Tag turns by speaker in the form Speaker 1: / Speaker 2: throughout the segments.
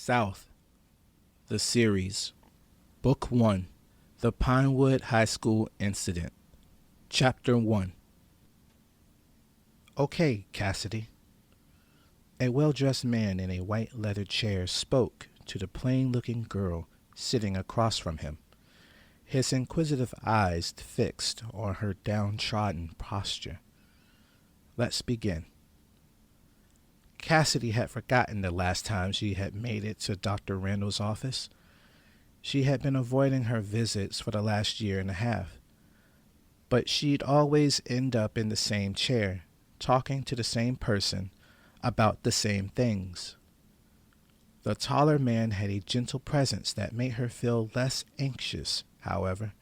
Speaker 1: South, the series, Book 1, The Pinewood High School Incident, Chapter 1. Okay, Cassidy. A well-dressed man in a white leather chair spoke to the plain-looking girl sitting across from him, his inquisitive eyes fixed on her downtrodden posture. Let's begin. Cassidy had forgotten the last time she had made it to Dr. Randall's office. She had been avoiding her visits for the last year and a half. But she'd always end up in the same chair, talking to the same person about the same things. The taller man had a gentle presence that made her feel less anxious, however,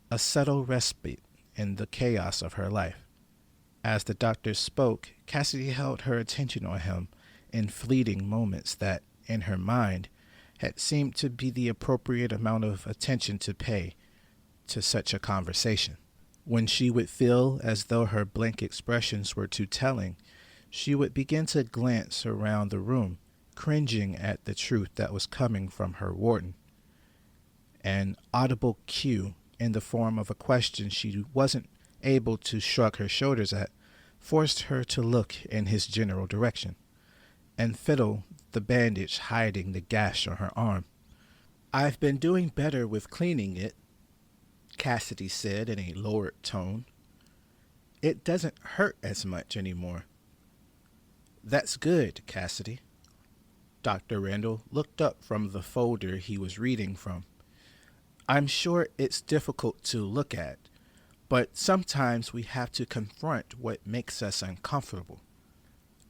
Speaker 1: a subtle respite in the chaos of her life. As the doctor spoke, Cassidy held her attention on him in fleeting moments that, in her mind, had seemed to be the appropriate amount of attention to pay to such a conversation. When she would feel as though her blank expressions were too telling, she would begin to glance around the room, cringing at the truth that was coming from her warden. An audible cue in the form of a question she wasn't able to shrug her shoulders at forced her to look in his general direction and fiddle the bandage hiding the gash on her arm. "I've been doing better with cleaning it," Cassidy said in a lowered tone. "It doesn't hurt as much anymore." "That's good, Cassidy." Dr. Randall looked up from the folder he was reading from. "I'm sure it's difficult to look at, but sometimes we have to confront what makes us uncomfortable."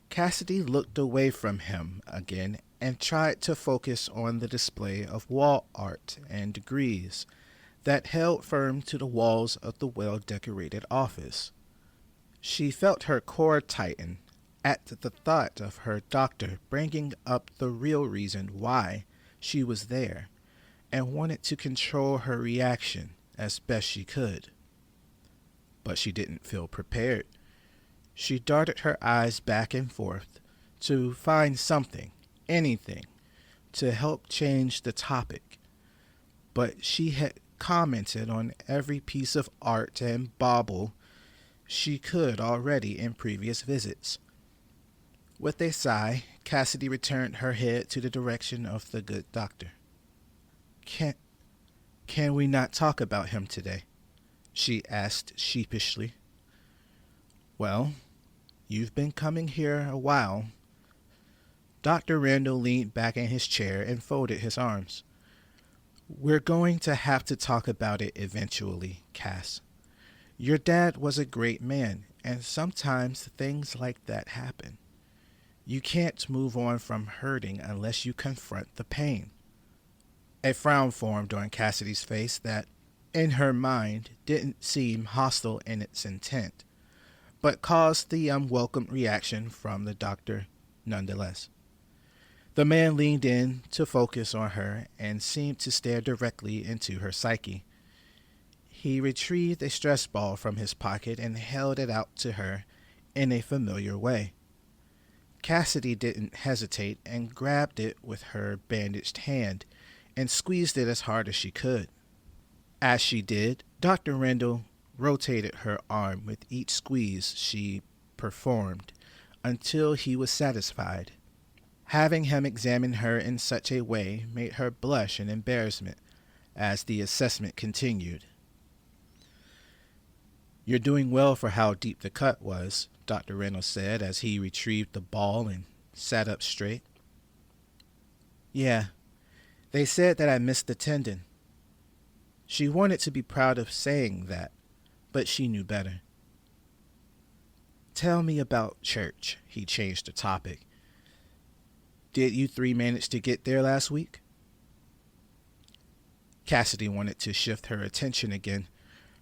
Speaker 1: Cassidy looked away from him again and tried to focus on the display of wall art and degrees that held firm to the walls of the well-decorated office. She felt her core tighten at the thought of her doctor bringing up the real reason why she was there, and wanted to control her reaction as best she could. But she didn't feel prepared. She darted her eyes back and forth to find something, anything, to help change the topic. But she had commented on every piece of art and bauble she could already in previous visits. With a sigh, Cassidy returned her head to the direction of the good doctor. Can we not talk about him today?" she asked sheepishly. "Well, you've been coming here a while." Dr. Randall leaned back in his chair and folded his arms. "We're going to have to talk about it eventually, Cass. Your dad was a great man, and sometimes things like that happen. You can't move on from hurting unless you confront the pain." A frown formed on Cassidy's face that, in her mind, didn't seem hostile in its intent, but caused the unwelcome reaction from the doctor nonetheless. The man leaned in to focus on her and seemed to stare directly into her psyche. He retrieved a stress ball from his pocket and held it out to her in a familiar way. Cassidy didn't hesitate and grabbed it with her bandaged hand and squeezed it as hard as she could. As she did, Dr. Randall rotated her arm with each squeeze she performed until he was satisfied. Having him examine her in such a way made her blush in embarrassment as the assessment continued. "You're doing well for how deep the cut was," Dr. Randall said as he retrieved the ball and sat up straight. "Yeah, they said that I missed the tendon." She wanted to be proud of saying that, but she knew better. "Tell me about church," he changed the topic. "Did you three manage to get there last week?" Cassidy wanted to shift her attention again.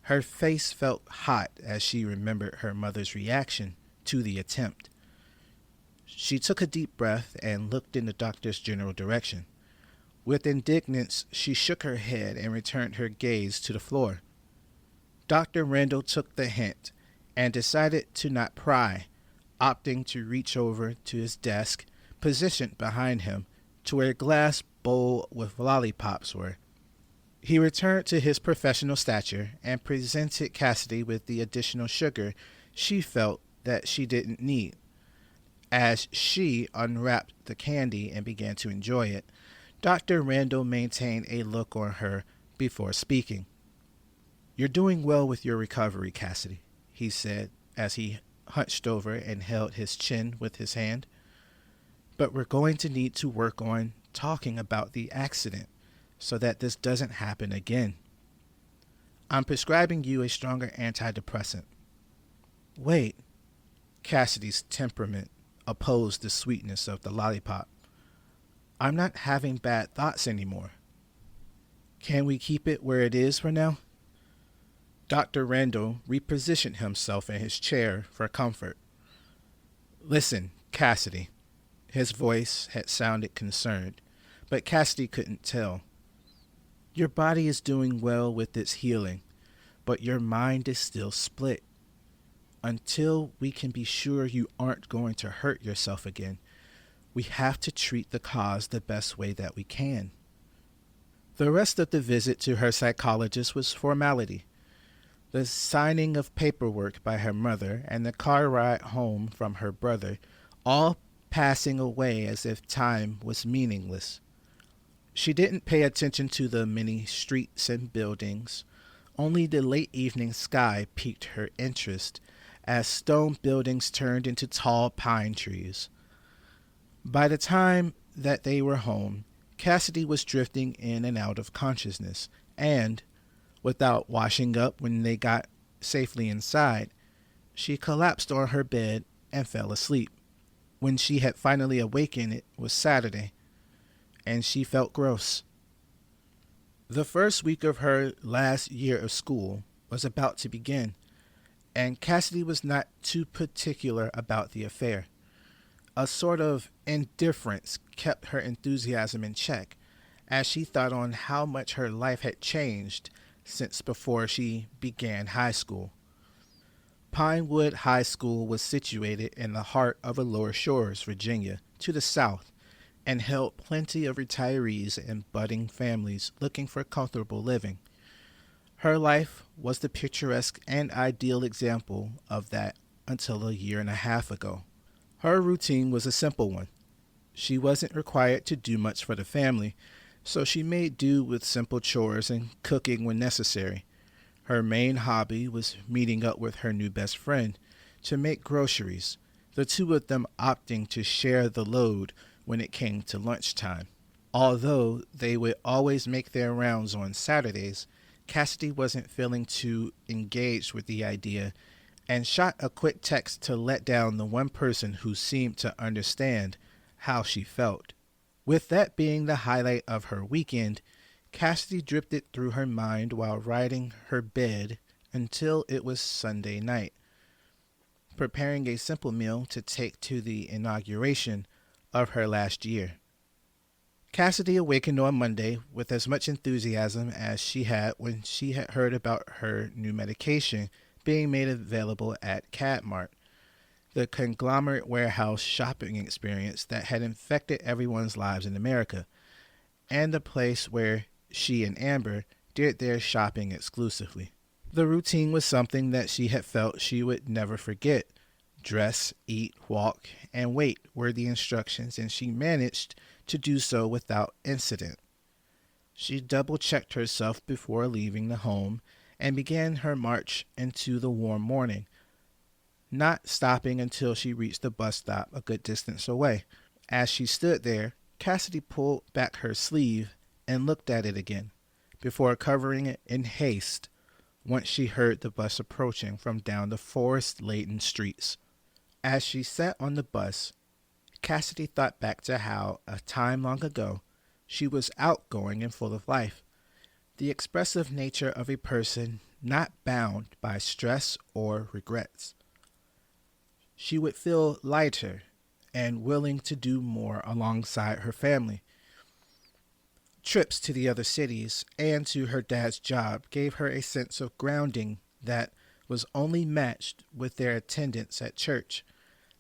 Speaker 1: Her face felt hot as she remembered her mother's reaction to the attempt. She took a deep breath and looked in the doctor's general direction. With indignance, she shook her head and returned her gaze to the floor. Dr. Randall took the hint and decided to not pry, opting to reach over to his desk, positioned behind him, to where a glass bowl with lollipops were. He returned to his professional stature and presented Cassidy with the additional sugar she felt that she didn't need. As she unwrapped the candy and began to enjoy it, Dr. Randall maintained a look on her before speaking. "You're doing well with your recovery, Cassidy," he said as he hunched over and held his chin with his hand. "But we're going to need to work on talking about the accident so that this doesn't happen again. I'm prescribing you a stronger antidepressant." "Wait." Cassidy's temperament opposed the sweetness of the lollipop. "I'm not having bad thoughts anymore. Can we keep it where it is for now?" Dr. Randall repositioned himself in his chair for comfort. "Listen, Cassidy." His voice had sounded concerned, but Cassidy couldn't tell. "Your body is doing well with its healing, but your mind is still split. Until we can be sure you aren't going to hurt yourself again, we have to treat the cause the best way that we can." The rest of the visit to her psychologist was formality. The signing of paperwork by her mother and the car ride home from her brother, all passing away as if time was meaningless. She didn't pay attention to the many streets and buildings. Only the late evening sky piqued her interest as stone buildings turned into tall pine trees. By the time that they were home, Cassidy was drifting in and out of consciousness, and, without washing up when they got safely inside, she collapsed on her bed and fell asleep. When she had finally awakened, it was Saturday, and she felt gross. The first week of her last year of school was about to begin, and Cassidy was not too particular about the affair. A sort of indifference kept her enthusiasm in check as she thought on how much her life had changed since before she began high school. Pinewood High School was situated in the heart of the Lower Shores, Virginia, to the south, and held plenty of retirees and budding families looking for comfortable living. Her life was the picturesque and ideal example of that until a year and a half ago. Her routine was a simple one. She wasn't required to do much for the family, so she made do with simple chores and cooking when necessary. Her main hobby was meeting up with her new best friend to make groceries, the two of them opting to share the load when it came to lunchtime. Although they would always make their rounds on Saturdays, Cassidy wasn't feeling too engaged with the idea and shot a quick text to let down the one person who seemed to understand how she felt. With that being the highlight of her weekend, Cassidy drifted through her mind while riding her bed until it was Sunday night, preparing a simple meal to take to the inauguration of her last year. Cassidy awakened on Monday with as much enthusiasm as she had when she had heard about her new medication being made available at Cadmart, the conglomerate warehouse shopping experience that had infected everyone's lives in America, and the place where she and Amber did their shopping exclusively. The routine was something that she had felt she would never forget. Dress, eat, walk, and wait were the instructions, and she managed to do so without incident. She double-checked herself before leaving the home and began her march into the warm morning, not stopping until she reached the bus stop a good distance away. As she stood there, Cassidy pulled back her sleeve and looked at it again, before covering it in haste once she heard the bus approaching from down the forest-laden streets. As she sat on the bus, Cassidy thought back to how, a time long ago, she was outgoing and full of life, the expressive nature of a person not bound by stress or regrets. She would feel lighter and willing to do more alongside her family. Trips to the other cities and to her dad's job gave her a sense of grounding that was only matched with their attendance at church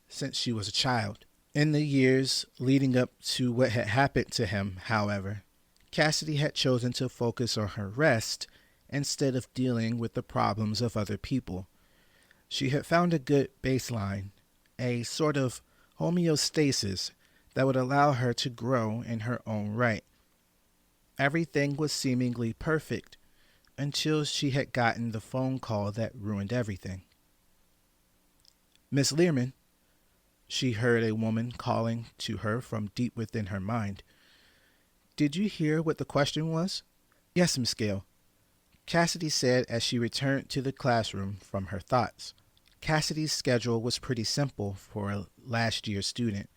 Speaker 1: since she was a child. In the years leading up to what had happened to him, however, Cassidy had chosen to focus on her rest instead of dealing with the problems of other people. She had found a good baseline, a sort of homeostasis that would allow her to grow in her own right. Everything was seemingly perfect until she had gotten the phone call that ruined everything. Miss Learman, she heard a woman calling to her from deep within her mind. Did you hear what the question was? Yes, Miss Gale, Cassidy said as she returned to the classroom from her thoughts. Cassidy's schedule was pretty simple for a last year student.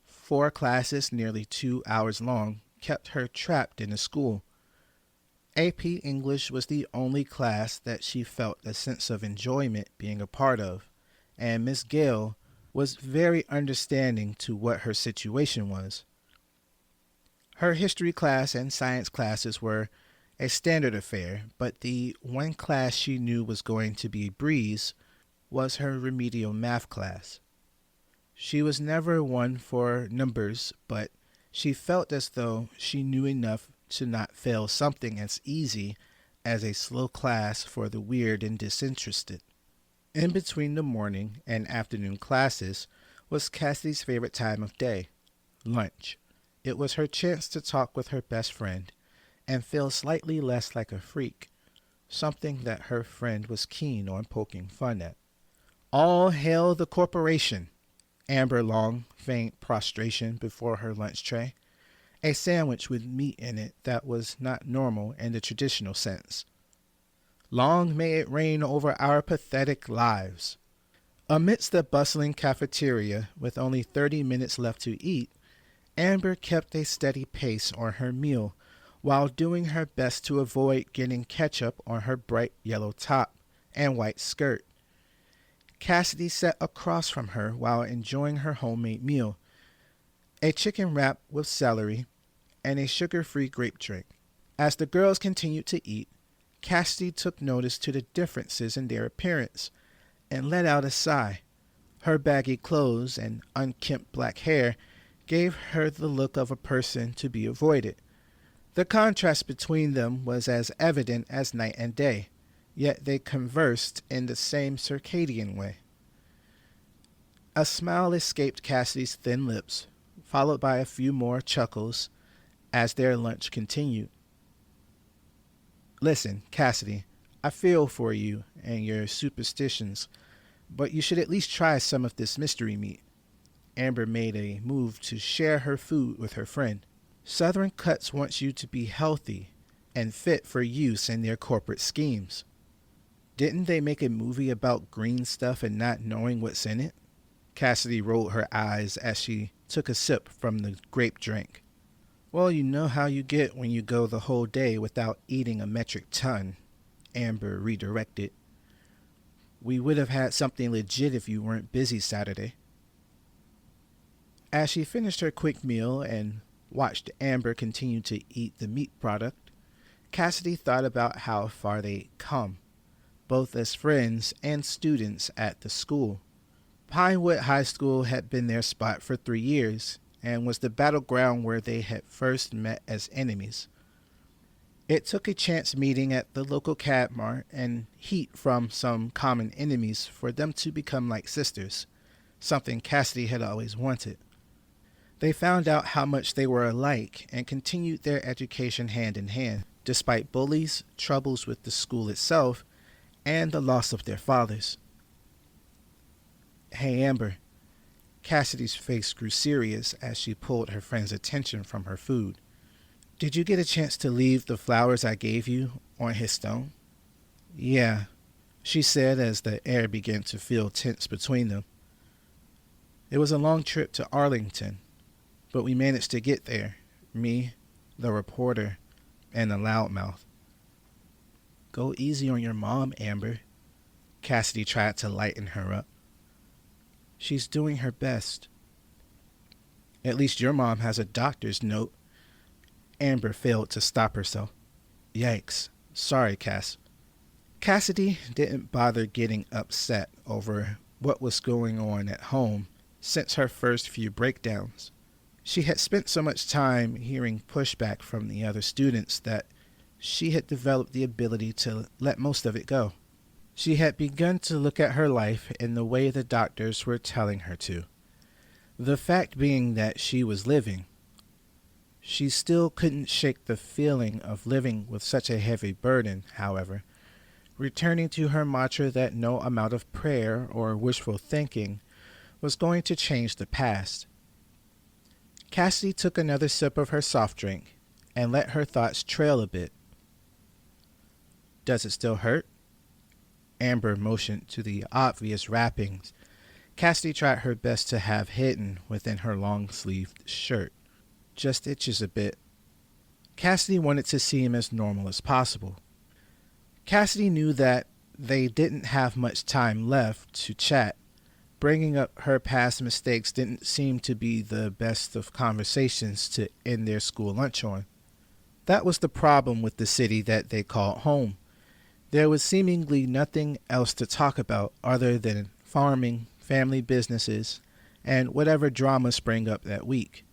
Speaker 1: 4 classes, nearly 2 hours long, kept her trapped in the school. AP English was the only class that she felt a sense of enjoyment being a part of, and Miss Gale was very understanding to what her situation was. Her history class and science classes were a standard affair, but the one class she knew was going to be a breeze was her remedial math class. She was never one for numbers, but she felt as though she knew enough to not fail something as easy as a slow class for the weird and disinterested. In between the morning and afternoon classes was Cassidy's favorite time of day, lunch. It was her chance to talk with her best friend and feel slightly less like a freak, something that her friend was keen on poking fun at. All hail the corporation! Amber Long feigned prostration before her lunch tray, a sandwich with meat in it that was not normal in the traditional sense. Long may it reign over our pathetic lives. Amidst the bustling cafeteria, with only 30 minutes left to eat, Amber kept a steady pace on her meal while doing her best to avoid getting ketchup on her bright yellow top and white skirt. Cassidy sat across from her while enjoying her homemade meal, a chicken wrap with celery and a sugar-free grape drink. As the girls continued to eat, Cassidy took notice to the differences in their appearance and let out a sigh. Her baggy clothes and unkempt black hair gave her the look of a person to be avoided. The contrast between them was as evident as night and day, yet they conversed in the same circadian way. A smile escaped Cassidy's thin lips, followed by a few more chuckles as their lunch continued. Listen, Cassidy, I feel for you and your superstitions, but you should at least try some of this mystery meat. Amber made a move to share her food with her friend. Southern Cuts wants you to be healthy and fit for use in their corporate schemes. Didn't they make a movie about green stuff and not knowing what's in it? Cassidy rolled her eyes as she took a sip from the grape drink. Well, you know how you get when you go the whole day without eating a metric ton, Amber redirected. We would have had something legit if you weren't busy Saturday. As she finished her quick meal and watched Amber continue to eat the meat product, Cassidy thought about how far they'd come, both as friends and students at the school. Pinewood High School had been their spot for 3 years and was the battleground where they had first met as enemies. It took a chance meeting at the local cab mart and heat from some common enemies for them to become like sisters, something Cassidy had always wanted. They found out how much they were alike and continued their education hand in hand, despite bullies, troubles with the school itself, and the loss of their fathers. Hey, Amber. Cassidy's face grew serious as she pulled her friend's attention from her food. Did you get a chance to leave the flowers I gave you on his stone? Yeah, she said as the air began to feel tense between them. It was a long trip to Arlington, but we managed to get there, me, the reporter, and the loudmouth. Go easy on your mom, Amber. Cassidy tried to lighten her up. She's doing her best. At least your mom has a doctor's note. Amber failed to stop herself. Yikes. Sorry, Cass. Cassidy didn't bother getting upset over what was going on at home since her first few breakdowns. She had spent so much time hearing pushback from the other students that she had developed the ability to let most of it go. She had begun to look at her life in the way the doctors were telling her to. The fact being that she was living. She still couldn't shake the feeling of living with such a heavy burden, however, returning to her mantra that no amount of prayer or wishful thinking was going to change the past. Cassidy took another sip of her soft drink and let her thoughts trail a bit. Does it still hurt? Amber motioned to the obvious wrappings Cassidy tried her best to have hidden within her long-sleeved shirt. Just itches a bit. Cassidy wanted to seem as normal as possible. Cassidy knew that they didn't have much time left to chat. Bringing up her past mistakes didn't seem to be the best of conversations to end their school lunch on. That was the problem with the city that they called home. There was seemingly nothing else to talk about other than farming, family businesses, and whatever drama sprang up that week.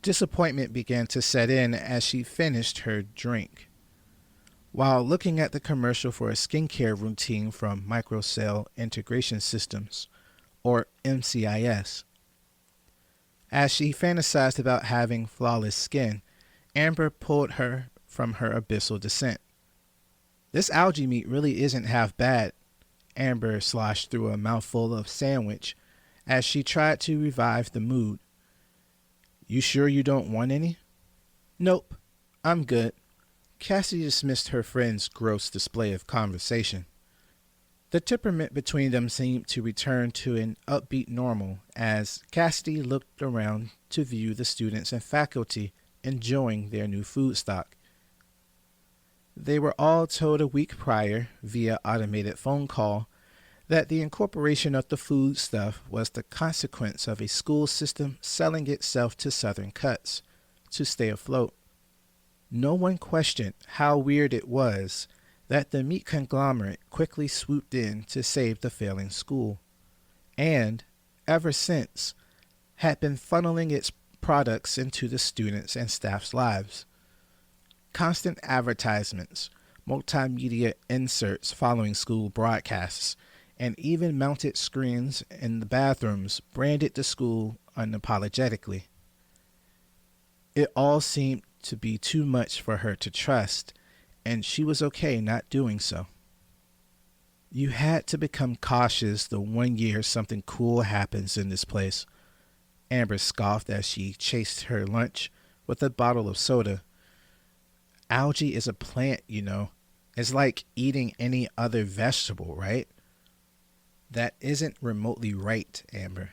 Speaker 1: Disappointment began to set in as she finished her drink, while looking at the commercial for a skincare routine from Microcell Integration Systems, or MCIS. As she fantasized about having flawless skin, Amber pulled her from her abyssal descent. This algae meat really isn't half bad. Amber sloshed through a mouthful of sandwich as she tried to revive the mood. You sure you don't want any? Nope, I'm good. Cassie dismissed her friend's gross display of conversation. The temperament between them seemed to return to an upbeat normal as Cassidy looked around to view the students and faculty enjoying their new food stock. They were all told a week prior, via automated phone call, that the incorporation of the food stuff was the consequence of a school system selling itself to Southern cuts to stay afloat. No one questioned how weird it was that the meat conglomerate quickly swooped in to save the failing school, and, ever since, had been funneling its products into the students' and staff's lives. Constant advertisements, multimedia inserts following school broadcasts, and even mounted screens in the bathrooms branded the school unapologetically. It all seemed to be too much for her to trust, and she was okay not doing so. You had to become cautious the one year something cool happens in this place, Amber scoffed as she chased her lunch with a bottle of soda. Algae is a plant, you know. It's like eating any other vegetable, right? That isn't remotely right, Amber.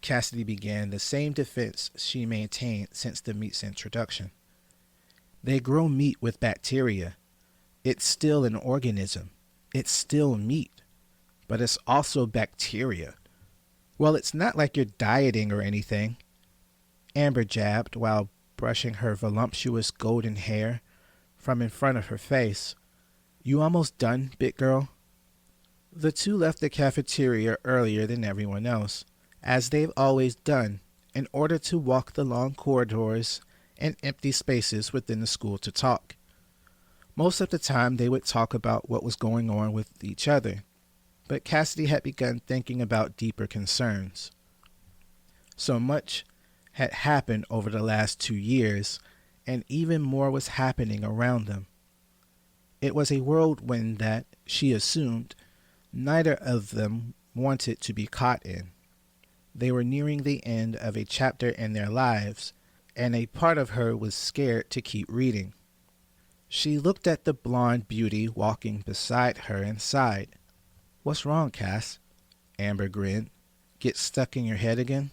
Speaker 1: Cassidy began the same defense she maintained since the meat's introduction. They grow meat with bacteria. It's still an organism. It's still meat. But it's also bacteria. Well, it's not like you're dieting or anything, Amber jabbed while brushing her voluptuous golden hair from in front of her face. You almost done, big girl? The two left the cafeteria earlier than everyone else, as they've always done, in order to walk the long corridors and empty spaces within the school to talk. Most of the time they would talk about what was going on with each other, but Cassidy had begun thinking about deeper concerns. So much had happened over the last 2 years, and even more was happening around them. It was a whirlwind that, she assumed, neither of them wanted to be caught in. They were nearing the end of a chapter in their lives, and a part of her was scared to keep reading. She looked at the blonde beauty walking beside her and sighed. What's wrong, Cass? Amber grinned. Get stuck in your head again?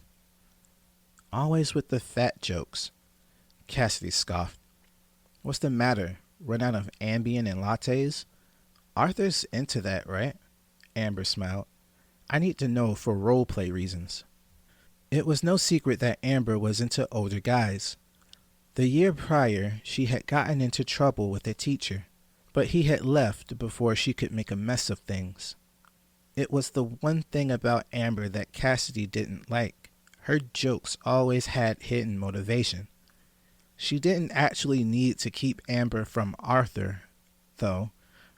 Speaker 1: Always with the fat jokes. Cassidy scoffed. What's the matter? Run out of Ambien and lattes? Arthur's into that, right? Amber smiled. I need to know for role play reasons. It was no secret that Amber was into older guys. The year prior, she had gotten into trouble with a teacher, but he had left before she could make a mess of things. It was the one thing about Amber that Cassidy didn't like. Her jokes always had hidden motivation. She didn't actually need to keep Amber from Arthur, though.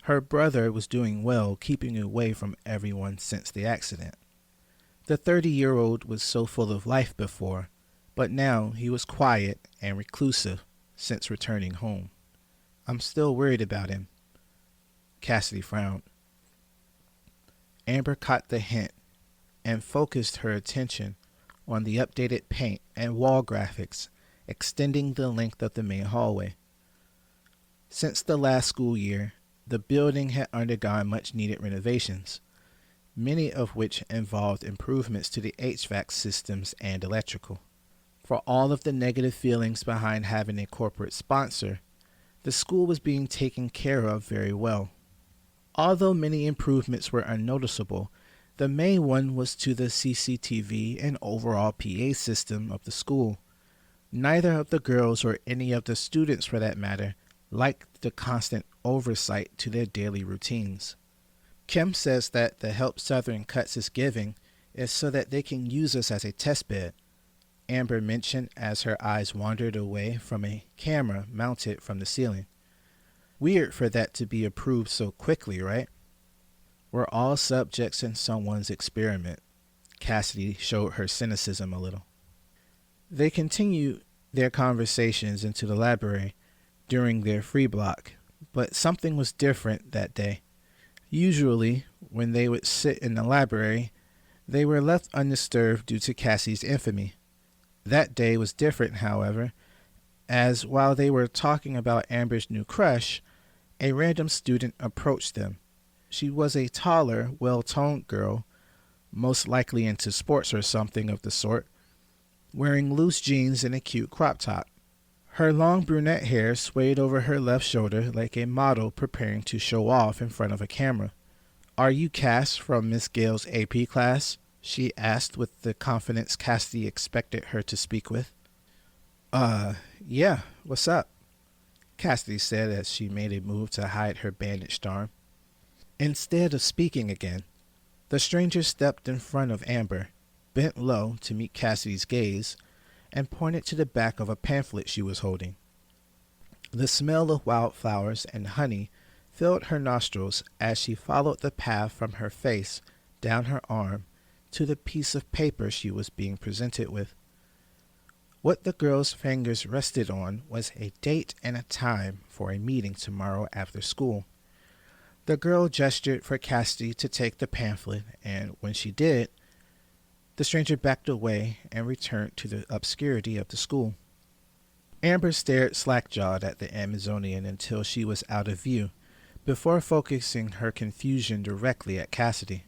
Speaker 1: Her brother was doing well keeping away from everyone since the accident. The 30-year-old was so full of life before, but now he was quiet and reclusive since returning home. I'm still worried about him. Cassidy frowned. Amber caught the hint and focused her attention on the updated paint and wall graphics extending the length of the main hallway. Since the last school year, the building had undergone much needed renovations, many of which involved improvements to the HVAC systems and electrical. For all of the negative feelings behind having a corporate sponsor, the school was being taken care of very well. Although many improvements were unnoticeable, the main one was to the CCTV and overall PA system of the school. Neither of the girls or any of the students for that matter liked the constant oversight to their daily routines. Kim says that the help Southern Cuts is giving is so that they can use us as a test bed, Amber mentioned as her eyes wandered away from a camera mounted from the ceiling. Weird for that to be approved so quickly, right? We're all subjects in someone's experiment. Cassidy showed her cynicism a little. They continued their conversations into the library during their free block, but something was different that day. Usually, when they would sit in the library, they were left undisturbed due to Cassie's infamy. That day was different, however, as while they were talking about Amber's new crush, a random student approached them. She was a taller, well-toned girl, most likely into sports or something of the sort, wearing loose jeans and a cute crop top. Her long brunette hair swayed over her left shoulder like a model preparing to show off in front of a camera. "Are you Cass from Miss Gale's AP class?" she asked with the confidence Cassidy expected her to speak with. Yeah, what's up?" Cassidy said as she made a move to hide her bandaged arm. Instead of speaking again, the stranger stepped in front of Amber, bent low to meet Cassidy's gaze, and pointed to the back of a pamphlet she was holding. The smell of wildflowers and honey filled her nostrils as she followed the path from her face down her arm to the piece of paper she was being presented with. What the girl's fingers rested on was a date and a time for a meeting tomorrow after school. The girl gestured for Cassidy to take the pamphlet, and when she did, the stranger backed away and returned to the obscurity of the school. Amber stared slack-jawed at the Amazonian until she was out of view, before focusing her confusion directly at Cassidy.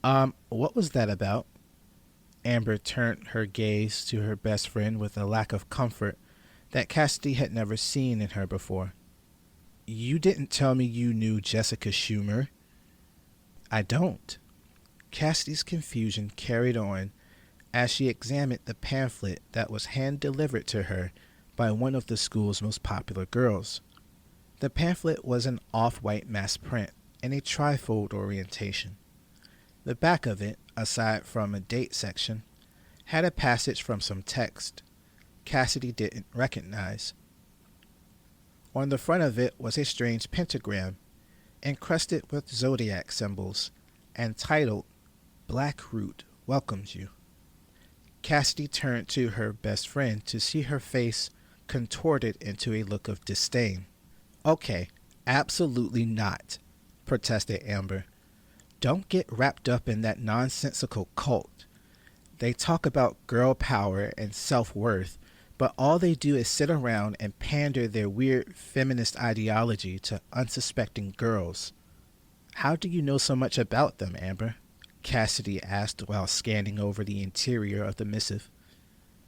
Speaker 1: What was that about?" Amber turned her gaze to her best friend with a lack of comfort that Cassidy had never seen in her before. "You didn't tell me you knew Jessica Schumer." "I don't." Cassidy's confusion carried on as she examined the pamphlet that was hand-delivered to her by one of the school's most popular girls. The pamphlet was an off-white mass print in a trifold orientation. The back of it, aside from a date section, had a passage from some text Cassidy didn't recognize. On the front of it was a strange pentagram, encrusted with zodiac symbols, and titled, "Blackroot Welcomes You." Cassidy turned to her best friend to see her face contorted into a look of disdain. "Okay, absolutely not," protested Amber. "Don't get wrapped up in that nonsensical cult. They talk about girl power and self-worth, but all they do is sit around and pander their weird feminist ideology to unsuspecting girls." "How do you know so much about them, Amber?" Cassidy asked while scanning over the interior of the missive.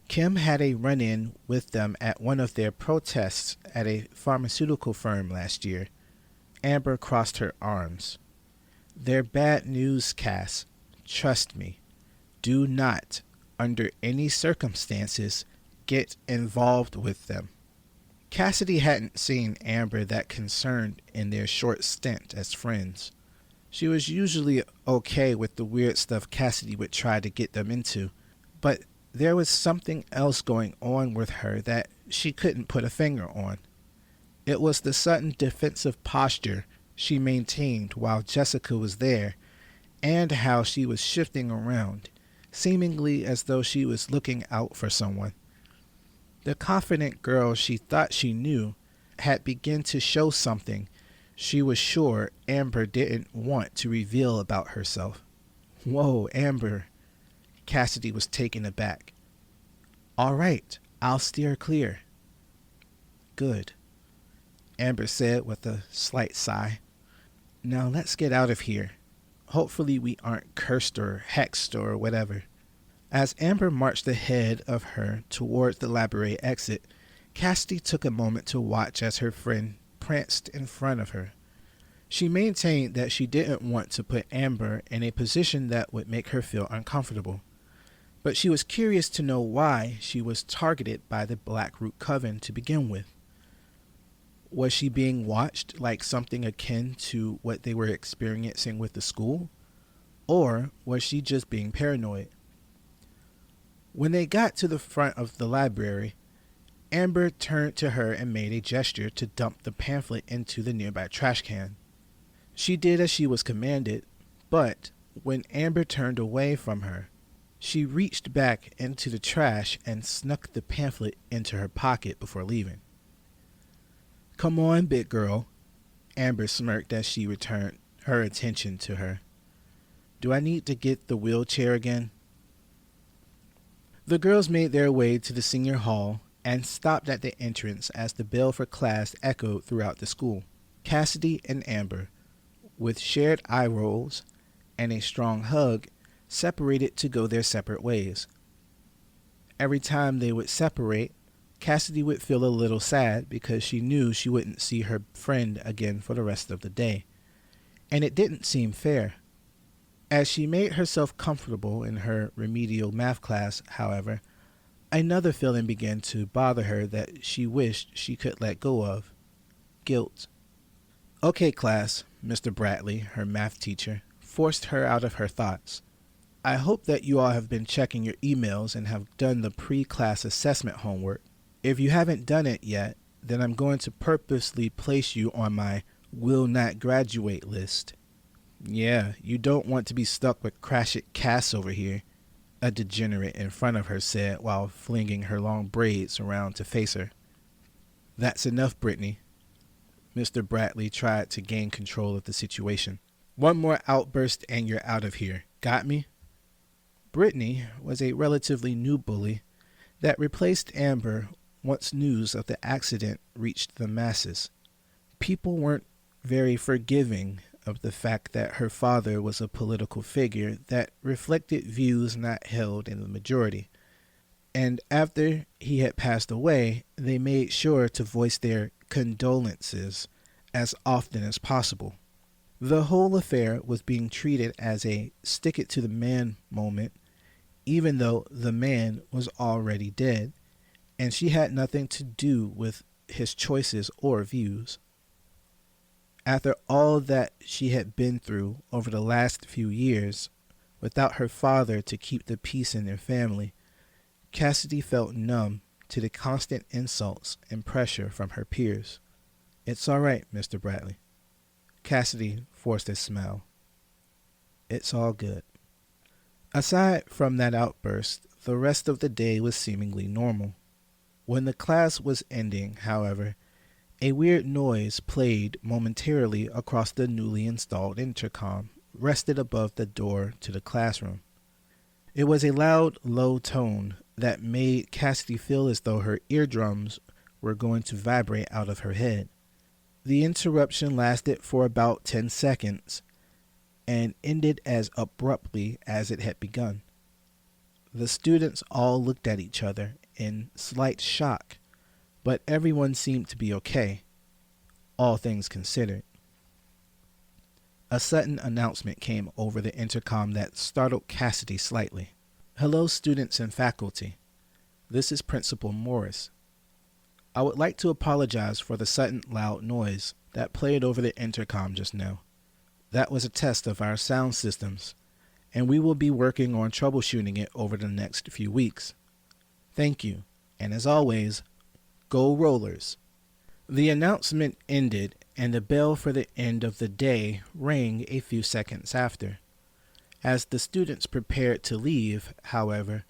Speaker 1: "Kim had a run-in with them at one of their protests at a pharmaceutical firm last year." Amber crossed her arms. "They're bad news, Cass. Trust me. Do not, under any circumstances, get involved with them." Cassidy hadn't seen Amber that concerned in their short stint as friends. She was usually okay with the weird stuff Cassidy would try to get them into, but there was something else going on with her that she couldn't put a finger on. It was the sudden defensive posture she maintained while Jessica was there, and how she was shifting around, seemingly as though she was looking out for someone. The confident girl she thought she knew had begun to show something she was sure Amber didn't want to reveal about herself. Whoa, Amber. Cassidy was taken aback. All right, I'll steer clear. Good, Amber said with a slight sigh. Now let's get out of here. Hopefully we aren't cursed or hexed or whatever. As Amber marched ahead of her towards the library exit, Cassidy took a moment to watch as her friend pranced in front of her. She maintained that she didn't want to put Amber in a position that would make her feel uncomfortable, but she was curious to know why she was targeted by the Blackroot Coven to begin with. Was she being watched like something akin to what they were experiencing with the school? Or was she just being paranoid? When they got to the front of the library, Amber turned to her and made a gesture to dump the pamphlet into the nearby trash can. She did as she was commanded, but when Amber turned away from her, she reached back into the trash and snuck the pamphlet into her pocket before leaving. Come on, big girl, Amber smirked as she returned her attention to her. Do I need to get the wheelchair again? The girls made their way to the senior hall and stopped at the entrance as the bell for class echoed throughout the school. Cassidy and Amber, with shared eye rolls and a strong hug, separated to go their separate ways. Every time they would separate, Cassidy would feel a little sad because she knew she wouldn't see her friend again for the rest of the day, and it didn't seem fair. As she made herself comfortable in her remedial math class, however, another feeling began to bother her that she wished she could let go of: guilt. Okay, class, Mr. Bradley, her math teacher, forced her out of her thoughts. I hope that you all have been checking your emails and have done the pre-class assessment homework. If you haven't done it yet, then I'm going to purposely place you on my will not graduate list. Yeah, you don't want to be stuck with Crash It Cass over here, a degenerate in front of her said while flinging her long braids around to face her. That's enough, Brittany. Mr. Bradley tried to gain control of the situation. One more outburst and you're out of here. Got me? Brittany was a relatively new bully that replaced Amber once news of the accident reached the masses. People weren't very forgiving of the fact that her father was a political figure that reflected views not held in the majority, and after he had passed away, they made sure to voice their condolences as often as possible. The whole affair was being treated as a stick-it-to-the-man moment, even though the man was already dead, and she had nothing to do with his choices or views. After all that she had been through over the last few years, without her father to keep the peace in their family, Cassidy felt numb to the constant insults and pressure from her peers. It's all right, Mr. Bradley. Cassidy forced a smile. It's all good. Aside from that outburst, the rest of the day was seemingly normal. When the class was ending, however, a weird noise played momentarily across the newly installed intercom rested above the door to the classroom. It was a loud, low tone that made Cassidy feel as though her eardrums were going to vibrate out of her head. The interruption lasted for about 10 seconds and ended as abruptly as it had begun. The students all looked at each other in slight shock, but everyone seemed to be okay, all things considered. A sudden announcement came over the intercom that startled Cassidy slightly. Hello, students and faculty. This is Principal Morris. I would like to apologize for the sudden loud noise that played over the intercom just now. That was a test of our sound systems, and we will be working on troubleshooting it over the next few weeks. Thank you, and as always, go Rollers. The announcement ended, and the bell for the end of the day rang a few seconds after. As the students prepared to leave, however,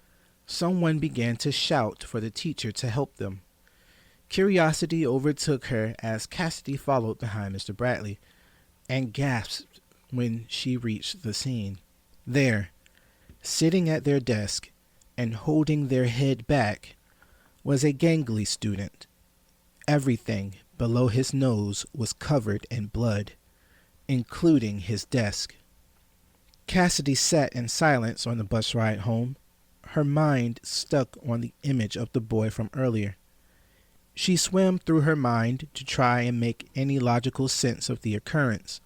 Speaker 1: someone began to shout for the teacher to help them. Curiosity overtook her as Cassidy followed behind Mr. Bradley and gasped when she reached the scene. There, sitting at their desk and holding their head back, was a gangly student. Everything below his nose was covered in blood, including his desk. Cassidy sat in silence on the bus ride home, her mind stuck on the image of the boy from earlier. She swam through her mind to try and make any logical sense of the occurrence,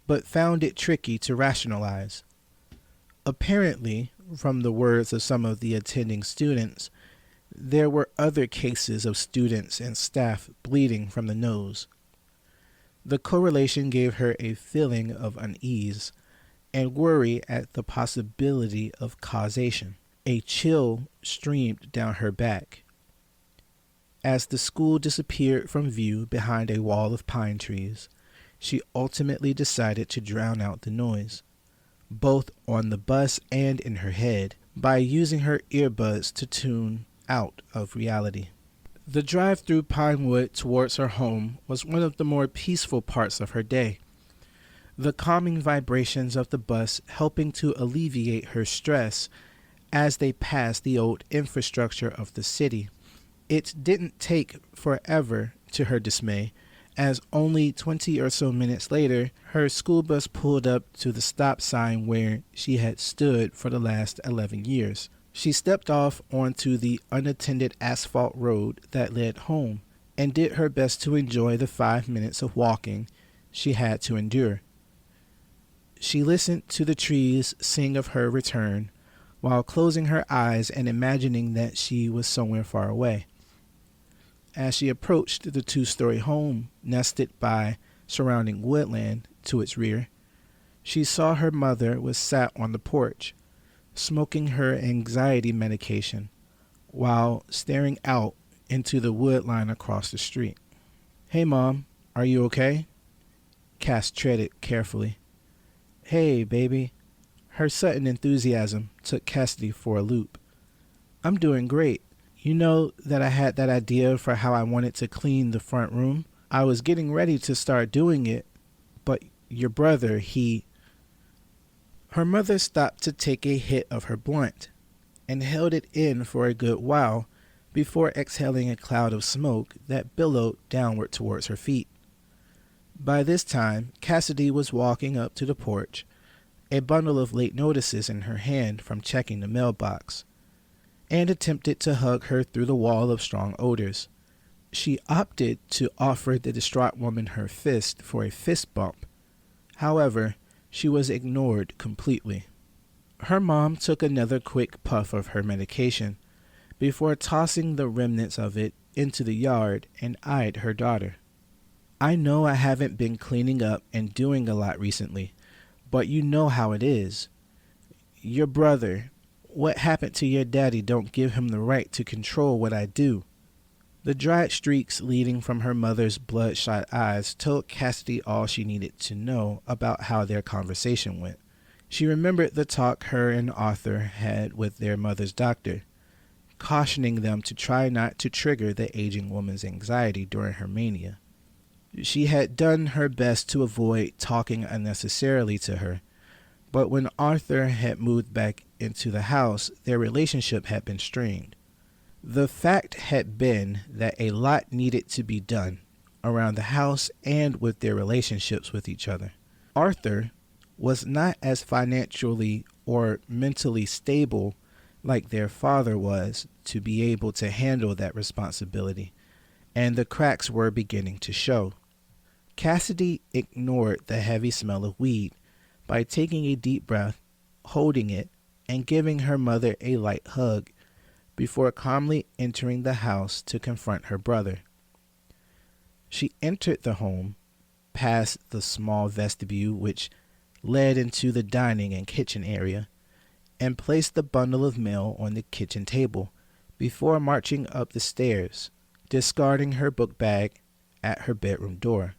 Speaker 1: but found it tricky to rationalize. Apparently, from the words of some of the attending students, there were other cases of students and staff bleeding from the nose. The correlation gave her a feeling of unease and worry at the possibility of causation. A chill streamed down her back. As the school disappeared from view behind a wall of pine trees, she ultimately decided to drown out the noise, both on the bus and in her head, by using her earbuds to tune out of reality. The drive through Pinewood towards her home was one of the more peaceful parts of her day, the calming vibrations of the bus helping to alleviate her stress as they passed the old infrastructure of the city. It didn't take forever, to her dismay, as only 20 or so minutes later, her school bus pulled up to the stop sign where she had stood for the last 11 years. She stepped off onto the unattended asphalt road that led home and did her best to enjoy the 5 minutes of walking she had to endure. She listened to the trees sing of her return while closing her eyes and imagining that she was somewhere far away. As she approached the 2-story home nested by surrounding woodland to its rear, she saw her mother was sat on the porch, smoking her anxiety medication while staring out into the wood line across the street. "Hey, Mom, are you okay?" Cass treaded carefully. "Hey, baby." Her sudden enthusiasm took Cassidy for a loop. "I'm doing great. You know that I had that idea for how I wanted to clean the front room? I was getting ready to start doing it, but your brother, he..." Her mother stopped to take a hit of her blunt and held it in for a good while before exhaling a cloud of smoke that billowed downward towards her feet. By this time, Cassidy was walking up to the porch, a bundle of late notices in her hand from checking the mailbox, and attempted to hug her through the wall of strong odors. She opted to offer the distraught woman her fist for a fist bump. However, she was ignored completely. Her mom took another quick puff of her medication before tossing the remnants of it into the yard and eyed her daughter. "I know I haven't been cleaning up and doing a lot recently, but you know how it is. Your brother, what happened to your daddy don't give him the right to control what I do." The dried streaks leading from her mother's bloodshot eyes told Cassidy all she needed to know about how their conversation went. She remembered the talk her and Arthur had with their mother's doctor, cautioning them to try not to trigger the aging woman's anxiety during her mania. She had done her best to avoid talking unnecessarily to her, but when Arthur had moved back into the house, their relationship had been strained. The fact had been that a lot needed to be done around the house and with their relationships with each other. Arthur was not as financially or mentally stable like their father was to be able to handle that responsibility, and the cracks were beginning to show. Cassidy ignored the heavy smell of weed by taking a deep breath, holding it, and giving her mother a light hug before calmly entering the house to confront her brother. She entered the home, past the small vestibule which led into the dining and kitchen area, and placed the bundle of mail on the kitchen table before marching up the stairs, discarding her book bag at her bedroom door.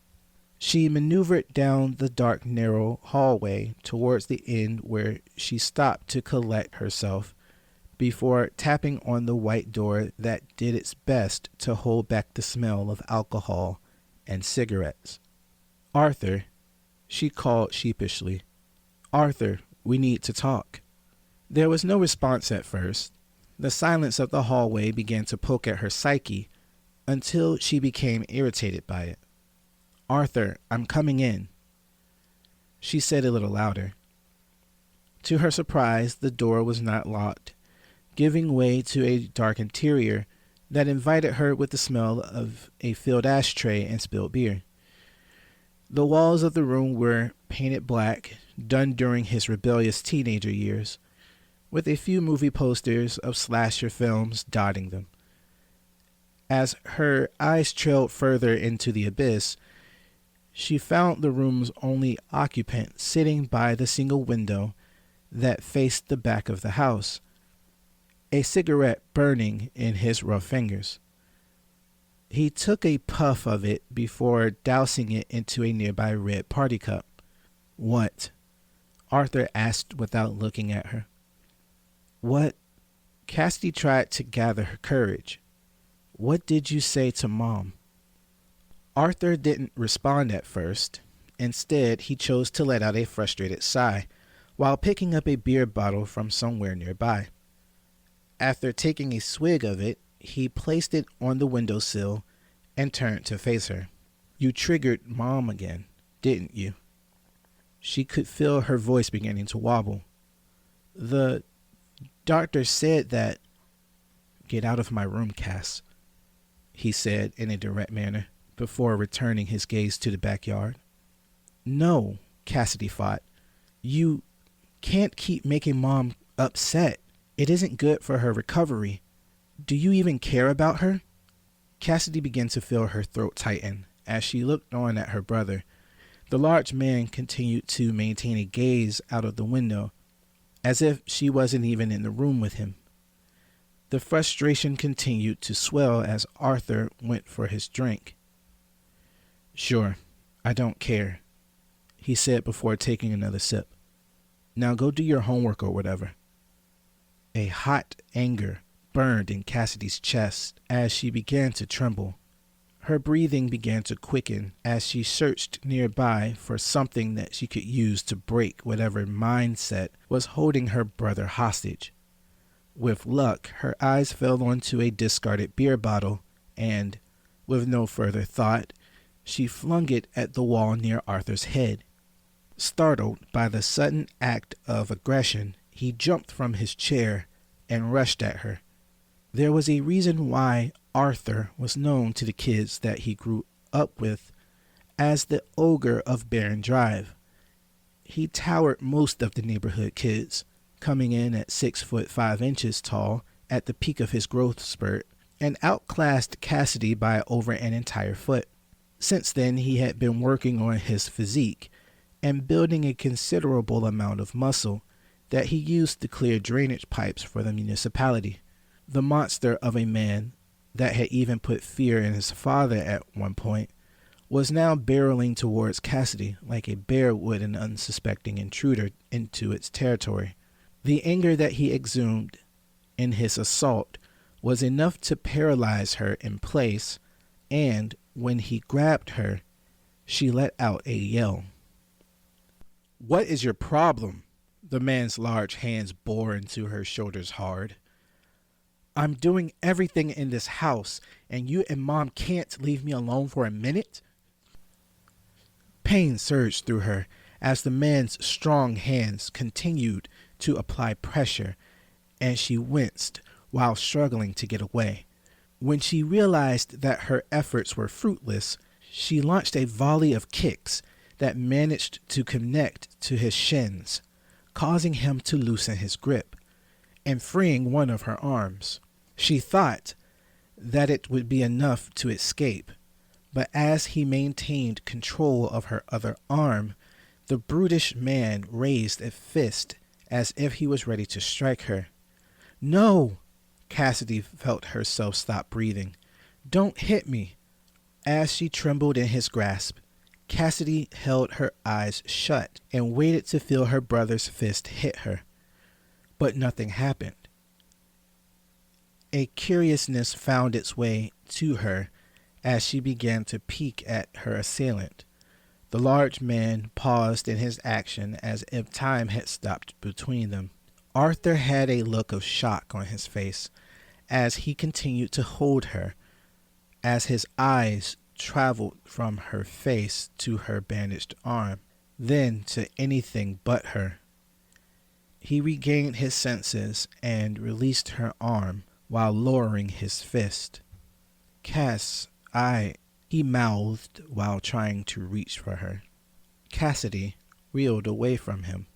Speaker 1: She maneuvered down the dark, narrow hallway towards the end where she stopped to collect herself before tapping on the white door that did its best to hold back the smell of alcohol and cigarettes. "Arthur," she called sheepishly. "Arthur, we need to talk." There was no response at first. The silence of the hallway began to poke at her psyche until she became irritated by it. "Arthur, I'm coming in," she said a little louder. To her surprise, the door was not locked, giving way to a dark interior that invited her with the smell of a filled ashtray and spilled beer. The walls of the room were painted black, done during his rebellious teenager years, with a few movie posters of slasher films dotting them. As her eyes trailed further into the abyss, she found the room's only occupant sitting by the single window that faced the back of the house, a cigarette burning in his rough fingers. He took a puff of it before dousing it into a nearby red party cup. "What?" Arthur asked without looking at her. "What?" Cassidy tried to gather her courage. "What did you say to Mom?" Arthur didn't respond at first. Instead, he chose to let out a frustrated sigh while picking up a beer bottle from somewhere nearby. After taking a swig of it, he placed it on the windowsill and turned to face her. "You triggered Mom again, didn't you?" She could feel her voice beginning to wobble. "The doctor said that—" "Get out of my room, Cass," he said in a direct manner, before returning his gaze to the backyard. "No," Cassidy fought. "You can't keep making Mom upset. It isn't good for her recovery. Do you even care about her?" Cassidy began to feel her throat tighten as she looked on at her brother. The large man continued to maintain a gaze out of the window, as if she wasn't even in the room with him. The frustration continued to swell as Arthur went for his drink. "Sure, I don't care," he said before taking another sip. "Now go do your homework or whatever." A hot anger burned in Cassidy's chest as she began to tremble. Her breathing began to quicken as she searched nearby for something that she could use to break whatever mindset was holding her brother hostage. With luck, her eyes fell onto a discarded beer bottle and, with no further thought, she flung it at the wall near Arthur's head. Startled by the sudden act of aggression, he jumped from his chair and rushed at her. There was a reason why Arthur was known to the kids that he grew up with as the ogre of Barren Drive. He towered most of the neighborhood kids, coming in at 6'5" tall at the peak of his growth spurt, and outclassed Cassidy by over an entire foot. Since then, he had been working on his physique and building a considerable amount of muscle that he used to clear drainage pipes for the municipality. The monster of a man that had even put fear in his father at one point was now barreling towards Cassidy like a bear would an unsuspecting intruder into its territory. The anger that he exhumed in his assault was enough to paralyze her in place, and when he grabbed her, she let out a yell. "What is your problem?" The man's large hands bore into her shoulders hard. "I'm doing everything in this house, and you and Mom can't leave me alone for a minute?" Pain surged through her as the man's strong hands continued to apply pressure, and she winced while struggling to get away. When she realized that her efforts were fruitless, she launched a volley of kicks that managed to connect to his shins, causing him to loosen his grip and freeing one of her arms. She thought that it would be enough to escape, But as he maintained control of her other arm, the brutish man raised a fist as if he was ready to strike her. "No!" Cassidy felt herself stop breathing. "Don't hit me!" As she trembled in his grasp, Cassidy held her eyes shut and waited to feel her brother's fist hit her. But nothing happened. A curiousness found its way to her as she began to peek at her assailant. The large man paused in his action as if time had stopped between them. Arthur had a look of shock on his face as he continued to hold her, as his eyes traveled from her face to her bandaged arm, then to anything but her. He regained his senses and released her arm while lowering his fist. "Cass, he mouthed while trying to reach for her. Cassidy reeled away from him,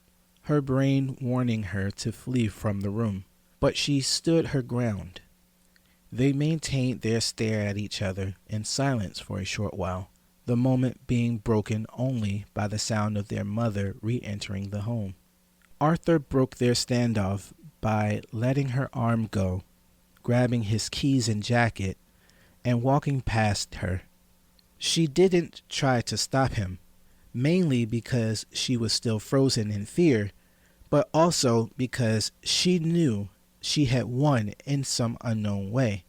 Speaker 1: her brain warning her to flee from the room, but she stood her ground. They maintained their stare at each other in silence for a short while, the moment being broken only by the sound of their mother re-entering the home. Arthur broke their standoff by letting her arm go, grabbing his keys and jacket, and walking past her. She didn't try to stop him, mainly because she was still frozen in fear, but also because she knew she had won in some unknown way.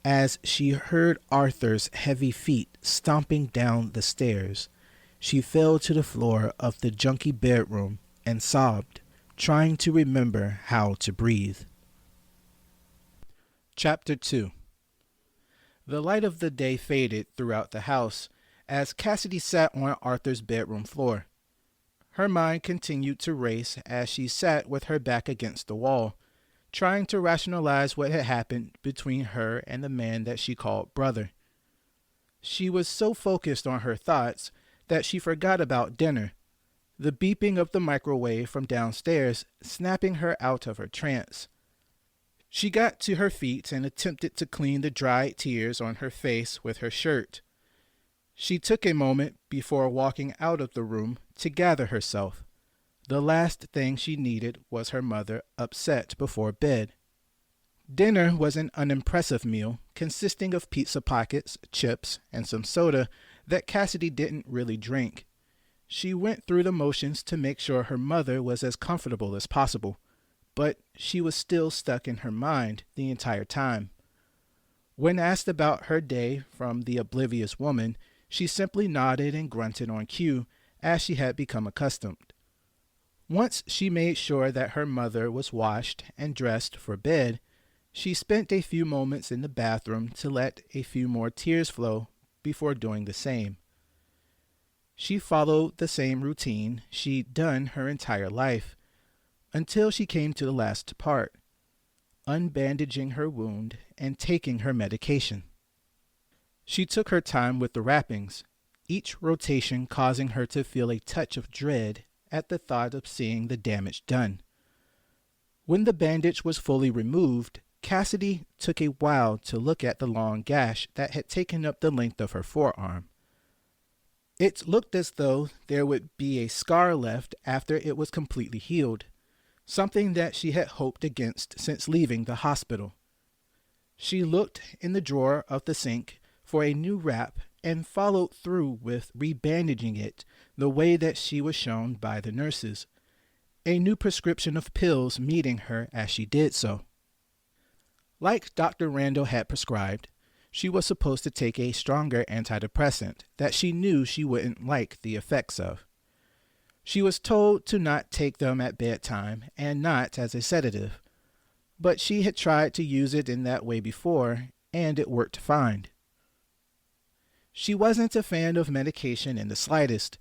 Speaker 1: As she heard Arthur's heavy feet stomping down the stairs, she fell to the floor of the junky bedroom and sobbed, trying to remember how to breathe. Chapter 2. The light of the day faded throughout the house as Cassidy sat on Arthur's bedroom floor. Her mind continued to race as she sat with her back against the wall, trying to rationalize what had happened between her and the man that she called brother. She was so focused on her thoughts that she forgot about dinner, the beeping of the microwave from downstairs snapping her out of her trance. She got to her feet and attempted to clean the dried tears on her face with her shirt. She took a moment before walking out of the room to gather herself. The last thing she needed was her mother upset before bed. Dinner was an unimpressive meal consisting of pizza pockets, chips, and some soda that Cassidy didn't really drink. She went through the motions to make sure her mother was as comfortable as possible, but she was still stuck in her mind the entire time. When asked about her day from the oblivious woman, she simply nodded and grunted on cue, as she had become accustomed. Once she made sure that her mother was washed and dressed for bed, she spent a few moments in the bathroom to let a few more tears flow before doing the same. She followed the same routine she'd done her entire life, until she came to the last part, unbandaging her wound and taking her medication. She took her time with the wrappings, each rotation causing her to feel a touch of dread at the thought of seeing the damage done. When the bandage was fully removed, Cassidy took a while to look at the long gash that had taken up the length of her forearm. It looked as though there would be a scar left after it was completely healed, something that she had hoped against since leaving the hospital. She looked in the drawer of the sink for a new wrap and followed through with rebandaging it the way that she was shown by the nurses, a new prescription of pills meeting her as she did so. Like Dr. Randall had prescribed, she was supposed to take a stronger antidepressant that she knew she wouldn't like the effects of. She was told to not take them at bedtime and not as a sedative, but she had tried to use it in that way before, and it worked fine. She wasn't a fan of medication in the slightest,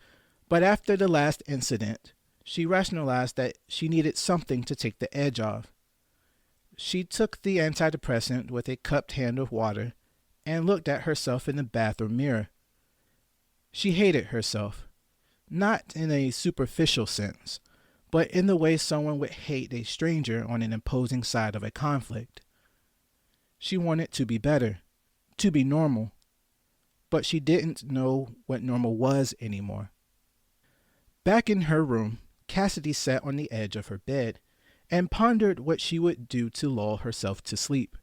Speaker 1: but after the last incident, she rationalized that she needed something to take the edge off. She took the antidepressant with a cupped hand of water and looked at herself in the bathroom mirror. She hated herself. Not in a superficial sense, but in the way someone would hate a stranger on an opposing side of a conflict. She wanted to be better, to be normal. but she didn't know what normal was anymore. Back in her room, Cassidy sat on the edge of her bed and pondered what she would do to lull herself to sleep.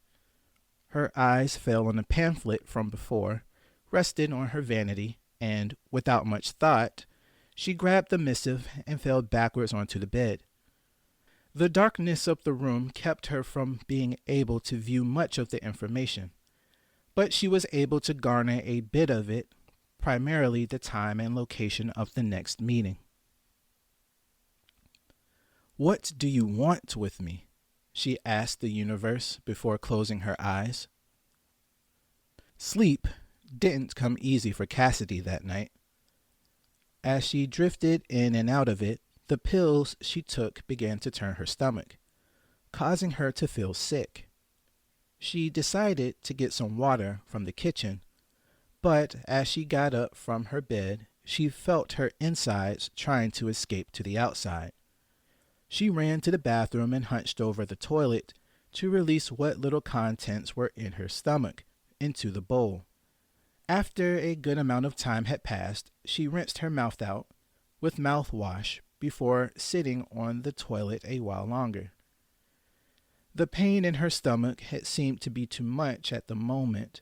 Speaker 1: Her eyes fell on a pamphlet from before, rested on her vanity, and, without much thought, she grabbed the missive and fell backwards onto the bed. The darkness of the room kept her from being able to view much of the information, but she was able to garner a bit of it, primarily the time and location of the next meeting. "What do you want with me?" she asked the universe before closing her eyes. Sleep didn't come easy for Cassidy that night. As she drifted in and out of it, the pills she took began to turn her stomach, causing her to feel sick. She decided to get some water from the kitchen, but as she got up from her bed, she felt her insides trying to escape to the outside. She ran to the bathroom and hunched over the toilet to release what little contents were in her stomach into the bowl. After a good amount of time had passed, she rinsed her mouth out with mouthwash before sitting on the toilet a while longer. The pain in her stomach had seemed to be too much at the moment,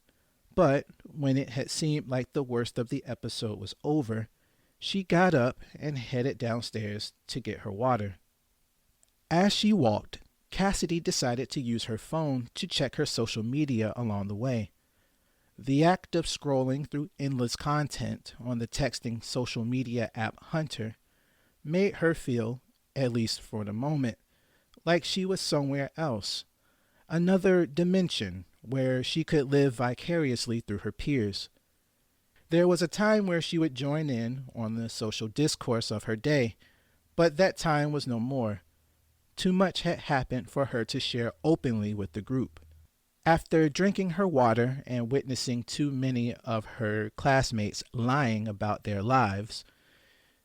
Speaker 1: but when it had seemed like the worst of the episode was over, she got up and headed downstairs to get her water. As she walked, Cassidy decided to use her phone to check her social media along the way. The act of scrolling through endless content on the texting social media app Hunter made her feel, at least for the moment, like she was somewhere else, another dimension where she could live vicariously through her peers. There was a time where she would join in on the social discourse of her day, but that time was no more. Too much had happened for her to share openly with the group. After drinking her water and witnessing too many of her classmates lying about their lives,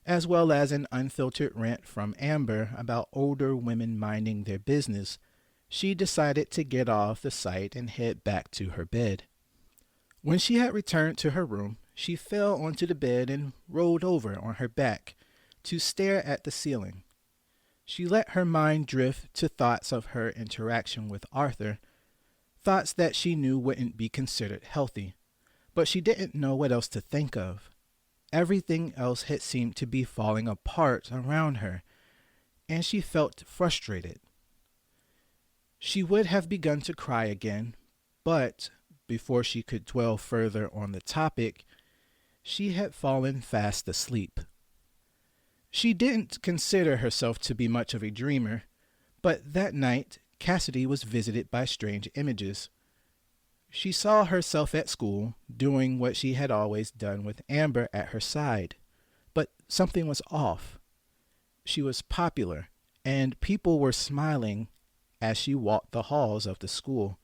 Speaker 1: as well as an unfiltered rant from Amber about older women minding their business, she decided to get off the site and head back to her bed. When she had returned to her room, she fell onto the bed and rolled over on her back to stare at the ceiling. She let her mind drift to thoughts of her interaction with Arthur, thoughts that she knew wouldn't be considered healthy, but she didn't know what else to think of. Everything else had seemed to be falling apart around her, and she felt frustrated. She would have begun to cry again, but before she could dwell further on the topic, she had fallen fast asleep. She didn't consider herself to be much of a dreamer, but that night Cassidy was visited by strange images. She saw herself at school, doing what she had always done with Amber at her side, but something was off. She was popular, and people were smiling as she walked the halls of the school.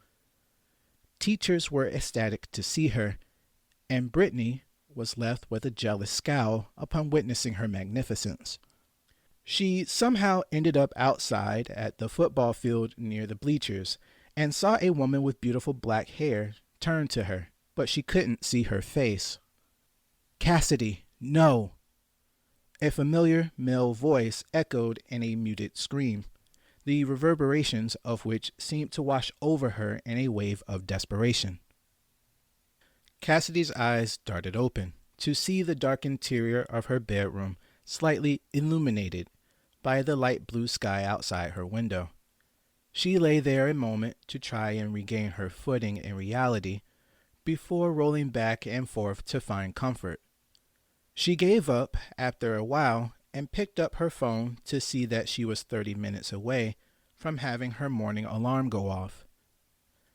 Speaker 1: Teachers were ecstatic to see her, and Brittany was left with a jealous scowl upon witnessing her magnificence. She somehow ended up outside at the football field near the bleachers and saw a woman with beautiful black hair turn to her, but she couldn't see her face. "Cassidy, no!" A familiar male voice echoed in a muted scream, the reverberations of which seemed to wash over her in a wave of desperation. Cassidy's eyes darted open to see the dark interior of her bedroom slightly illuminated by the light blue sky outside her window. She lay there a moment to try and regain her footing in reality before rolling back and forth to find comfort. She gave up after a while and picked up her phone to see that she was 30 minutes away from having her morning alarm go off.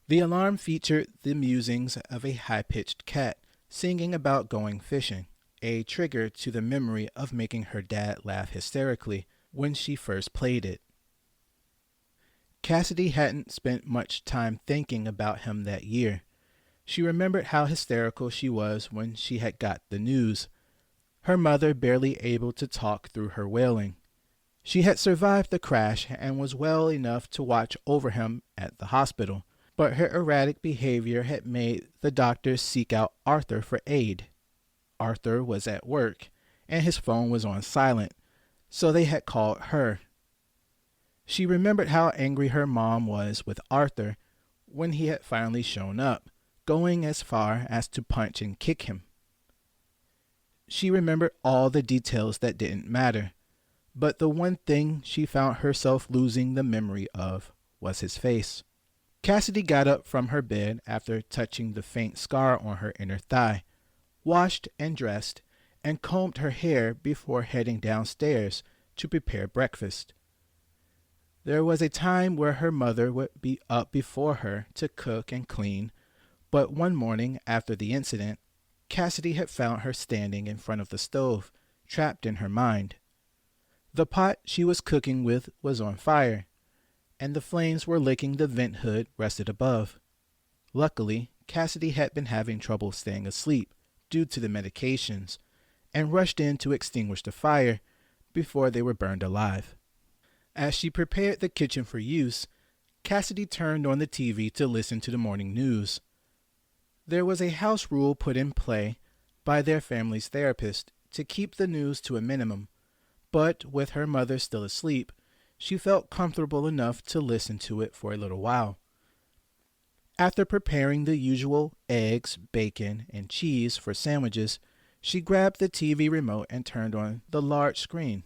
Speaker 1: The alarm featured the musings of a high-pitched cat singing about going fishing, a trigger to the memory of making her dad laugh hysterically when she first played it. Cassidy hadn't spent much time thinking about him that year. She remembered how hysterical she was when she had got the news, her mother barely able to talk through her wailing. She had survived the crash and was well enough to watch over him at the hospital, but her erratic behavior had made the doctors seek out Arthur for aid. Arthur was at work, and his phone was on silent, so they had called her. She remembered how angry her mom was with Arthur when he had finally shown up, going as far as to punch and kick him. She remembered all the details that didn't matter, but the one thing she found herself losing the memory of was his face. Cassidy got up from her bed after touching the faint scar on her inner thigh, washed and dressed, and combed her hair before heading downstairs to prepare breakfast. There was a time where her mother would be up before her to cook and clean, but one morning after the incident, Cassidy had found her standing in front of the stove, trapped in her mind. The pot she was cooking with was on fire, and the flames were licking the vent hood rested above. Luckily, Cassidy had been having trouble staying asleep due to the medications, and rushed in to extinguish the fire before they were burned alive. As she prepared the kitchen for use, Cassidy turned on the TV to listen to the morning news. There was a house rule put in play by their family's therapist to keep the news to a minimum, but with her mother still asleep, she felt comfortable enough to listen to it for a little while. After preparing the usual eggs, bacon, and cheese for sandwiches, she grabbed the TV remote and turned on the large screen,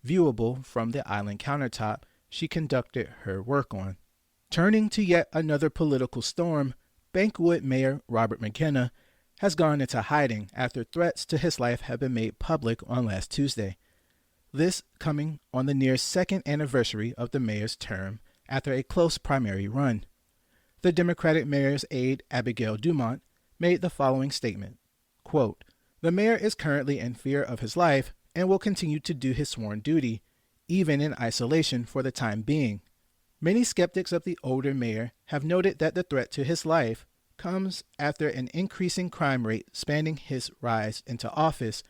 Speaker 1: viewable from the island countertop she conducted her work on. Turning to yet another political storm, Pinewood Mayor Robert McKenna has gone into hiding after threats to his life have been made public on last Tuesday. This coming on the near second anniversary of the mayor's term after a close primary run. The Democratic mayor's aide, Abigail Dumont, made the following statement, quote, "The mayor is currently in fear of his life and will continue to do his sworn duty, even in isolation for the time being. Many skeptics of the older mayor have noted that the threat to his life comes after an increasing crime rate spanning his rise into office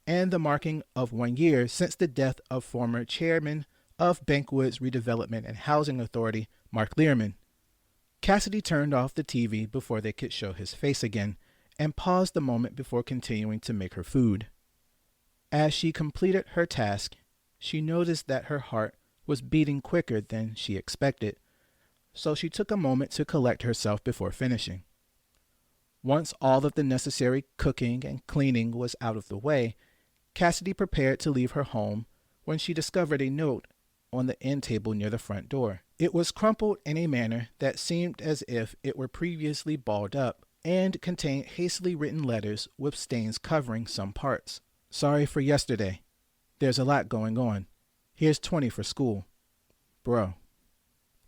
Speaker 1: and the marking of 1 year since the death of former chairman of Pinewood's Redevelopment and Housing Authority, Mark Learman." Cassidy turned off the TV before they could show his face again and paused a moment before continuing to make her food. As she completed her task, she noticed that her heart was beating quicker than she expected, so she took a moment to collect herself before finishing. Once all of the necessary cooking and cleaning was out of the way, Cassidy prepared to leave her home when she discovered a note on the end table near the front door. It was crumpled in a manner that seemed as if it were previously balled up and contained hastily written letters with stains covering some parts. "Sorry for yesterday. There's a lot going on. Here's 20 for school. Bro."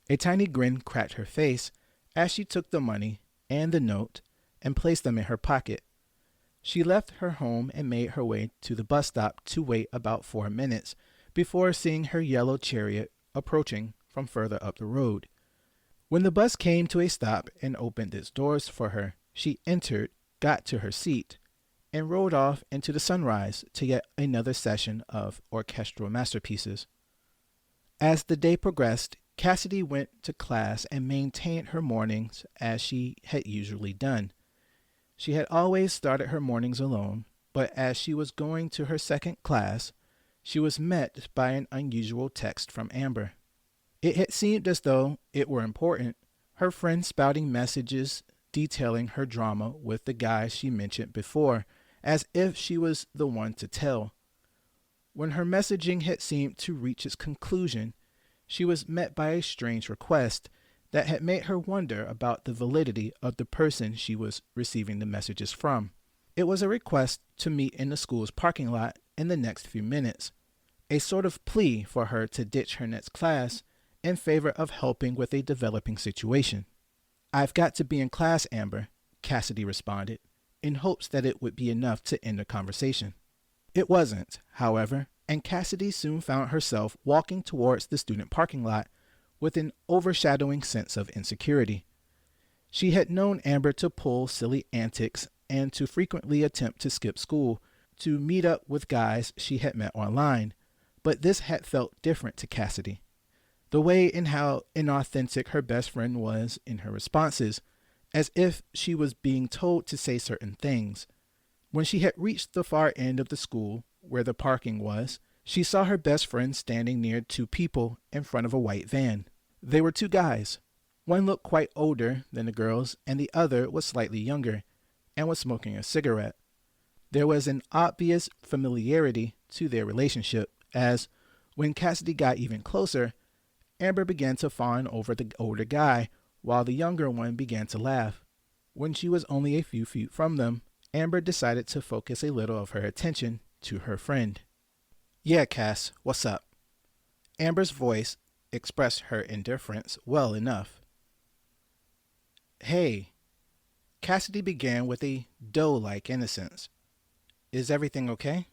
Speaker 1: A tiny grin cracked her face as she took the money and the note and placed them in her pocket. She left her home and made her way to the bus stop to wait about 4 minutes before seeing her yellow chariot approaching from further up the road. When the bus came to a stop and opened its doors for her, she entered, got to her seat, and rode off into the sunrise to yet another session of orchestral masterpieces. As the day progressed, Cassidy went to class and maintained her mornings as she had usually done. She had always started her mornings alone, but as she was going to her second class, she was met by an unusual text from Amber. It had seemed as though it were important, her friend spouting messages detailing her drama with the guy she mentioned before, as if she was the one to tell. When her messaging had seemed to reach its conclusion, she was met by a strange request that had made her wonder about the validity of the person she was receiving the messages from. It was a request to meet in the school's parking lot in the next few minutes, a sort of plea for her to ditch her next class in favor of helping with a developing situation. "I've got to be in class, Amber," Cassidy responded, in hopes that it would be enough to end the conversation. It wasn't, however, and Cassidy soon found herself walking towards the student parking lot with an overshadowing sense of insecurity. She had known Amber to pull silly antics and to frequently attempt to skip school to meet up with guys she had met online, but this had felt different to Cassidy. The way and how inauthentic her best friend was in her responses, as if she was being told to say certain things. When she had reached the far end of the school, where the parking was, she saw her best friend standing near two people in front of a white van. They were two guys. One looked quite older than the girls, and the other was slightly younger and was smoking a cigarette. There was an obvious familiarity to their relationship, as when Cassidy got even closer, Amber began to fawn over the older guy, while the younger one began to laugh. When she was only a few feet from them, Amber decided to focus a little of her attention to her friend. "Yeah, Cass, what's up?" Amber's voice expressed her indifference well enough. "Hey," Cassidy began with a doe-like innocence. "Is everything okay?"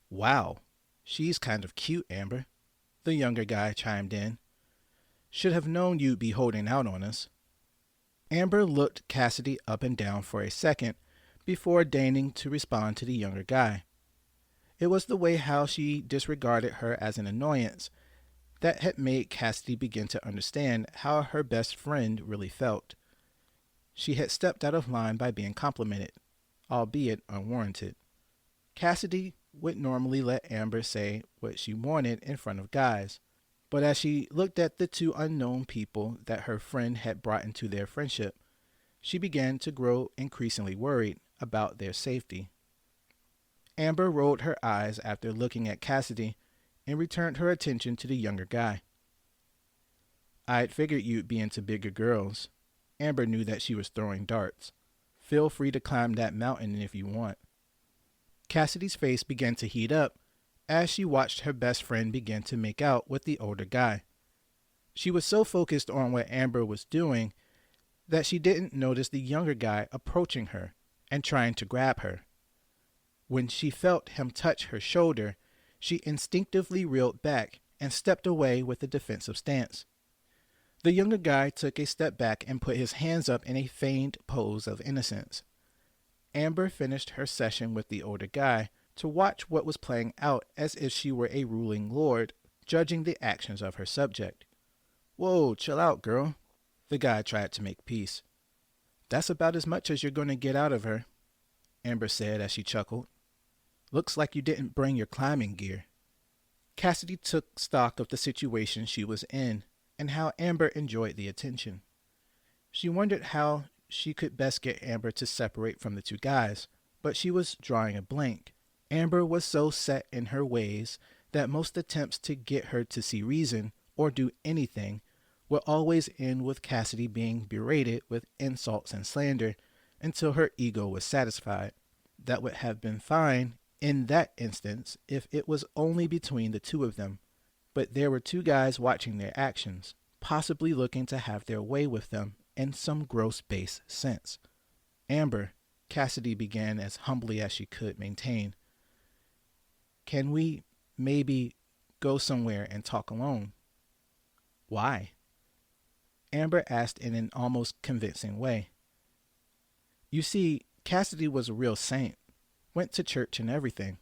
Speaker 1: "Wow, she's kind of cute, Amber," the younger guy chimed in. "Should have known you'd be holding out on us." Amber looked Cassidy up and down for a second before deigning to respond to the younger guy. It was the way how she disregarded her as an annoyance that had made Cassidy begin to understand how her best friend really felt. She had stepped out of line by being complimented, albeit unwarranted. Cassidy would normally let Amber say what she wanted in front of guys, but as she looked at the two unknown people that her friend had brought into their friendship, she began to grow increasingly worried about their safety. Amber rolled her eyes after looking at Cassidy and returned her attention to the younger guy. "I'd figured you'd be into bigger girls." Amber knew that she was throwing darts. "Feel free to climb that mountain if you want." Cassidy's face began to heat up as she watched her best friend begin to make out with the older guy. She was so focused on what Amber was doing that she didn't notice the younger guy approaching her and trying to grab her. When she felt him touch her shoulder, she instinctively reeled back and stepped away with a defensive stance. The younger guy took a step back and put his hands up in a feigned pose of innocence. Amber finished her session with the older guy to watch what was playing out as if she were a ruling lord judging the actions of her subject. "Whoa, chill out, girl." The guy tried to make peace. "That's about as much as you're going to get out of her," Amber said as she chuckled. "Looks like you didn't bring your climbing gear." Cassidy took stock of the situation she was in and how Amber enjoyed the attention. She wondered how she could best get Amber to separate from the two guys, but she was drawing a blank. Amber was so set in her ways that most attempts to get her to see reason or do anything would always end with Cassidy being berated with insults and slander until her ego was satisfied. That would have been fine in that instance if it was only between the two of them, but there were two guys watching their actions, possibly looking to have their way with them in some gross base sense. "Amber," Cassidy began as humbly as she could maintain, "can we maybe go somewhere and talk alone?" "Why?" Amber asked in an almost convincing way. You see, Cassidy was a real saint, went to church and everything.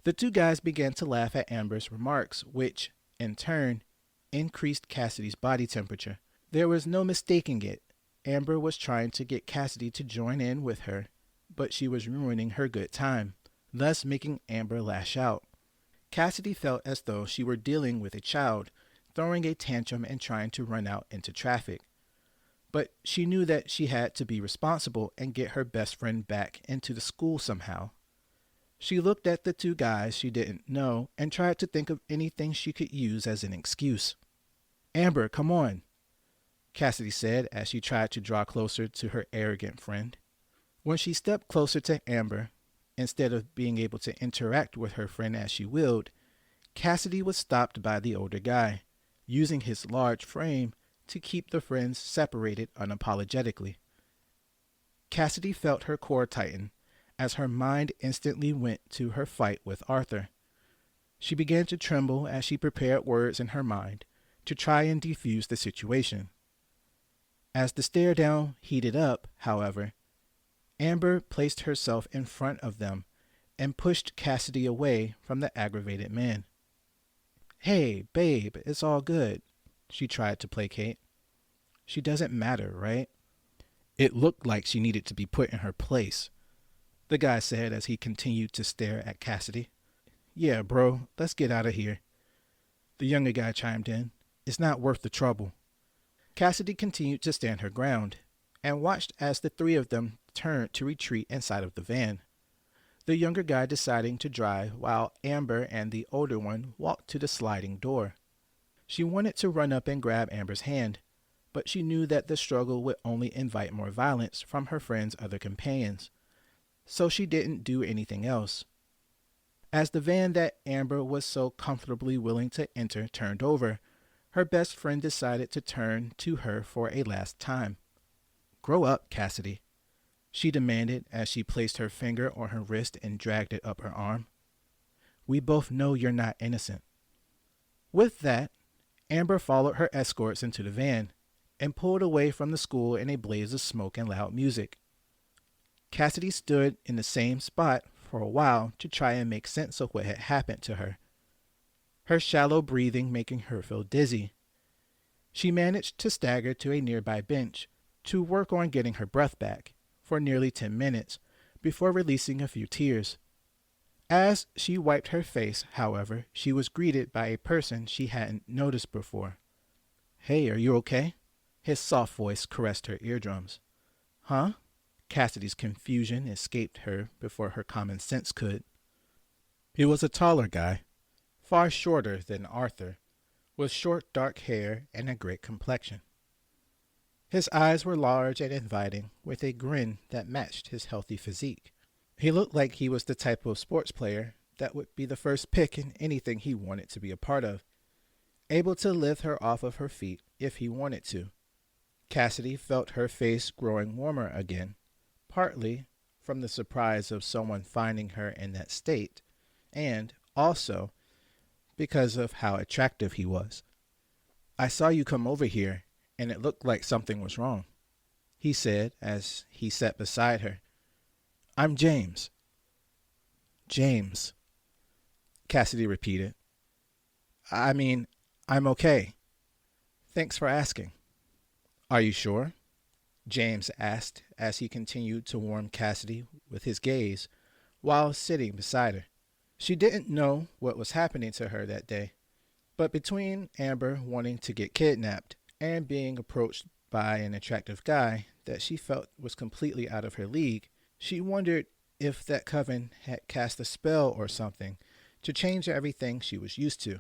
Speaker 1: The two guys began to laugh at Amber's remarks, which, in turn, increased Cassidy's body temperature. There was no mistaking it. Amber was trying to get Cassidy to join in with her, but she was ruining her good time, thus making Amber lash out. Cassidy felt as though she were dealing with a child, throwing a tantrum and trying to run out into traffic. But she knew that she had to be responsible and get her best friend back into the school somehow. She looked at the two guys she didn't know and tried to think of anything she could use as an excuse. "Amber, come on," Cassidy said as she tried to draw closer to her arrogant friend. When she stepped closer to Amber, instead of being able to interact with her friend as she willed, Cassidy was stopped by the older guy, using his large frame to keep the friends separated unapologetically. Cassidy felt her core tighten as her mind instantly went to her fight with Arthur. She began to tremble as she prepared words in her mind to try and defuse the situation. As the stare down heated up, however, Amber placed herself in front of them and pushed Cassidy away from the aggravated man. Hey, babe, it's all good. She tried to placate. She doesn't matter, right? It looked like she needed to be put in her place, the guy said as he continued to stare at Cassidy. Yeah, bro, let's get out of here. The younger guy chimed in. It's not worth the trouble. Cassidy continued to stand her ground and watched as the three of them turned to retreat inside of the van, the younger guy deciding to drive while Amber and the older one walked to the sliding door. She wanted to run up and grab Amber's hand, but she knew that the struggle would only invite more violence from her friend's other companions, so she didn't do anything else. As the van that Amber was so comfortably willing to enter turned over, her best friend decided to turn to her for a last time. Grow up, Cassidy, she demanded as she placed her finger on her wrist and dragged it up her arm. We both know you're not innocent. With that, Amber followed her escorts into the van and pulled away from the school in a blaze of smoke and loud music. Cassidy stood in the same spot for a while to try and make sense of what had happened to her, her shallow breathing making her feel dizzy. She managed to stagger to a nearby bench to work on getting her breath back for nearly 10 minutes before releasing a few tears. As she wiped her face, however, she was greeted by a person she hadn't noticed before. Hey, are you okay? His soft voice caressed her eardrums. Huh? Cassidy's confusion escaped her before her common sense could. He was a taller guy, far shorter than Arthur, with short dark hair and a great complexion. His eyes were large and inviting, with a grin that matched his healthy physique. He looked like he was the type of sports player that would be the first pick in anything he wanted to be a part of, able to lift her off of her feet if he wanted to. Cassidy felt her face growing warmer again, partly from the surprise of someone finding her in that state, and also because of how attractive he was. I saw you come over here, and it looked like something was wrong, he said as he sat beside her. I'm James. James, Cassidy repeated. I'm okay. Thanks for asking. Are you sure? James asked as he continued to warm Cassidy with his gaze while sitting beside her. She didn't know what was happening to her that day, but between Amber wanting to get kidnapped and being approached by an attractive guy that she felt was completely out of her league, she wondered if that coven had cast a spell or something to change everything she was used to.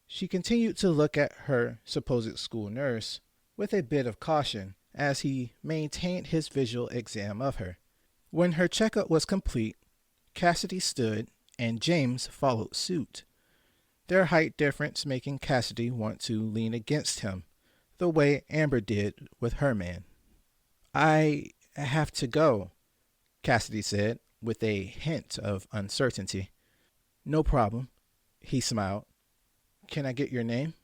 Speaker 1: She continued to look at her supposed school nurse with a bit of caution as he maintained his visual exam of her. When her checkup was complete, Cassidy stood and James followed suit, their height difference making Cassidy want to lean against him, the way Amber did with her man. I have to go, Cassidy said, with a hint of uncertainty. No problem, he smiled. Can I get your name?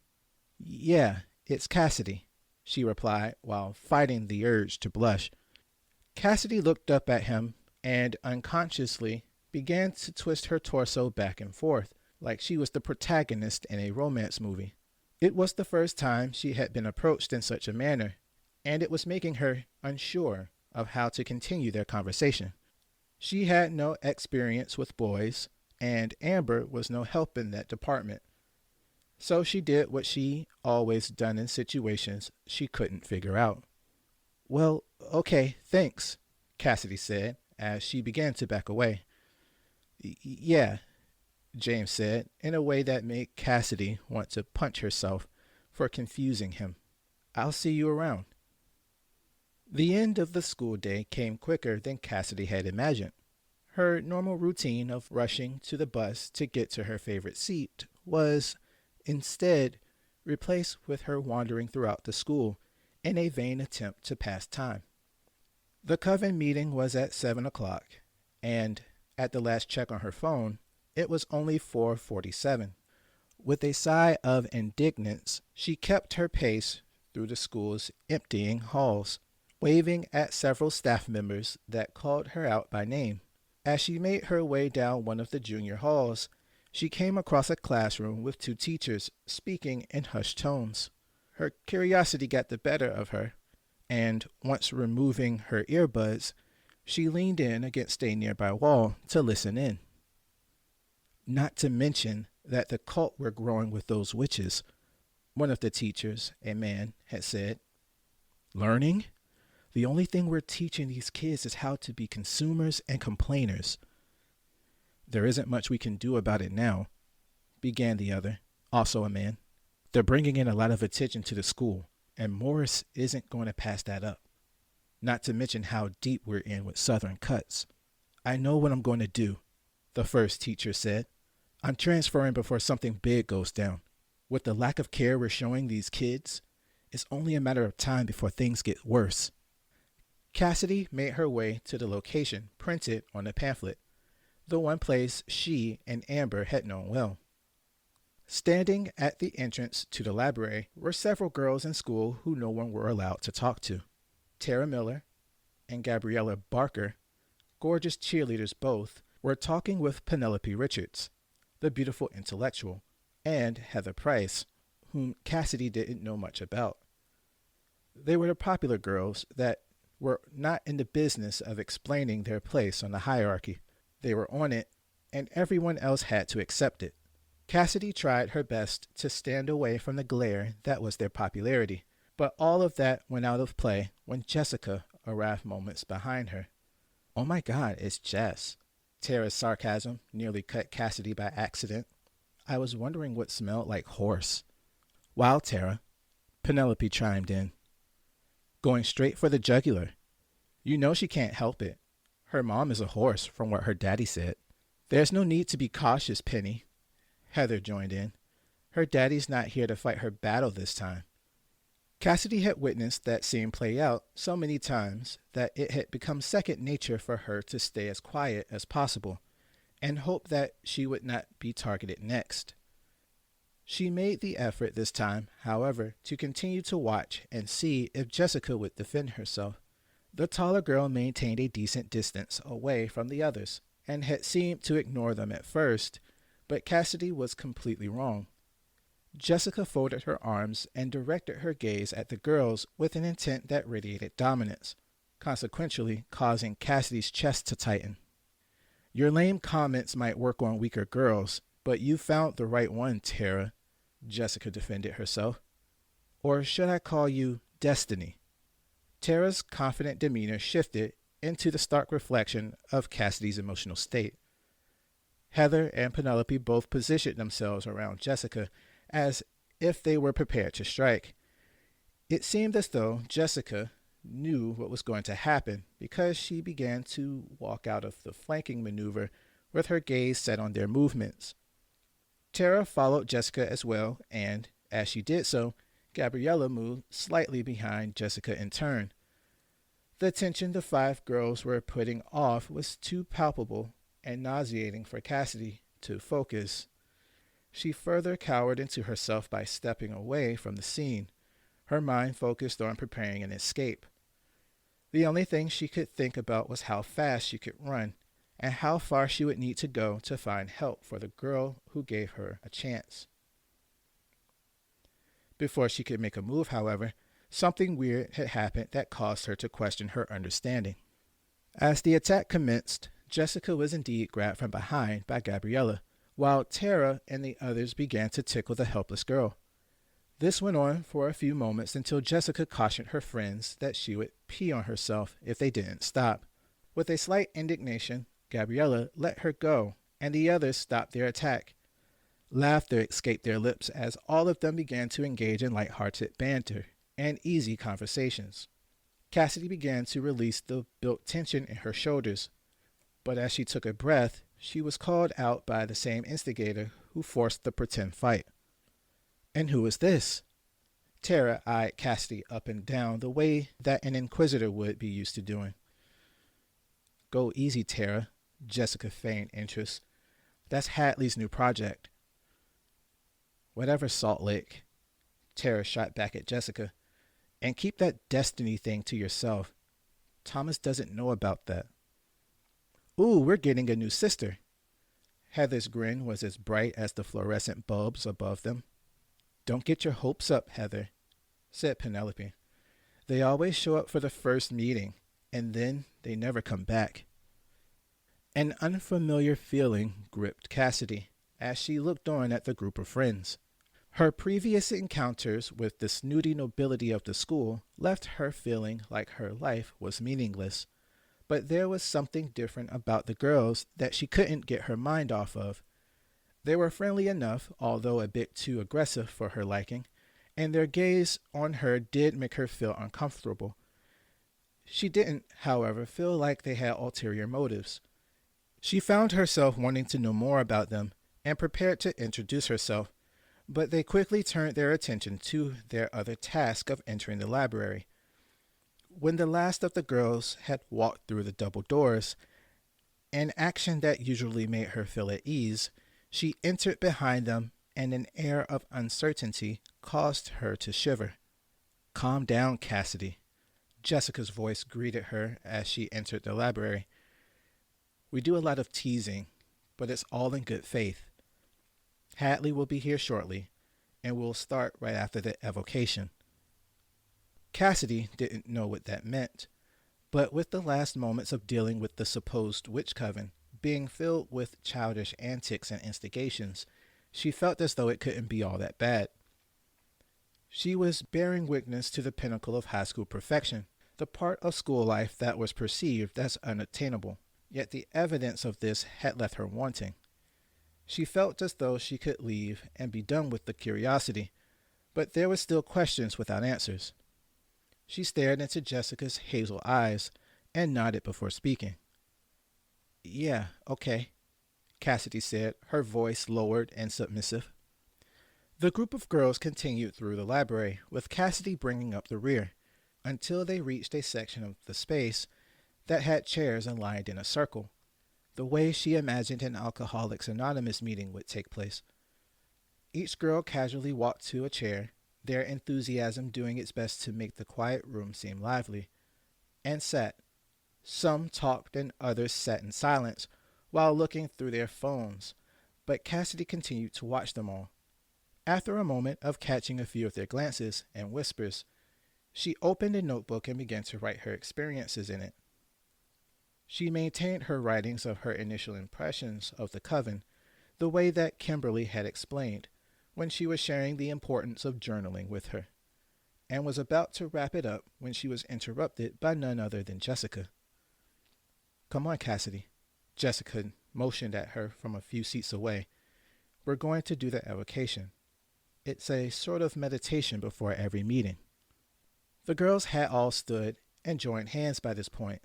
Speaker 1: Yeah, it's Cassidy, she replied while fighting the urge to blush. Cassidy looked up at him and unconsciously began to twist her torso back and forth like she was the protagonist in a romance movie. It was the first time she had been approached in such a manner, and it was making her unsure of how to continue their conversation. She had no experience with boys, and Amber was no help in that department. So she did what she always done in situations she couldn't figure out. Well, okay, thanks, Cassidy said as she began to back away. Yeah, James said in a way that made Cassidy want to punch herself for confusing him. I'll see you around. The end of the school day came quicker than Cassidy had imagined. Her normal routine of rushing to the bus to get to her favorite seat was, instead, replaced with her wandering throughout the school in a vain attempt to pass time. The coven meeting was at 7 o'clock, and at the last check on her phone, it was only 4:47. With a sigh of indignance, she kept her pace through the school's emptying halls, waving at several staff members that called her out by name. As she made her way down one of the junior halls, She came across a classroom with two teachers speaking in hushed tones. Her curiosity got the better of her, and once removing her earbuds, she leaned in against a nearby wall to listen in. Not to mention that the cult we're growing with those witches, one of the teachers, a man, had said. Learning? The only thing we're teaching these kids is how to be consumers and complainers. There isn't much we can do about it now, began the other, also a man. They're bringing in a lot of attention to the school, and Morris isn't going to pass that up. Not to mention how deep we're in with Southern cuts. I know what I'm going to do, the first teacher said. I'm transferring before something big goes down. With the lack of care we're showing these kids, it's only a matter of time before things get worse. Cassidy made her way to the location printed on the pamphlet, the one place she and Amber had known well. Standing at the entrance to the library were several girls in school who no one were allowed to talk to. Tara Miller and Gabriella Barker, gorgeous cheerleaders both, were talking with Penelope Richards, the beautiful intellectual, and Heather Price, whom Cassidy didn't know much about. They were the popular girls that were not in the business of explaining their place on the hierarchy. They were on it, and everyone else had to accept it. Cassidy tried her best to stand away from the glare that was their popularity, but all of that went out of play when Jessica arrived moments behind her. Oh my God, it's Jess. Tara's sarcasm nearly cut Cassidy by accident. I was wondering what smelled like horse. Wow, Tara, Penelope chimed in. Going straight for the jugular. You know she can't help it. Her mom is a horse, from what her daddy said. There's no need to be cautious, Penny. Heather joined in. Her daddy's not here to fight her battle this time. Cassidy had witnessed that scene play out so many times that it had become second nature for her to stay as quiet as possible and hope that she would not be targeted next. She made the effort this time, however, to continue to watch and see if Jessica would defend herself. The taller girl maintained a decent distance away from the others and had seemed to ignore them at first, but Cassidy was completely wrong. Jessica folded her arms and directed her gaze at the girls with an intent that radiated dominance, consequentially causing Cassidy's chest to tighten. Your lame comments might work on weaker girls, but you found the right one, Tara, Jessica defended herself. Or should I call you Destiny? Tara's confident demeanor shifted into the stark reflection of Cassidy's emotional state. Heather and Penelope both positioned themselves around Jessica as if they were prepared to strike. It seemed as though Jessica knew what was going to happen because she began to walk out of the flanking maneuver with her gaze set on their movements. Tara followed Jessica as well, and, as she did so, Gabriella moved slightly behind Jessica in turn. The tension the five girls were putting off was too palpable and nauseating for Cassidy to focus. She further cowered into herself by stepping away from the scene, her mind focused on preparing an escape. The only thing she could think about was how fast she could run and how far she would need to go to find help for the girl who gave her a chance. Before she could make a move, however, something weird had happened that caused her to question her understanding. As the attack commenced, Jessica was indeed grabbed from behind by Gabriella, while Tara and the others began to tickle the helpless girl. This went on for a few moments until Jessica cautioned her friends that she would pee on herself if they didn't stop. With a slight indignation, Gabriella let her go, and the others stopped their attack. Laughter escaped their lips as all of them began to engage in light-hearted banter and easy conversations. Cassidy began to release the built tension in her shoulders, but as she took a breath, she was called out by the same instigator who forced the pretend fight. And who is this? Tara eyed Cassidy up and down the way that an inquisitor would be used to doing. Go easy, Tara, Jessica feigned interest. That's Hadley's new project. Whatever, Salt Lake, Tara shot back at Jessica. And keep that destiny thing to yourself. Thomas doesn't know about that. Ooh, we're getting a new sister. Heather's grin was as bright as the fluorescent bulbs above them. "Don't get your hopes up, Heather," said Penelope. "They always show up for the first meeting, and then they never come back." An unfamiliar feeling gripped Cassidy as she looked on at the group of friends. Her previous encounters with the snooty nobility of the school left her feeling like her life was meaningless, but there was something different about the girls that she couldn't get her mind off of. They were friendly enough, although a bit too aggressive for her liking, and their gaze on her did make her feel uncomfortable. She didn't, however, feel like they had ulterior motives. She found herself wanting to know more about them and prepared to introduce herself, but they quickly turned their attention to their other task of entering the library. When the last of the girls had walked through the double doors, an action that usually made her feel at ease, she entered behind them, and an air of uncertainty caused her to shiver. "Calm down, Cassidy," Jessica's voice greeted her as she entered the library. "We do a lot of teasing, but it's all in good faith. Hadley will be here shortly, and we'll start right after the evocation." Cassidy didn't know what that meant, but with the last moments of dealing with the supposed witch coven being filled with childish antics and instigations, she felt as though it couldn't be all that bad. She was bearing witness to the pinnacle of high school perfection, the part of school life that was perceived as unattainable, yet the evidence of this had left her wanting. She felt as though she could leave and be done with the curiosity, but there were still questions without answers. She stared into Jessica's hazel eyes and nodded before speaking. "Yeah, okay," Cassidy said, her voice lowered and submissive. The group of girls continued through the library, with Cassidy bringing up the rear, until they reached a section of the space that had chairs aligned in a circle, the way she imagined an Alcoholics Anonymous meeting would take place. Each girl casually walked to a chair, their enthusiasm doing its best to make the quiet room seem lively, and sat. Some talked and others sat in silence while looking through their phones, but Cassidy continued to watch them all. After a moment of catching a few of their glances and whispers, she opened a notebook and began to write her experiences in it. She maintained her writings of her initial impressions of the coven, the way that Kimberly had explained when she was sharing the importance of journaling with her, and was about to wrap it up when she was interrupted by none other than Jessica. "Come on, Cassidy," Jessica motioned at her from a few seats away. "We're going to do the evocation. It's a sort of meditation before every meeting." The girls had all stood and joined hands by this point.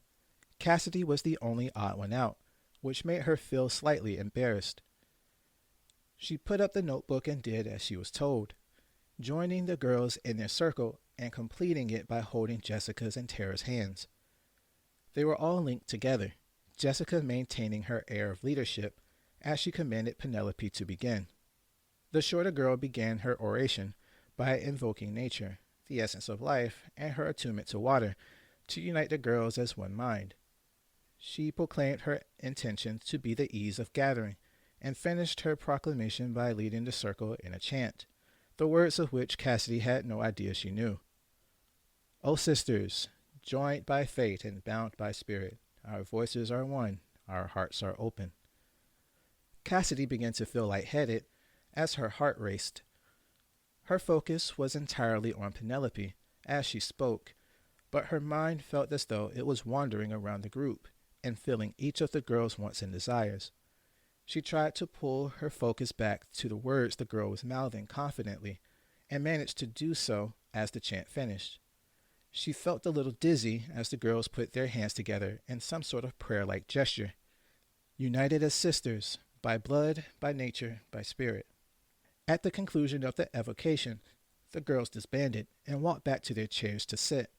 Speaker 1: Cassidy was the only odd one out, which made her feel slightly embarrassed. She put up the notebook and did as she was told, joining the girls in their circle and completing it by holding Jessica's and Tara's hands. They were all linked together, Jessica maintaining her air of leadership as she commanded Penelope to begin. The shorter girl began her oration by invoking nature, the essence of life, and her attunement to water, to unite the girls as one mind. She proclaimed her intention to be the ease of gathering, and finished her proclamation by leading the circle in a chant, the words of which Cassidy had no idea she knew. "O sisters, joined by fate and bound by spirit, our voices are one, our hearts are open." Cassidy began to feel lightheaded as her heart raced. Her focus was entirely on Penelope as she spoke, but her mind felt as though it was wandering around the group and filling each of the girls' wants and desires. She tried to pull her focus back to the words the girl was mouthing confidently, and managed to do so as the chant finished. She felt a little dizzy as the girls put their hands together in some sort of prayer-like gesture. "United as sisters, by blood, by nature, by spirit." At the conclusion of the evocation, the girls disbanded and walked back to their chairs to sit.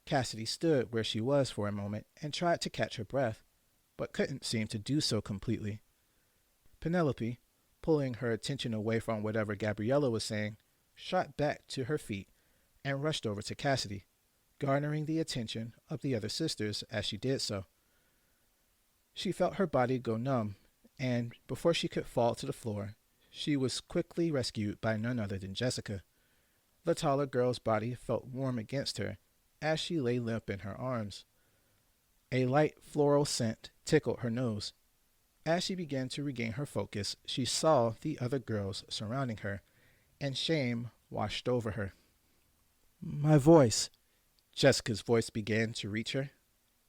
Speaker 1: Cassidy stood where she was for a moment and tried to catch her breath, but couldn't seem to do so completely. Penelope, pulling her attention away from whatever Gabriella was saying, shot back to her feet and rushed over to Cassidy, garnering the attention of the other sisters as she did so. She felt her body go numb and before she could fall to the floor, she was quickly rescued by none other than Jessica. The taller girl's body felt warm against her as she lay limp in her arms. A light floral scent tickled her nose. As she began to regain her focus, she saw the other girls surrounding her, and shame washed over her. My voice. Jessica's voice began to reach her.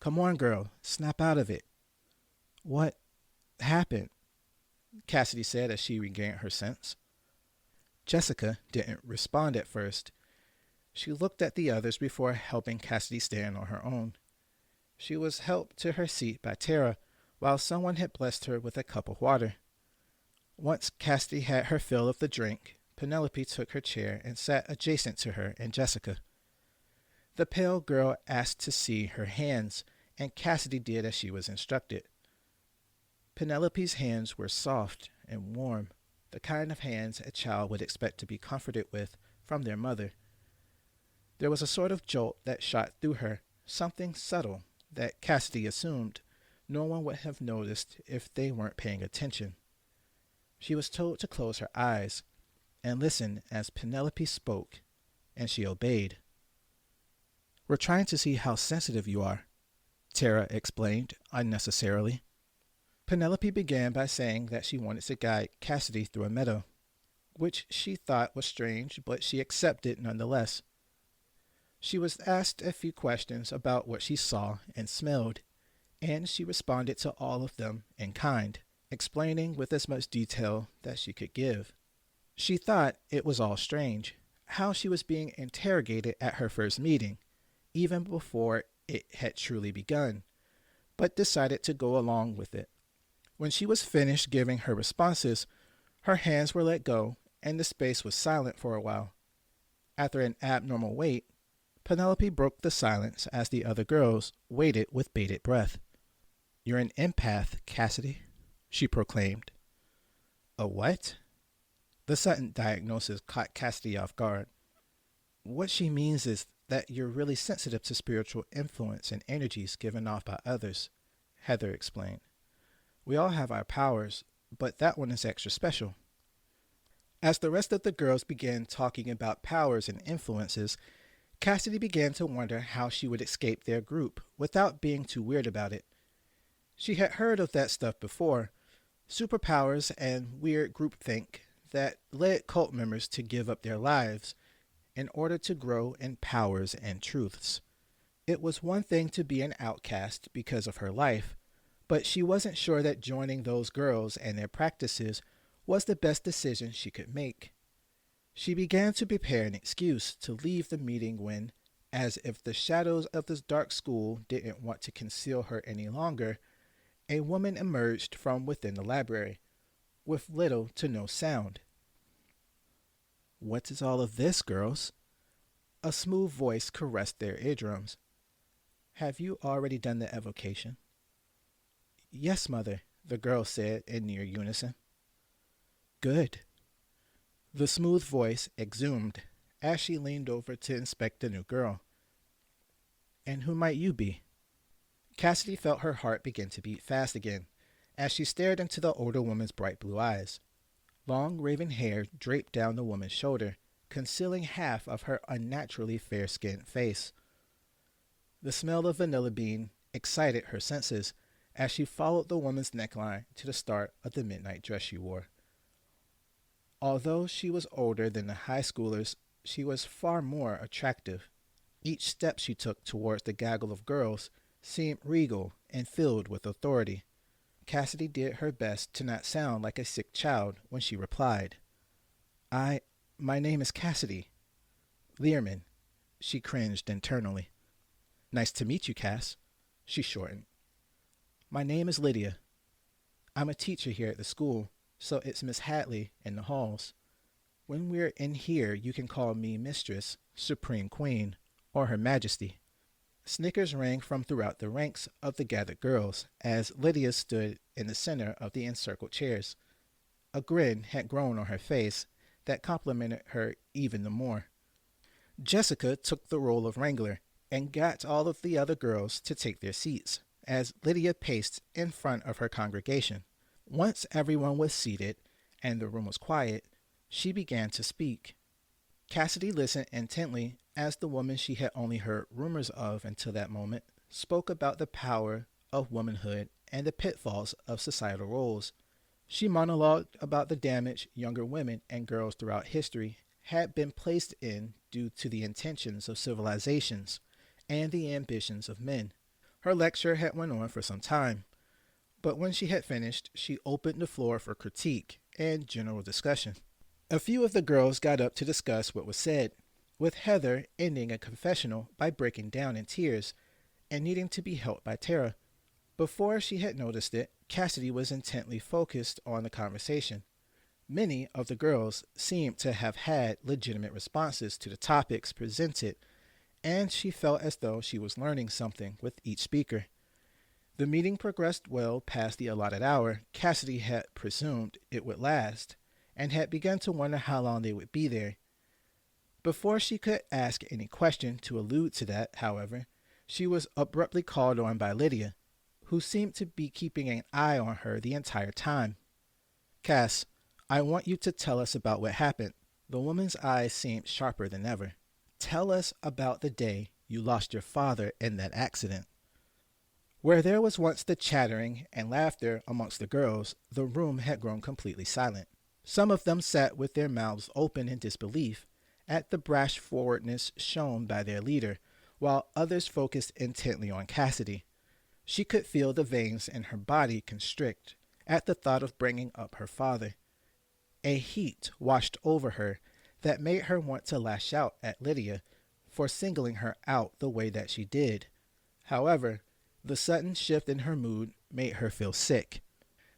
Speaker 1: Come on, girl, snap out of it. What happened? Cassidy said as she regained her sense. Jessica didn't respond at first. She looked at the others before helping Cassidy stand on her own. She was helped to her seat by Tara, while someone had blessed her with a cup of water. Once Cassidy had her fill of the drink, Penelope took her chair and sat adjacent to her and Jessica. The pale girl asked to see her hands, and Cassidy did as she was instructed. Penelope's hands were soft and warm, the kind of hands a child would expect to be comforted with from their mother. There was a sort of jolt that shot through her, something subtle that Cassidy assumed no one would have noticed if they weren't paying attention. She was told to close her eyes and listen as Penelope spoke, and she obeyed. We're trying to see how sensitive you are, Tara explained unnecessarily. Penelope began by saying that she wanted to guide Cassidy through a meadow, which she thought was strange, but she accepted nonetheless. She was asked a few questions about what she saw and smelled, and she responded to all of them in kind, explaining with as much detail that she could give. She thought it was all strange, how she was being interrogated at her first meeting, even before it had truly begun, but decided to go along with it. When she was finished giving her responses, her hands were let go, and the space was silent for a while. After an abnormal wait, Penelope broke the silence as the other girls waited with bated breath. You're an empath, Cassidy, she proclaimed. A what? The sudden diagnosis caught Cassidy off guard. What she means is that you're really sensitive to spiritual influence and energies given off by others, Heather explained. We all have our powers, but that one is extra special. As the rest of the girls began talking about powers and influences, Cassidy began to wonder how she would escape their group without being too weird about it. She had heard of that stuff before, superpowers and weird groupthink that led cult members to give up their lives in order to grow in powers and truths. It was one thing to be an outcast because of her life, but she wasn't sure that joining those girls and their practices was the best decision she could make. She began to prepare an excuse to leave the meeting when, as if the shadows of this dark school didn't want to conceal her any longer, a woman emerged from within the library, with little to no sound. What is all of this, girls? A smooth voice caressed their eardrums. Have you already done the evocation? Yes, Mother, the girls said in near unison. Good. The smooth voice exhumed as she leaned over to inspect the new girl. And who might you be? Cassidy felt her heart begin to beat fast again as she stared into the older woman's bright blue eyes. Long raven hair draped down the woman's shoulder, concealing half of her unnaturally fair-skinned face. The smell of vanilla bean excited her senses as she followed the woman's neckline to the start of the midnight dress she wore. Although she was older than the high schoolers, she was far more attractive. Each step she took towards the gaggle of girls seemed regal and filled with authority. Cassidy did her best to not sound like a sick child when she replied. My name is Cassidy. Learman. She cringed internally. Nice to meet you, Cass, she shortened. My name is Lydia. I'm a teacher here at the school, so it's Miss Hadley in the halls. When we're in here, you can call me Mistress, Supreme Queen, or Her Majesty. Snickers rang from throughout the ranks of the gathered girls as Lydia stood in the center of the encircled chairs. A grin had grown on her face that complimented her even the more. Jessica took the role of wrangler and got all of the other girls to take their seats as Lydia paced in front of her congregation. Once everyone was seated and the room was quiet, she began to speak. Cassidy listened intently as the woman she had only heard rumors of until that moment spoke about the power of womanhood and the pitfalls of societal roles. She monologued about the damage younger women and girls throughout history had been placed in due to the intentions of civilizations and the ambitions of men. Her lecture had went on for some time, but when she had finished, she opened the floor for critique and general discussion. A few of the girls got up to discuss what was said, with Heather ending a confessional by breaking down in tears and needing to be helped by Tara. Before she had noticed it, Cassidy was intently focused on the conversation. Many of the girls seemed to have had legitimate responses to the topics presented, and she felt as though she was learning something with each speaker. The meeting progressed well past the allotted hour Cassidy had presumed it would last, and had begun to wonder how long they would be there. Before she could ask any question to allude to that, however, she was abruptly called on by Lydia, who seemed to be keeping an eye on her the entire time. "Cass, I want you to tell us about what happened." The woman's eyes seemed sharper than ever. "Tell us about the day you lost your father in that accident." Where there was once the chattering and laughter amongst the girls, the room had grown completely silent. Some of them sat with their mouths open in disbelief at the brash forwardness shown by their leader, while others focused intently on Cassidy. She could feel the veins in her body constrict at the thought of bringing up her father. A heat washed over her that made her want to lash out at Lydia for singling her out the way that she did. However, the sudden shift in her mood made her feel sick.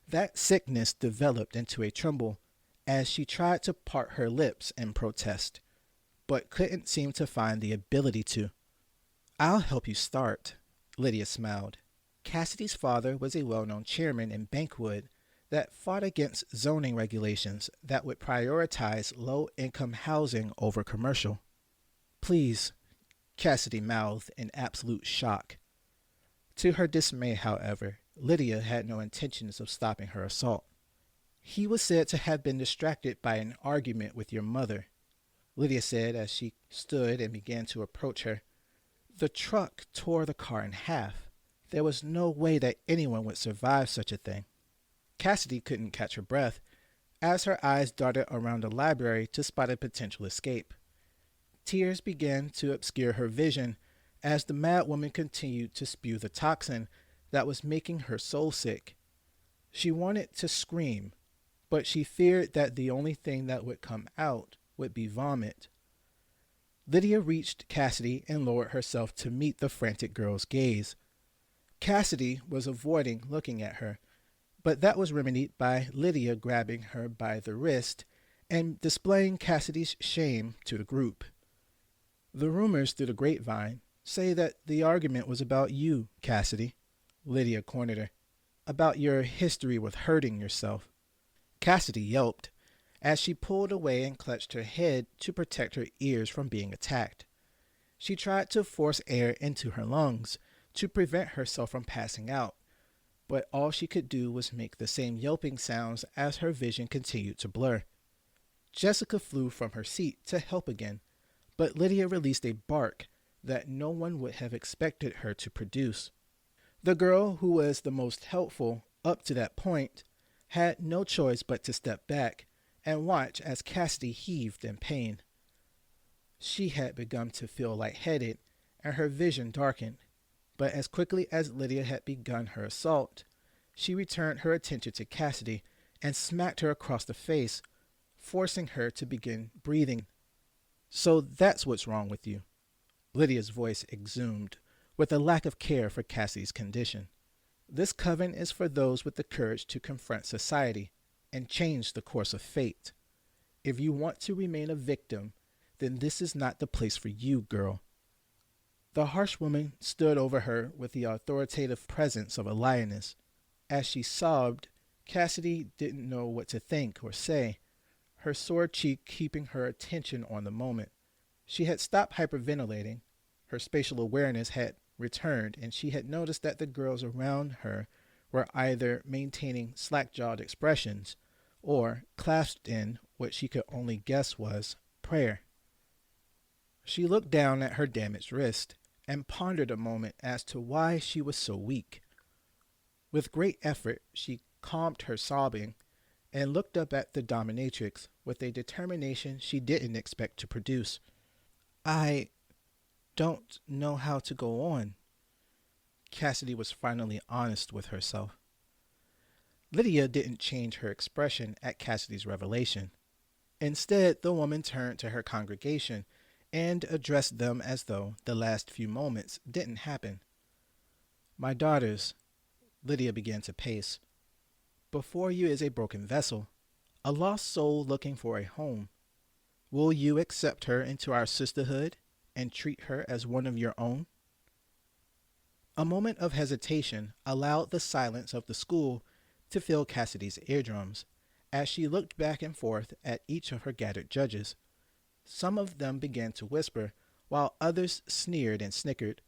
Speaker 1: That sickness developed into a tremble as she tried to part her lips in protest, but couldn't seem to find the ability to. "I'll help you start," Lydia smiled. Cassidy's father was a well-known chairman in Pinewood that fought against zoning regulations that would prioritize low-income housing over commercial. "Please," Cassidy mouthed in absolute shock. To her dismay, however, Lydia had no intentions of stopping her assault. "He was said to have been distracted by an argument with your mother," Lydia said as she stood and began to approach her. "The truck tore the car in half. There was no way that anyone would survive such a thing." Cassidy couldn't catch her breath as her eyes darted around the library to spot a potential escape. Tears began to obscure her vision as the mad woman continued to spew the toxin that was making her soul sick. She wanted to scream, but she feared that the only thing that would come out would be vomit. Lydia reached Cassidy and lowered herself to meet the frantic girl's gaze. Cassidy was avoiding looking at her, but that was remedied by Lydia grabbing her by the wrist and displaying Cassidy's shame to the group. "The rumors through the grapevine say that the argument was about you, Cassidy," Lydia cornered her. "About your history with hurting yourself." Cassidy yelped as she pulled away and clutched her head to protect her ears from being attacked. She tried to force air into her lungs to prevent herself from passing out, but all she could do was make the same yelping sounds as her vision continued to blur. Jessica flew from her seat to help again, but Lydia released a bark that no one would have expected her to produce. The girl, who was the most helpful up to that point, had no choice but to step back and watch as Cassidy heaved in pain. She had begun to feel lightheaded and her vision darkened, but as quickly as Lydia had begun her assault, she returned her attention to Cassidy and smacked her across the face, forcing her to begin breathing. "So that's what's wrong with you," Lydia's voice exhumed, with a lack of care for Cassidy's condition. "This coven is for those with the courage to confront society and change the course of fate. If you want to remain a victim, then this is not the place for you, girl." The harsh woman stood over her with the authoritative presence of a lioness. As she sobbed, Cassidy didn't know what to think or say, her sore cheek keeping her attention on the moment. She had stopped hyperventilating, her spatial awareness had returned, and she had noticed that the girls around her were either maintaining slack-jawed expressions or clasped in what she could only guess was prayer. She looked down at her damaged wrist and pondered a moment as to why she was so weak. With great effort, she calmed her sobbing and looked up at the dominatrix with a determination she didn't expect to produce. I don't know how to go on. Cassidy was finally honest with herself. Lydia didn't change her expression at Cassidy's revelation. Instead, the woman turned to her congregation and addressed them as though the last few moments didn't happen. My daughters, Lydia began to pace. Before you is a broken vessel, a lost soul looking for a home. Will you accept her into our sisterhood and treat her as one of your own? A moment of hesitation allowed the silence of the school to fill Cassidy's eardrums as she looked back and forth at each of her gathered judges. Some of them began to whisper, while others sneered and snickered.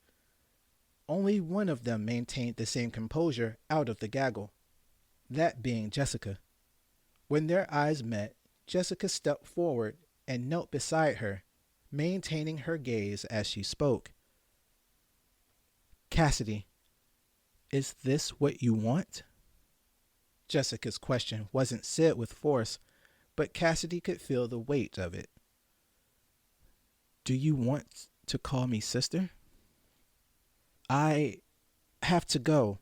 Speaker 1: Only one of them maintained the same composure out of the gaggle, that being Jessica. When their eyes met, Jessica stepped forward and knelt beside her, maintaining her gaze as she spoke. Cassidy, is this what you want? Jessica's question wasn't said with force, but Cassidy could feel the weight of it. Do you want to call me sister? I have to go,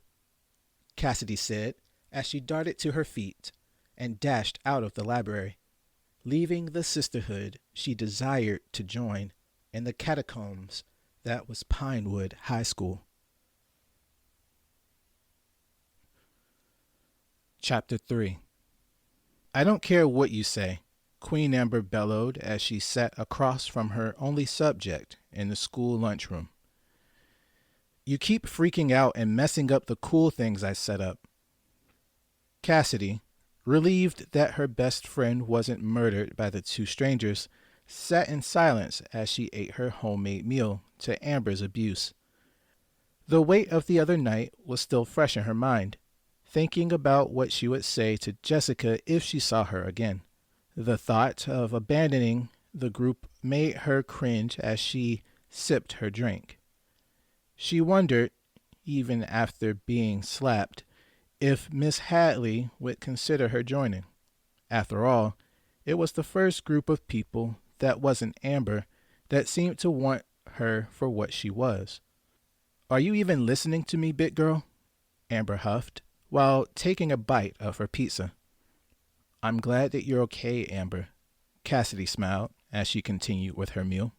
Speaker 1: Cassidy said as she darted to her feet and dashed out of the library, leaving the sisterhood she desired to join in the catacombs that was Pinewood High School. Chapter 3. I don't care what you say, Queen Amber bellowed as she sat across from her only subject in the school lunchroom. You keep freaking out and messing up the cool things I set up. Cassidy, relieved that her best friend wasn't murdered by the two strangers, sat in silence as she ate her homemade meal to Amber's abuse. The weight of the other night was still fresh in her mind, thinking about what she would say to Jessica if she saw her again. The thought of abandoning the group made her cringe as she sipped her drink. She wondered, even after being slapped, if Miss Hadley would consider her joining. After all, it was the first group of people that wasn't Amber that seemed to want her for what she was. Are you even listening to me, big girl? Amber huffed, while taking a bite of her pizza. I'm glad that you're okay, Amber, Cassidy smiled as she continued with her meal.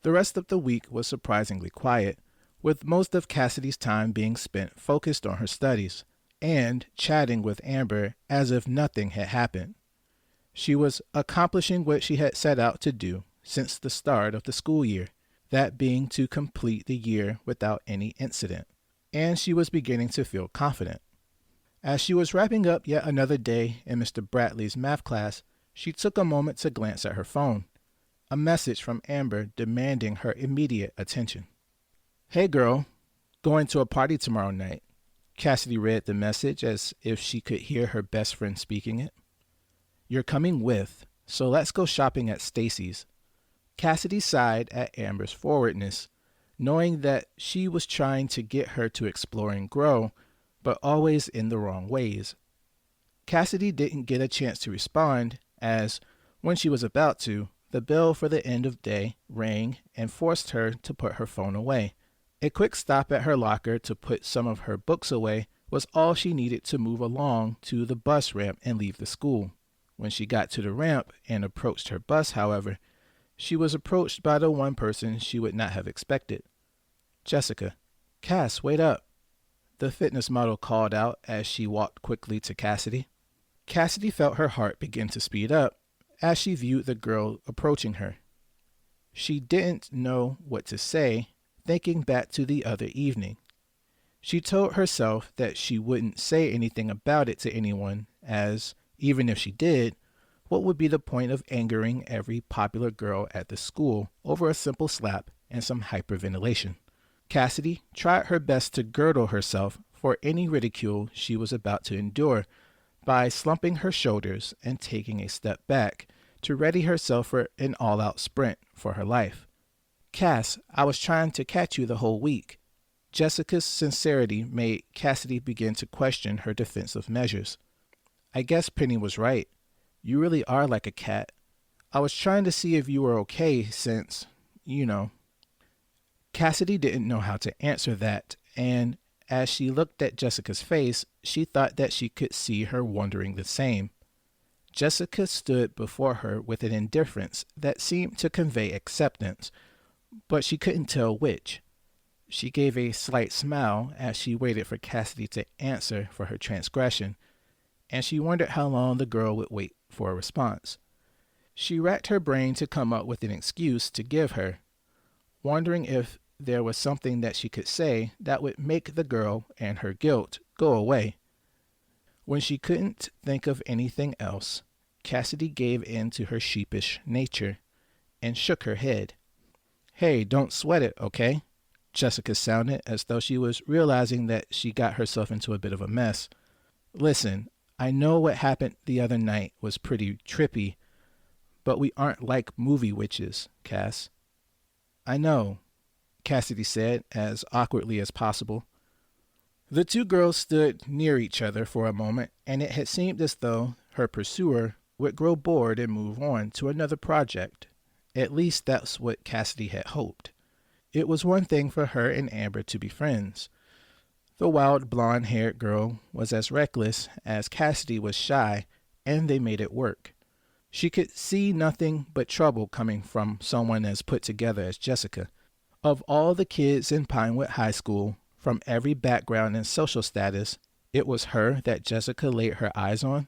Speaker 1: The rest of the week was surprisingly quiet, with most of Cassidy's time being spent focused on her studies and chatting with Amber as if nothing had happened. She was accomplishing what she had set out to do since the start of the school year, that being to complete the year without any incident, and she was beginning to feel confident. As she was wrapping up yet another day in Mr. Bradley's math class, she took a moment to glance at her phone, a message from Amber demanding her immediate attention. Hey girl, going to a party tomorrow night. Cassidy read the message as if she could hear her best friend speaking it. You're coming with, so let's go shopping at Stacy's. Cassidy sighed at Amber's forwardness, knowing that she was trying to get her to explore and grow, but always in the wrong ways. Cassidy didn't get a chance to respond as, when she was about to, the bell for the end of day rang and forced her to put her phone away. A quick stop at her locker to put some of her books away was all she needed to move along to the bus ramp and leave the school. When she got to the ramp and approached her bus, however, she was approached by the one person she would not have expected. Jessica. Cass, wait up, the fitness model called out as she walked quickly to Cassidy. Cassidy felt her heart begin to speed up as she viewed the girl approaching her. She didn't know what to say, thinking back to the other evening. She told herself that she wouldn't say anything about it to anyone, as, even if she did, what would be the point of angering every popular girl at the school over a simple slap and some hyperventilation? Cassidy tried her best to girdle herself for any ridicule she was about to endure by slumping her shoulders and taking a step back to ready herself for an all-out sprint for her life. Cass, I was trying to catch you the whole week. Jessica's sincerity made Cassidy begin to question her defensive measures. I guess Penny was right. You really are like a cat. I was trying to see if you were okay since, you know. Cassidy didn't know how to answer that, and as she looked at Jessica's face, she thought that she could see her wondering the same. Jessica stood before her with an indifference that seemed to convey acceptance, but she couldn't tell which. She gave a slight smile as she waited for Cassidy to answer for her transgression, and she wondered how long the girl would wait for a response. She racked her brain to come up with an excuse to give her, wondering if there was something that she could say that would make the girl and her guilt go away. When she couldn't think of anything else, Cassidy gave in to her sheepish nature and shook her head. Hey, don't sweat it, okay? Jessica sounded as though she was realizing that she got herself into a bit of a mess. Listen, I know what happened the other night was pretty trippy, but we aren't like movie witches, Cass. I know, Cassidy said as awkwardly as possible. The two girls stood near each other for a moment, and it had seemed as though her pursuer would grow bored and move on to another project. At least that's what Cassidy had hoped. It was one thing for her and Amber to be friends. The wild blonde-haired girl was as reckless as Cassidy was shy, and they made it work. She could see nothing but trouble coming from someone as put together as Jessica. Of all the kids in Pinewood High School, from every background and social status, it was her that Jessica laid her eyes on.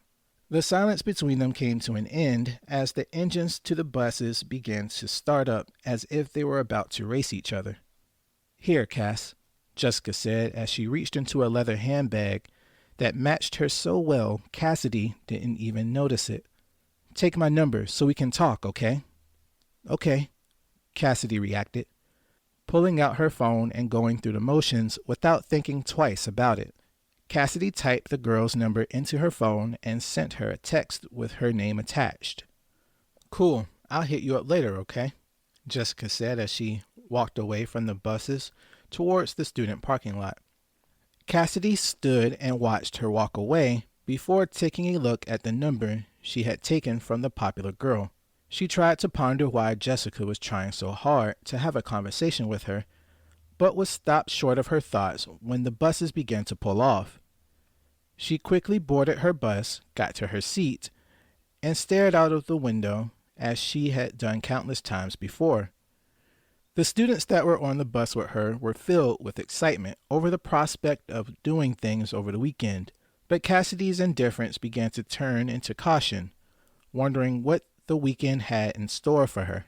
Speaker 1: The silence between them came to an end as the engines to the buses began to start up as if they were about to race each other. Here, Cass, Jessica said as she reached into a leather handbag that matched her so well Cassidy didn't even notice it. Take my number so we can talk, okay? Okay, Cassidy reacted, pulling out her phone and going through the motions without thinking twice about it. Cassidy typed the girl's number into her phone and sent her a text with her name attached. Cool, I'll hit you up later, okay? Jessica said as she walked away from the buses towards the student parking lot. Cassidy stood and watched her walk away before taking a look at the number she had taken from the popular girl. She tried to ponder why Jessica was trying so hard to have a conversation with her, but was stopped short of her thoughts when the buses began to pull off. She quickly boarded her bus, got to her seat, and stared out of the window as she had done countless times before. The students that were on the bus with her were filled with excitement over the prospect of doing things over the weekend, but Cassidy's indifference began to turn into caution, wondering what the weekend had in store for her.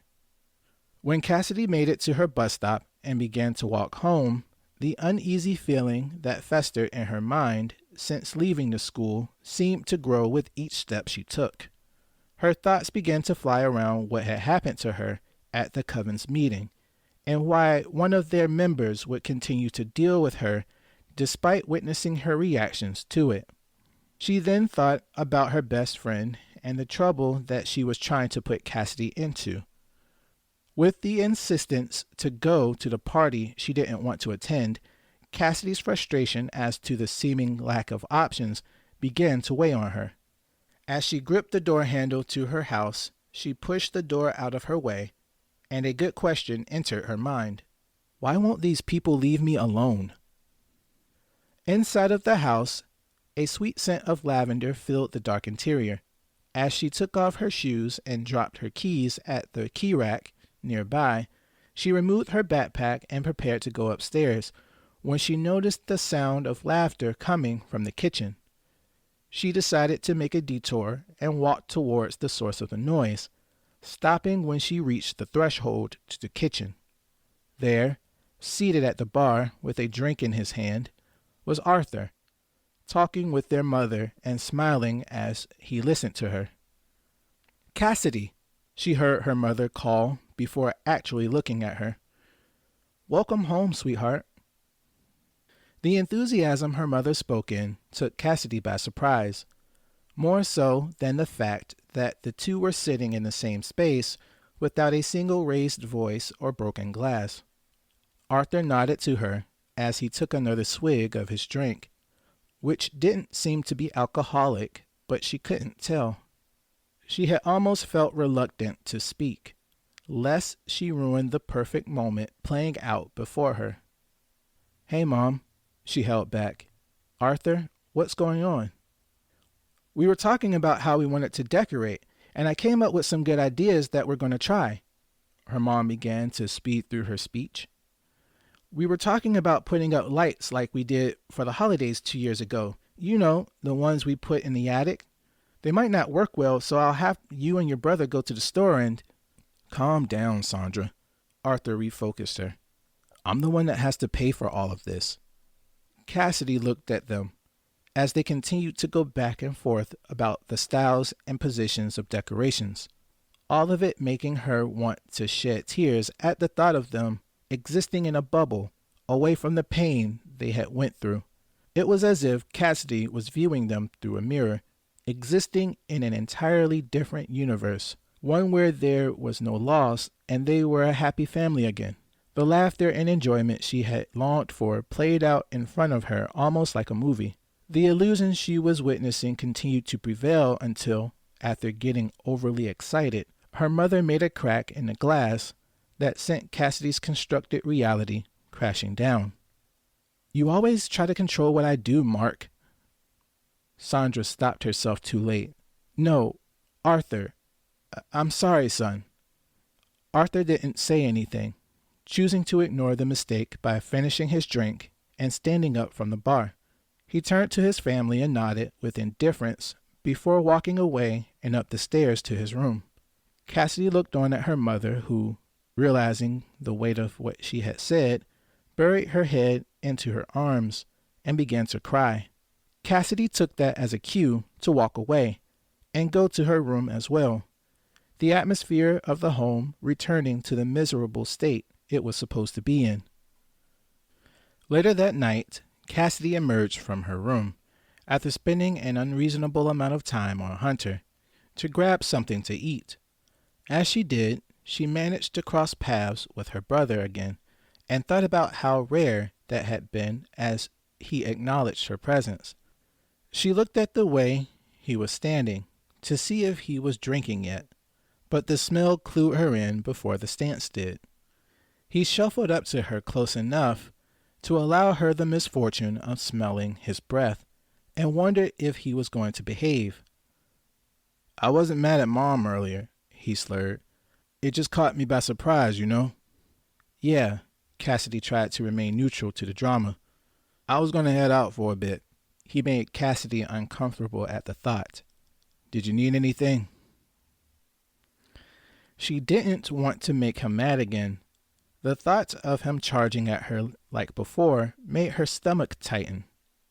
Speaker 1: When Cassidy made it to her bus stop and began to walk home, the uneasy feeling that festered in her mind since leaving the school seemed to grow with each step she took. Her thoughts began to fly around what had happened to her at the Coven's meeting, and why one of their members would continue to deal with her despite witnessing her reactions to it. She then thought about her best friend and the trouble that she was trying to put Cassidy into. With the insistence to go to the party she didn't want to attend, Cassidy's frustration as to the seeming lack of options began to weigh on her. As she gripped the door handle to her house, she pushed the door out of her way, and a good question entered her mind. Why won't these people leave me alone? Inside of the house, a sweet scent of lavender filled the dark interior. As she took off her shoes and dropped her keys at the key rack nearby, she removed her backpack and prepared to go upstairs when she noticed the sound of laughter coming from the kitchen. She decided to make a detour and walk towards the source of the noise, stopping when she reached the threshold to the kitchen. There, seated at the bar with a drink in his hand, was Arthur, talking with their mother and smiling as he listened to her. "Cassidy," she heard her mother call before actually looking at her. "Welcome home, sweetheart." The enthusiasm her mother spoke in took Cassidy by surprise, more so than the fact that the two were sitting in the same space without a single raised voice or broken glass. Arthur nodded to her as he took another swig of his drink, which didn't seem to be alcoholic, but she couldn't tell. She had almost felt reluctant to speak, lest she ruin the perfect moment playing out before her. "Hey, Mom," she held back. "Arthur, what's going on?" "We were talking about how we wanted to decorate, and I came up with some good ideas that we're going to try." Her mom began to speed through her speech. "We were talking about putting up lights like we did for the holidays 2 years ago. You know, the ones we put in the attic. They might not work well, so I'll have you and your brother go to the store and—" "Calm down, Sandra." Arthur refocused her. "I'm the one that has to pay for all of this." Cassidy looked at them as they continued to go back and forth about the styles and positions of decorations, all of it making her want to shed tears at the thought of them existing in a bubble away from the pain they had went through. It was as if Cassidy was viewing them through a mirror, existing in an entirely different universe, one where there was no loss and they were a happy family again. The laughter and enjoyment she had longed for played out in front of her almost like a movie. The illusion she was witnessing continued to prevail until, after getting overly excited, her mother made a crack in the glass that sent Cassidy's constructed reality crashing down. "You always try to control what I do, Mark." Sandra stopped herself too late. "No, Arthur. I'm sorry, son." Arthur didn't say anything, choosing to ignore the mistake by finishing his drink and standing up from the bar. He turned to his family and nodded with indifference before walking away and up the stairs to his room. Cassidy looked on at her mother, who, realizing the weight of what she had said, buried her head into her arms and began to cry. Cassidy took that as a cue to walk away and go to her room as well, the atmosphere of the home returning to the miserable state it was supposed to be in. Later that night, Cassidy emerged from her room, after spending an unreasonable amount of time on Hunter, to grab something to eat. As she did, she managed to cross paths with her brother again, and thought about how rare that had been as he acknowledged her presence. She looked at the way he was standing to see if he was drinking yet, but the smell clued her in before the stance did. He shuffled up to her close enough to allow her the misfortune of smelling his breath, and wondered if he was going to behave. "I wasn't mad at Mom earlier," he slurred. "It just caught me by surprise, you know." "Yeah," Cassidy tried to remain neutral to the drama. "I was going to head out for a bit." He made Cassidy uncomfortable at the thought. "Did you need anything?" She didn't want to make him mad again. The thought of him charging at her like before made her stomach tighten.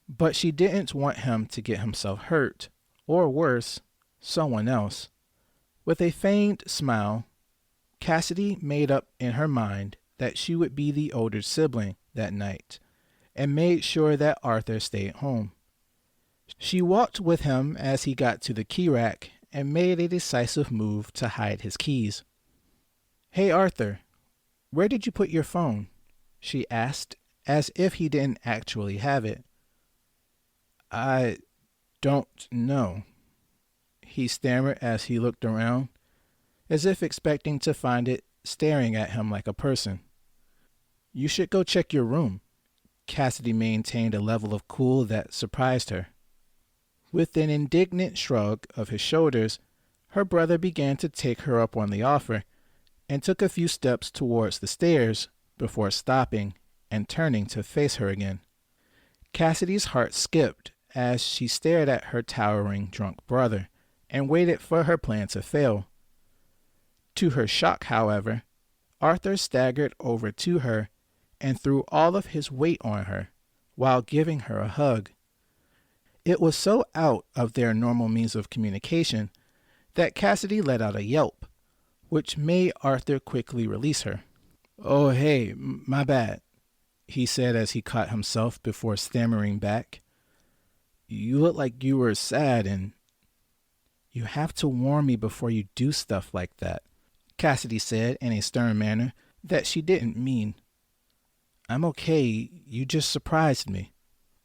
Speaker 1: But she didn't want him to get himself hurt, or worse, someone else. With a feigned smile, Cassidy made up in her mind that she would be the older sibling that night, and made sure that Arthur stayed home. She walked with him as he got to the key rack and made a decisive move to hide his keys. "Hey, Arthur, where did you put your phone?" she asked, as if he didn't actually have it. "I don't know," he stammered as he looked around, as if expecting to find it staring at him like a person. "You should go check your room." Cassidy maintained a level of cool that surprised her. With an indignant shrug of his shoulders, her brother began to take her up on the offer, and took a few steps towards the stairs before stopping and turning to face her again. Cassidy's heart skipped as she stared at her towering drunk brother and waited for her plan to fail. To her shock, however, Arthur staggered over to her and threw all of his weight on her while giving her a hug. It was so out of their normal means of communication that Cassidy let out a yelp, which made Arthur quickly release her. "Oh, hey, my bad." he said as he caught himself before stammering back. You look like you were sad, and you have to warn me before you do stuff like that, Cassidy said in a stern manner that she didn't mean. I'm okay, you just surprised me.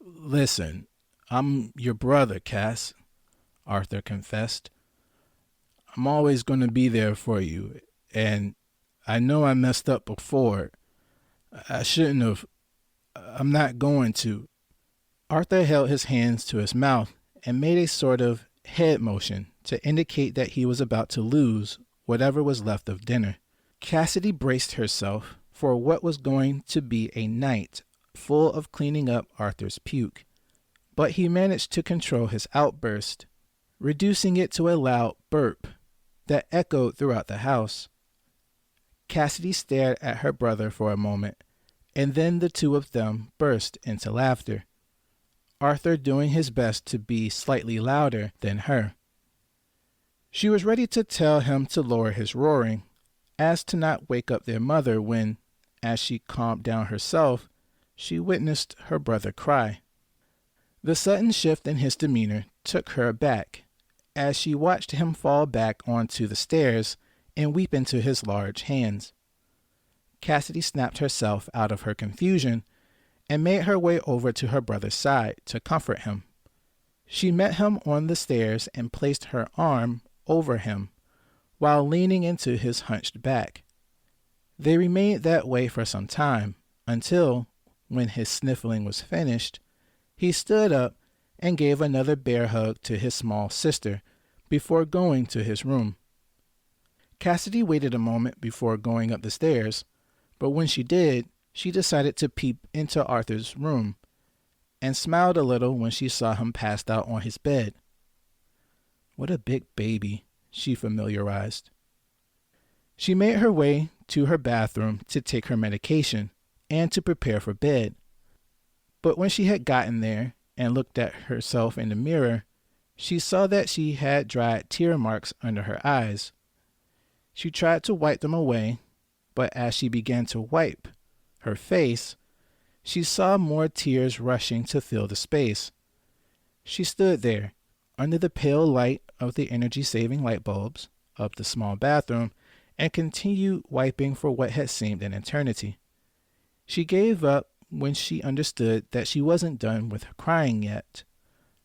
Speaker 1: Listen, I'm your brother, Cass, Arthur confessed. I'm always going to be there for you, and I know I messed up before. I shouldn't have. I'm not going to. Arthur held his hands to his mouth and made a sort of head motion to indicate that he was about to lose whatever was left of dinner. Cassidy braced herself for what was going to be a night full of cleaning up Arthur's puke, but he managed to control his outburst, reducing it to a loud burp that echoed throughout the house. Cassidy stared at her brother for a moment, and then the two of them burst into laughter, Arthur doing his best to be slightly louder than her. She was ready to tell him to lower his roaring, as to not wake up their mother when, as she calmed down herself, she witnessed her brother cry. The sudden shift in his demeanor took her aback, as she watched him fall back onto the stairs and weep into his large hands. Cassidy snapped herself out of her confusion and made her way over to her brother's side to comfort him. She met him on the stairs and placed her arm over him while leaning into his hunched back. They remained that way for some time until, when his sniffling was finished, he stood up and gave another bear hug to his small sister before going to his room. Cassidy waited a moment before going up the stairs, but when she did, she decided to peep into Arthur's room and smiled a little when she saw him passed out on his bed. What a big baby, she familiarized. She made her way to her bathroom to take her medication and to prepare for bed. But when she had gotten there and looked at herself in the mirror, she saw that she had dried tear marks under her eyes. She tried to wipe them away, but as she began to wipe her face, she saw more tears rushing to fill the space. She stood there, under the pale light of the energy-saving light bulbs of the small bathroom, and continued wiping for what had seemed an eternity. She gave up when she understood that she wasn't done with crying yet,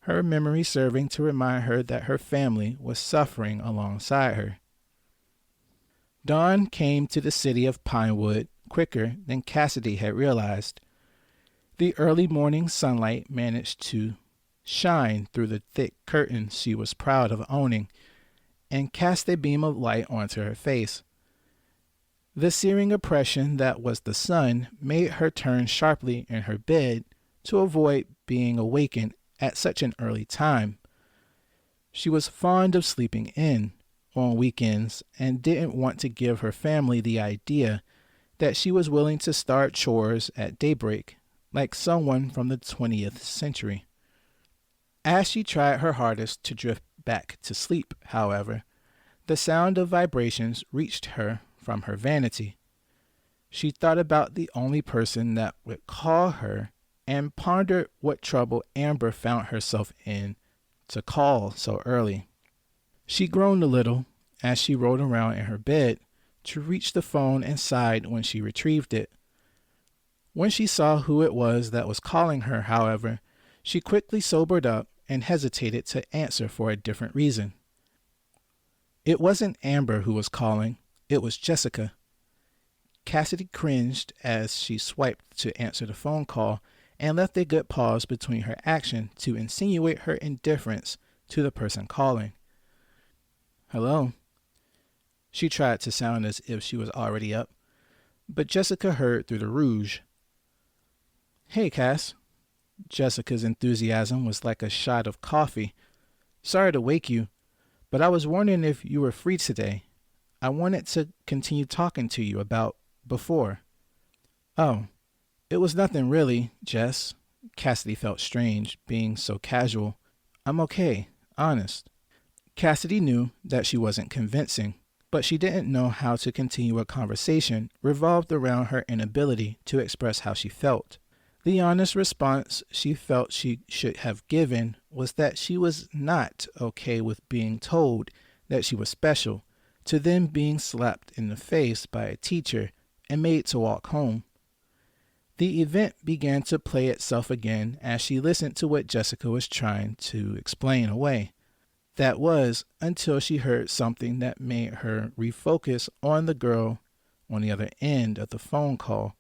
Speaker 1: her memory serving to remind her that her family was suffering alongside her. Dawn came to the city of Pinewood quicker than Cassidy had realized. The early morning sunlight managed to shine through the thick curtains she was proud of owning and cast a beam of light onto her face. The searing oppression that was the sun made her turn sharply in her bed to avoid being awakened at such an early time. She was fond of sleeping in on weekends and didn't want to give her family the idea that she was willing to start chores at daybreak like someone from the 20th century. As she tried her hardest to drift back to sleep, however, the sound of vibrations reached her from her vanity. She thought about the only person that would call her and pondered what trouble Amber found herself in to call so early. She groaned a little as she rolled around in her bed to reach the phone and sighed when she retrieved it. When she saw who it was that was calling her, however, she quickly sobered up and hesitated to answer for a different reason. It wasn't Amber who was calling, it was Jessica. Cassidy cringed as she swiped to answer the phone call and left a good pause between her action to insinuate her indifference to the person calling. Hello? She tried to sound as if she was already up, but Jessica heard through the rouge. Hey, Cass. Jessica's enthusiasm was like a shot of coffee. Sorry to wake you, but I was wondering if you were free today. I wanted to continue talking to you about before. Oh, it was nothing really, Jess. Cassidy felt strange, being so casual. I'm okay, honest. Cassidy knew that she wasn't convincing, but she didn't know how to continue a conversation revolved around her inability to express how she felt. The honest response she felt she should have given was that she was not okay with being told that she was special, to then being slapped in the face by a teacher and made to walk home. The event began to play itself again as she listened to what Jessica was trying to explain away. That was until she heard something that made her refocus on the girl on the other end of the phone call.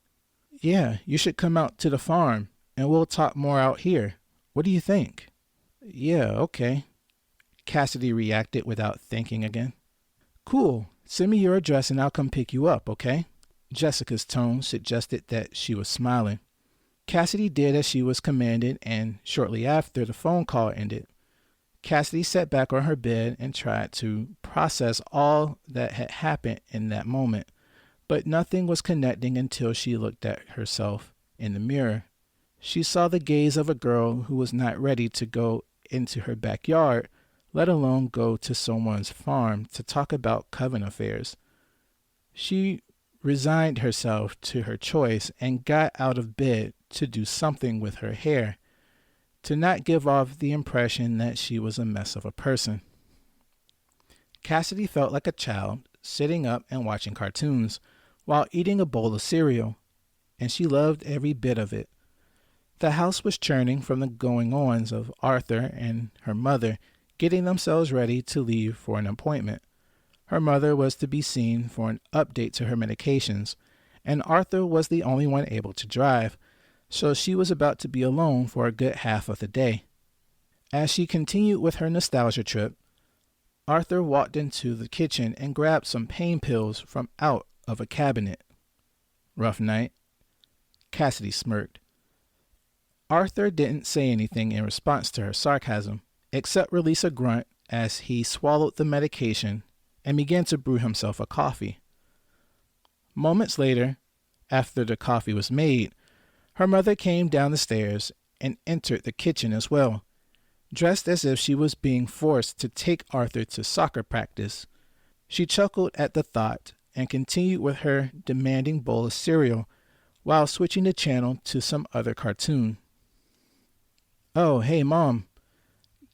Speaker 1: "Yeah, you should come out to the farm and we'll talk more out here. What do you think?" "Yeah, okay," Cassidy reacted without thinking again. "Cool. Send me your address and I'll come pick you up, okay?" Jessica's tone suggested that she was smiling. Cassidy did as she was commanded, and shortly after the phone call ended, Cassidy sat back on her bed and tried to process all that had happened in that moment, but nothing was connecting until she looked at herself in the mirror. She saw the gaze of a girl who was not ready to go into her backyard, let alone go to someone's farm to talk about coven affairs. She resigned herself to her choice and got out of bed to do something with her hair, to not give off the impression that she was a mess of a person. Cassidy felt like a child sitting up and watching cartoons while eating a bowl of cereal, and she loved every bit of it. The house was churning from the going-ons of Arthur and her mother getting themselves ready to leave for an appointment. Her mother was to be seen for an update to her medications, and Arthur was the only one able to drive, so she was about to be alone for a good half of the day. As she continued with her nostalgia trip, Arthur walked into the kitchen and grabbed some pain pills from out of a cabinet. "Rough night?" Cassidy smirked. Arthur didn't say anything in response to her sarcasm, except release a grunt as he swallowed the medication and began to brew himself a coffee. Moments later, after the coffee was made, her mother came down the stairs and entered the kitchen as well, dressed as if she was being forced to take Arthur to soccer practice. She chuckled at the thought and continued with her demanding bowl of cereal while switching the channel to some other cartoon. "Oh, hey, Mom,"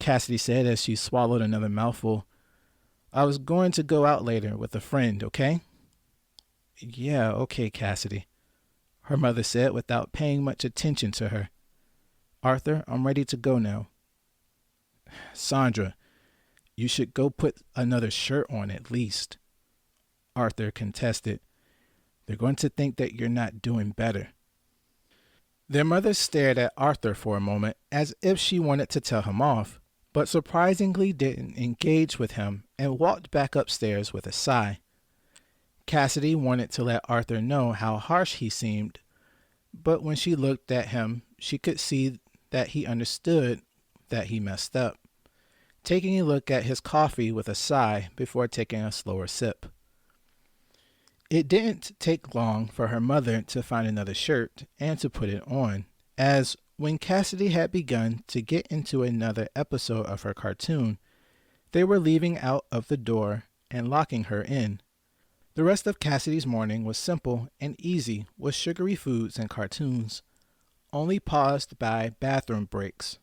Speaker 1: Cassidy said as she swallowed another mouthful. "I was going to go out later with a friend, okay?" "Yeah, okay, Cassidy," her mother said without paying much attention to her. "Arthur, I'm ready to go now." "Sandra, you should go put another shirt on at least," Arthur contested. "They're going to think that you're not doing better." Their mother stared at Arthur for a moment as if she wanted to tell him off, but surprisingly didn't engage with him and walked back upstairs with a sigh. Cassidy wanted to let Arthur know how harsh he seemed, but when she looked at him, she could see that he understood that he messed up, taking a look at his coffee with a sigh before taking a slower sip. It didn't take long for her mother to find another shirt and to put it on, as when Cassidy had begun to get into another episode of her cartoon, they were leaving out of the door and locking her in. The rest of Cassidy's morning was simple and easy with sugary foods and cartoons, only paused by bathroom breaks.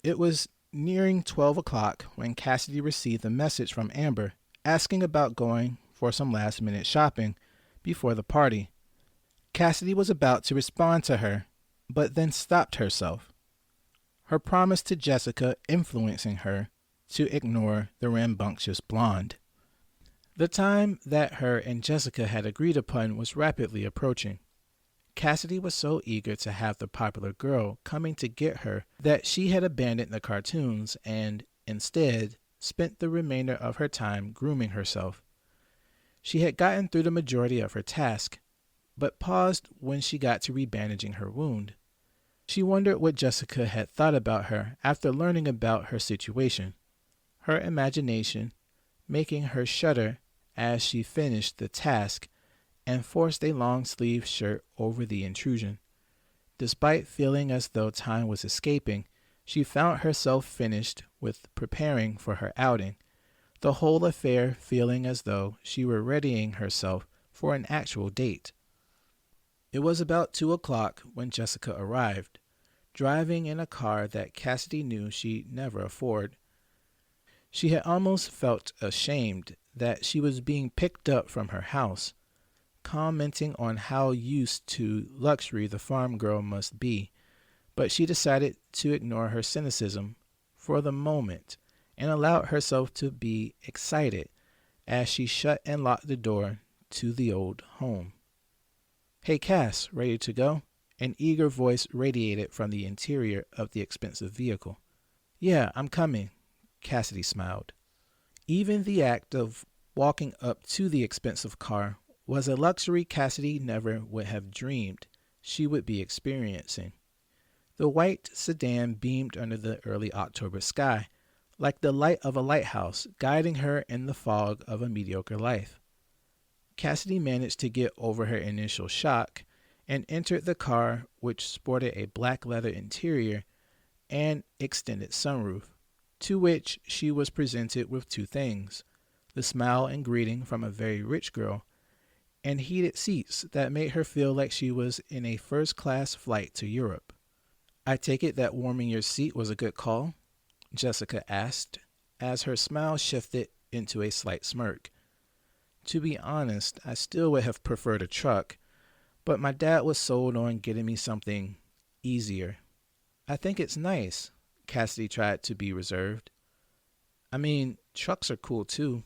Speaker 1: It was nearing 12 o'clock when Cassidy received a message from Amber asking about going for some last-minute shopping before the party. Cassidy was about to respond to her, but then stopped herself, her promise to Jessica influencing her to ignore the rambunctious blonde. The time that her and Jessica had agreed upon was rapidly approaching. Cassidy was so eager to have the popular girl coming to get her that she had abandoned the cartoons and, instead, spent the remainder of her time grooming herself. She had gotten through the majority of her task, but paused when she got to rebandaging her wound. She wondered what Jessica had thought about her after learning about her situation, her imagination making her shudder as she finished the task and forced a long-sleeved shirt over the intrusion. Despite feeling as though time was escaping, she found herself finished with preparing for her outing, the whole affair feeling as though she were readying herself for an actual date. It was about 2 o'clock when Jessica arrived, driving in a car that Cassidy knew she'd never afford. She had almost felt ashamed that she was being picked up from her house, commenting on how used to luxury the farm girl must be, but she decided to ignore her cynicism for the moment and allowed herself to be excited as she shut and locked the door to the old home. "Hey, Cass, ready to go?" An eager voice radiated from the interior of the expensive vehicle. "Yeah, I'm coming," Cassidy smiled. Even the act of walking up to the expensive car was a luxury Cassidy never would have dreamed she would be experiencing. The white sedan beamed under the early October sky, like the light of a lighthouse guiding her in the fog of a mediocre life. Cassidy managed to get over her initial shock and entered the car, which sported a black leather interior and extended sunroof, to which she was presented with two things: the smile and greeting from a very rich girl, and heated seats that made her feel like she was in a first-class flight to Europe. "I take it that warming your seat was a good call?" Jessica asked, as her smile shifted into a slight smirk. "To be honest, I still would have preferred a truck, but my dad was sold on getting me something easier." "I think it's nice." Cassidy tried to be reserved. "I mean, trucks are cool too."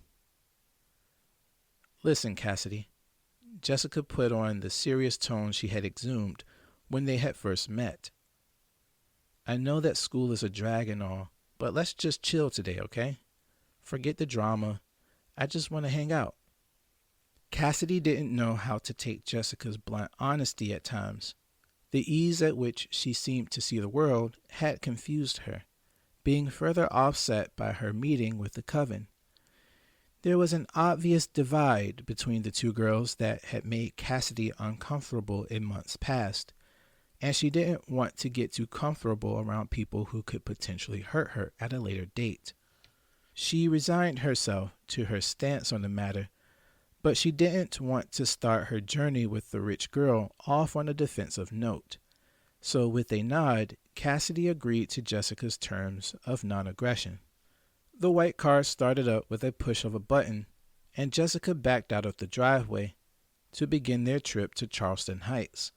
Speaker 1: "Listen, Cassidy." Jessica put on the serious tone she had exhumed when they had first met. "I know that school is a drag and all, but let's just chill today, okay? Forget the drama. I just want to hang out." Cassidy didn't know how to take Jessica's blunt honesty at times. The ease at which she seemed to see the world had confused her, being further offset by her meeting with the coven. There was an obvious divide between the two girls that had made Cassidy uncomfortable in months past, and she didn't want to get too comfortable around people who could potentially hurt her at a later date. She resigned herself to her stance on the matter, but she didn't want to start her journey with the rich girl off on a defensive note. So with a nod, Cassidy agreed to Jessica's terms of non-aggression. The white car started up with a push of a button, and Jessica backed out of the driveway to begin their trip to Charleston Heights.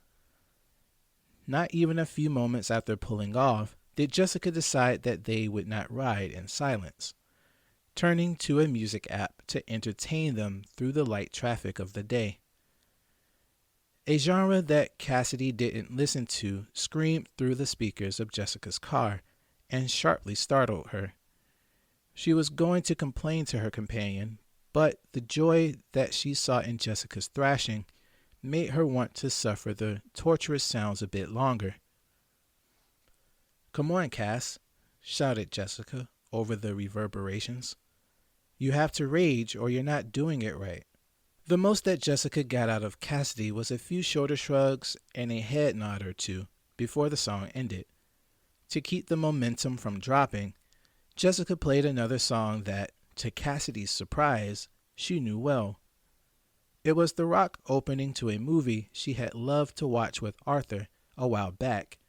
Speaker 1: Not even a few moments after pulling off did Jessica decide that they would not ride in silence, turning to a music app to entertain them through the light traffic of the day. A genre that Cassidy didn't listen to screamed through the speakers of Jessica's car and sharply startled her. She was going to complain to her companion, but the joy that she saw in Jessica's thrashing made her want to suffer the torturous sounds a bit longer. "Come on, Cass," shouted Jessica over the reverberations. "You have to rage or you're not doing it right." The most that Jessica got out of Cassidy was a few shoulder shrugs and a head nod or two before the song ended. To keep the momentum from dropping, Jessica played another song that, to Cassidy's surprise, she knew well. It was the rock opening to a movie she had loved to watch with Arthur a while back,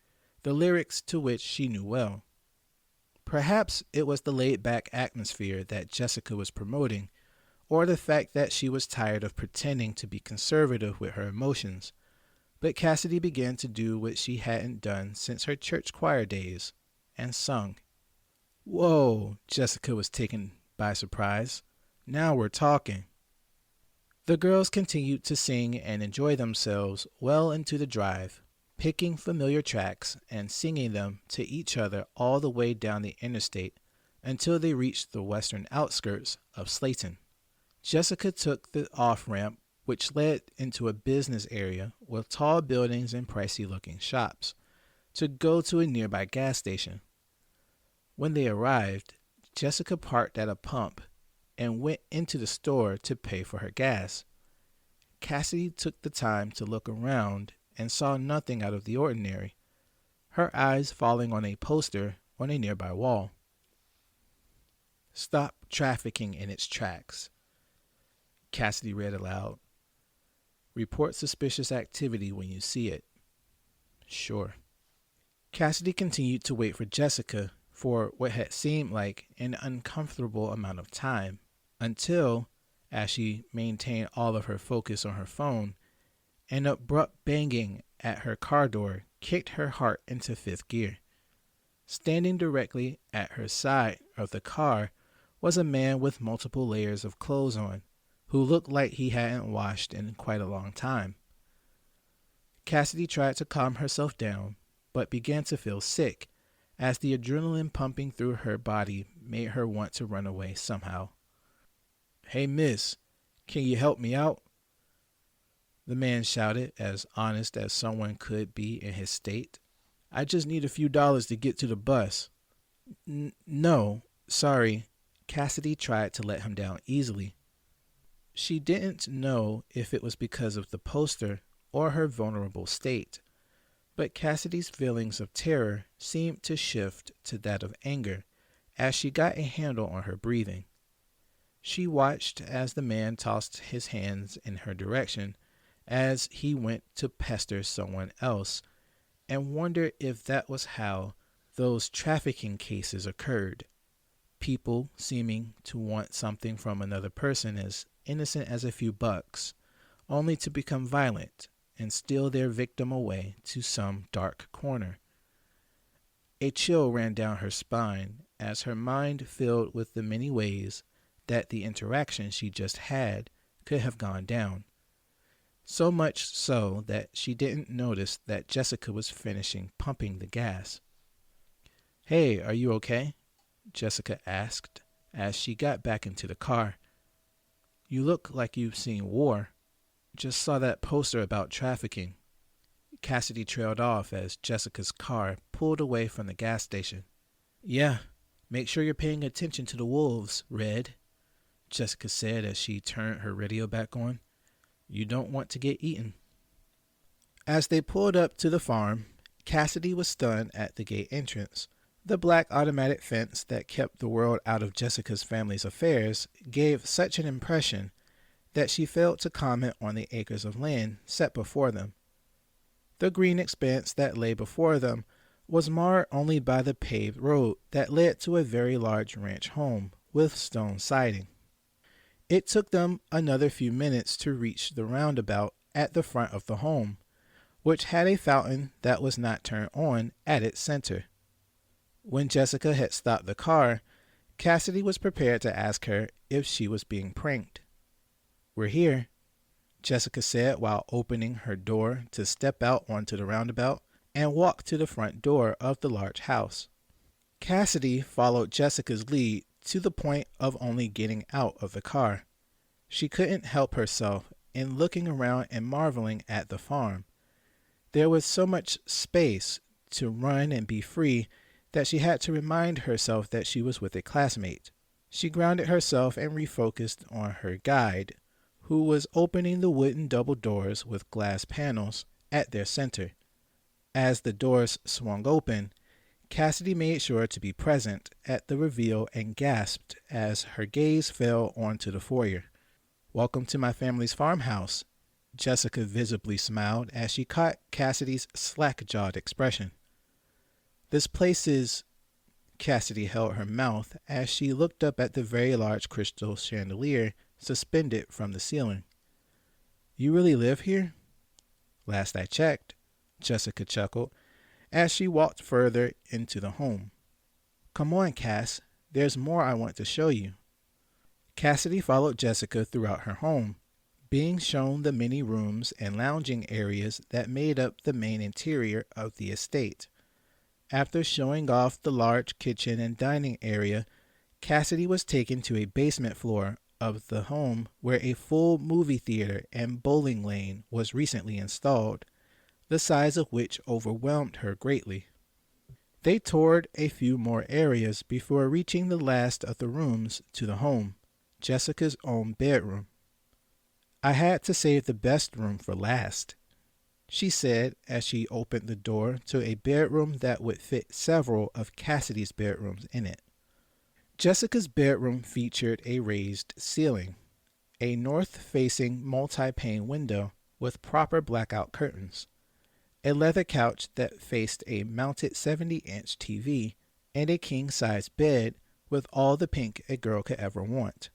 Speaker 1: the lyrics to which she knew well. Perhaps it was the laid-back atmosphere that Jessica was promoting, or the fact that she was tired of pretending to be conservative with her emotions, but Cassidy began to do what she hadn't done since her church choir days, and sung. "Whoa," Jessica was taken by surprise. "Now we're talking." The girls continued to sing and enjoy themselves well into the drive, picking familiar tracks and singing them to each other all the way down the interstate until they reached the western outskirts of Slayton. Jessica took the off-ramp, which led into a business area with tall buildings and pricey-looking shops, to go to a nearby gas station. When they arrived, Jessica parked at a pump and went into the store to pay for her gas. Cassidy took the time to look around and saw nothing out of the ordinary, her eyes falling on a poster on a nearby wall. Stop trafficking in its tracks. Cassidy read aloud. Report suspicious activity when you see it. Sure. Cassidy continued to wait for Jessica for what had seemed like an uncomfortable amount of time until, as she maintained all of her focus on her phone, an abrupt banging at her car door kicked her heart into fifth gear. Standing directly at her side of the car was a man with multiple layers of clothes on, who looked like he hadn't washed in quite a long time. Cassidy tried to calm herself down, but began to feel sick, as the adrenaline pumping through her body made her want to run away somehow. Hey, miss, can you help me out? The man shouted, as honest as someone could be in his state. I just need a few dollars to get to the bus. No, sorry. Cassidy tried to let him down easily. She didn't know if it was because of the poster or her vulnerable state, but Cassidy's feelings of terror seemed to shift to that of anger as she got a handle on her breathing. She watched as the man tossed his hands in her direction as he went to pester someone else, and wondered if that was how those trafficking cases occurred. People seeming to want something from another person as innocent as a few bucks, only to become violent and steal their victim away to some dark corner. A chill ran down her spine as her mind filled with the many ways that the interaction she just had could have gone down. So much so that she didn't notice that Jessica was finishing pumping the gas. Hey, are you okay? Jessica asked as she got back into the car. You look like you've seen war. Just saw that poster about trafficking. Cassidy trailed off as Jessica's car pulled away from the gas station. Yeah, make sure you're paying attention to the wolves, Red, Jessica said as she turned her radio back on. You don't want to get eaten. As they pulled up to the farm, Cassidy was stunned at the gate entrance. The black automatic fence that kept the world out of Jessica's family's affairs gave such an impression that she failed to comment on the acres of land set before them. The green expanse that lay before them was marred only by the paved road that led to a very large ranch home with stone siding. It took them another few minutes to reach the roundabout at the front of the home, which had a fountain that was not turned on at its center. When Jessica had stopped the car, Cassidy was prepared to ask her if she was being pranked. We're here, Jessica said while opening her door to step out onto the roundabout and walk to the front door of the large house. Cassidy followed Jessica's lead to the point of only getting out of the car. She couldn't help herself in looking around and marveling at the farm. There was so much space to run and be free that she had to remind herself that she was with a classmate. She grounded herself and refocused on her guide, who was opening the wooden double doors with glass panels at their center. As the doors swung open, Cassidy made sure to be present at the reveal and gasped as her gaze fell onto the foyer. Welcome to my family's farmhouse, Jessica visibly smiled as she caught Cassidy's slack-jawed expression. This place is... Cassidy held her mouth as she looked up at the very large crystal chandelier suspended from the ceiling. You really live here? Last I checked, Jessica chuckled as she walked further into the home. Come on, Cass, there's more I want to show you. Cassidy followed Jessica throughout her home, being shown the many rooms and lounging areas that made up the main interior of the estate. After showing off the large kitchen and dining area, Cassidy was taken to a basement floor of the home where a full movie theater and bowling lane was recently installed, the size of which overwhelmed her greatly. They toured a few more areas before reaching the last of the rooms to the home, Jessica's own bedroom. I had to save the best room for last, she said as she opened the door to a bedroom that would fit several of Cassidy's bedrooms in it. Jessica's bedroom featured a raised ceiling, a north-facing multi-pane window with proper blackout curtains, a leather couch that faced a mounted 70-inch TV, and a king-size bed with all the pink a girl could ever want.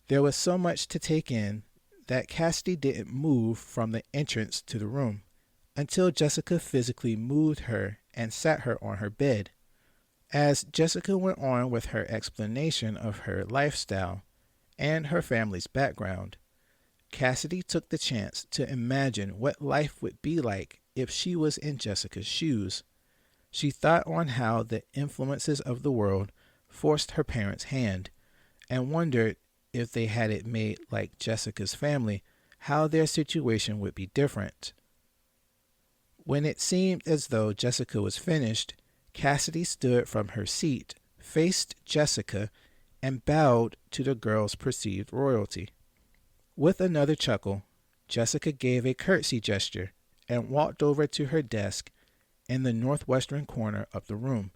Speaker 1: There was so much to take in that Cassidy didn't move from the entrance to the room until Jessica physically moved her and sat her on her bed. As Jessica went on with her explanation of her lifestyle and her family's background, Cassidy took the chance to imagine what life would be like if she was in Jessica's shoes. She thought on how the influences of the world forced her parents' hand, and wondered if they had it made like Jessica's family, how their situation would be different. When it seemed as though Jessica was finished, Cassidy stood from her seat, faced Jessica, and bowed to the girl's perceived royalty. With another chuckle, Jessica gave a curtsy gesture and walked over to her desk in the northwestern corner of the room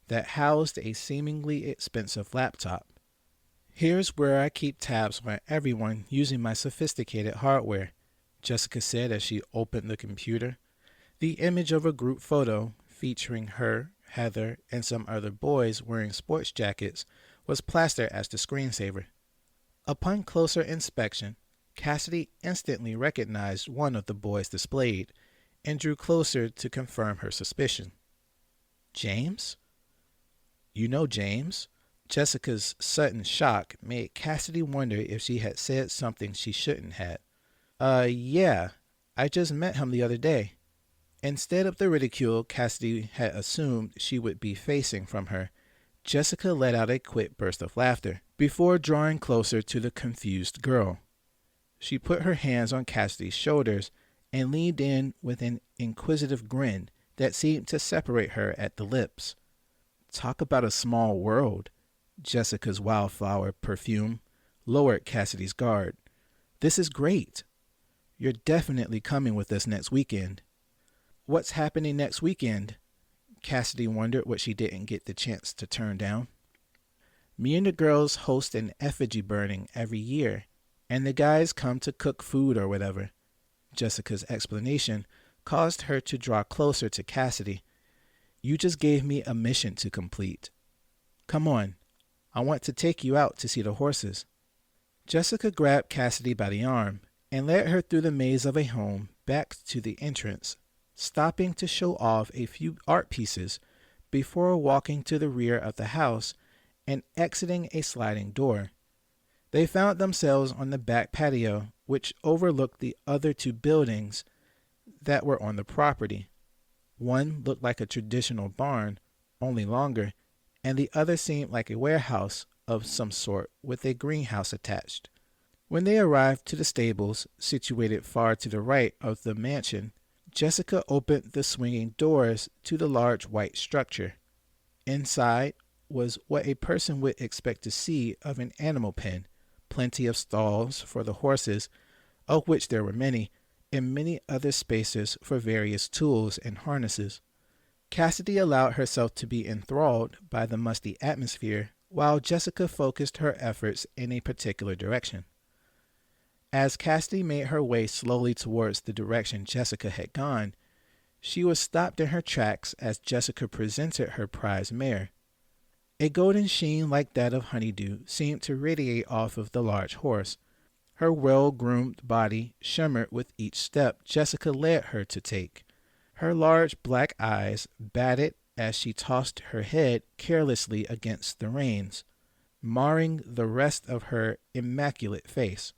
Speaker 1: that housed a seemingly expensive laptop. "Here's where I keep tabs on everyone using my sophisticated hardware," Jessica said as she opened the computer. The image of a group photo featuring her, Heather, and some other boys wearing sports jackets was plastered as the screensaver. Upon closer inspection, Cassidy instantly recognized one of the boys displayed and drew closer to confirm her suspicion. "James? You know James?" Jessica's sudden shock made Cassidy wonder if she had said something she shouldn't have. Yeah, I just met him the other day." Instead of the ridicule Cassidy had assumed she would be facing from her, Jessica let out a quick burst of laughter before drawing closer to the confused girl. She put her hands on Cassidy's shoulders and leaned in with an inquisitive grin that seemed to separate her at the lips. Talk about a small world. Jessica's wildflower perfume lowered Cassidy's guard. "This is great. You're definitely coming with us next weekend." "What's happening next weekend?" Cassidy wondered what she didn't get the chance to turn down. "Me and the girls host an effigy burning every year, and the guys come to cook food or whatever." Jessica's explanation caused her to draw closer to Cassidy. "You just gave me a mission to complete. Come on, I want to take you out to see the horses." Jessica grabbed Cassidy by the arm and led her through the maze of a home back to the entrance, stopping to show off a few art pieces before walking to the rear of the house and exiting a sliding door. They found themselves on the back patio, which overlooked the other two buildings that were on the property. One looked like a traditional barn, only longer, and the other seemed like a warehouse of some sort with a greenhouse attached. When they arrived to the stables, situated far to the right of the mansion, Jessica opened the swinging doors to the large white structure. Inside was what a person would expect to see of an animal pen, plenty of stalls for the horses, of which there were many, and many other spaces for various tools and harnesses. Cassidy allowed herself to be enthralled by the musty atmosphere while Jessica focused her efforts in a particular direction. As Cassidy made her way slowly towards the direction Jessica had gone, she was stopped in her tracks as Jessica presented her prize mare. A golden sheen like that of honeydew seemed to radiate off of the large horse. Her well-groomed body shimmered with each step Jessica led her to take. Her large black eyes batted as she tossed her head carelessly against the reins, marring the rest of her immaculate face.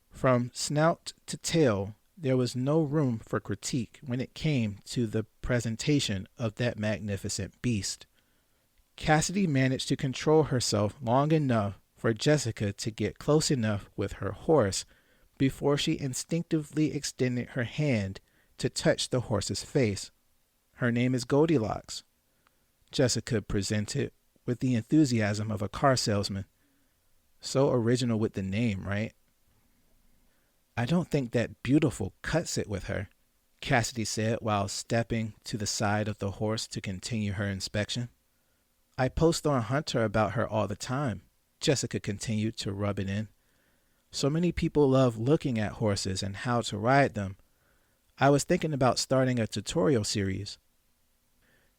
Speaker 1: From snout to tail, there was no room for critique when it came to the presentation of that magnificent beast. Cassidy managed to control herself long enough for Jessica to get close enough with her horse before she instinctively extended her hand to touch the horse's face. "Her name is Goldilocks," Jessica presented with the enthusiasm of a car salesman. "So original with the name, right?" "I don't think that beautiful cuts it with her," Cassidy said while stepping to the side of the horse to continue her inspection. I post on Hunter about her all the time. Jessica continued to rub it in. So many people love looking at horses and how to ride them. I was thinking about starting a tutorial series.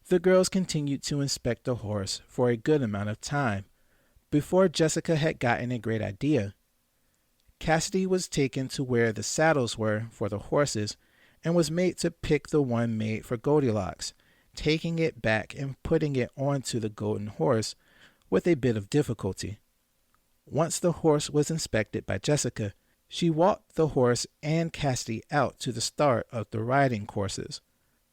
Speaker 1: The girls continued to inspect the horse for a good amount of time before Jessica had gotten a great idea. Cassidy was taken to where the saddles were for the horses and was made to pick the one made for Goldilocks, taking it back and putting it onto the golden horse with a bit of difficulty. Once the horse was inspected by Jessica, she walked the horse and Cassidy out to the start of the riding courses.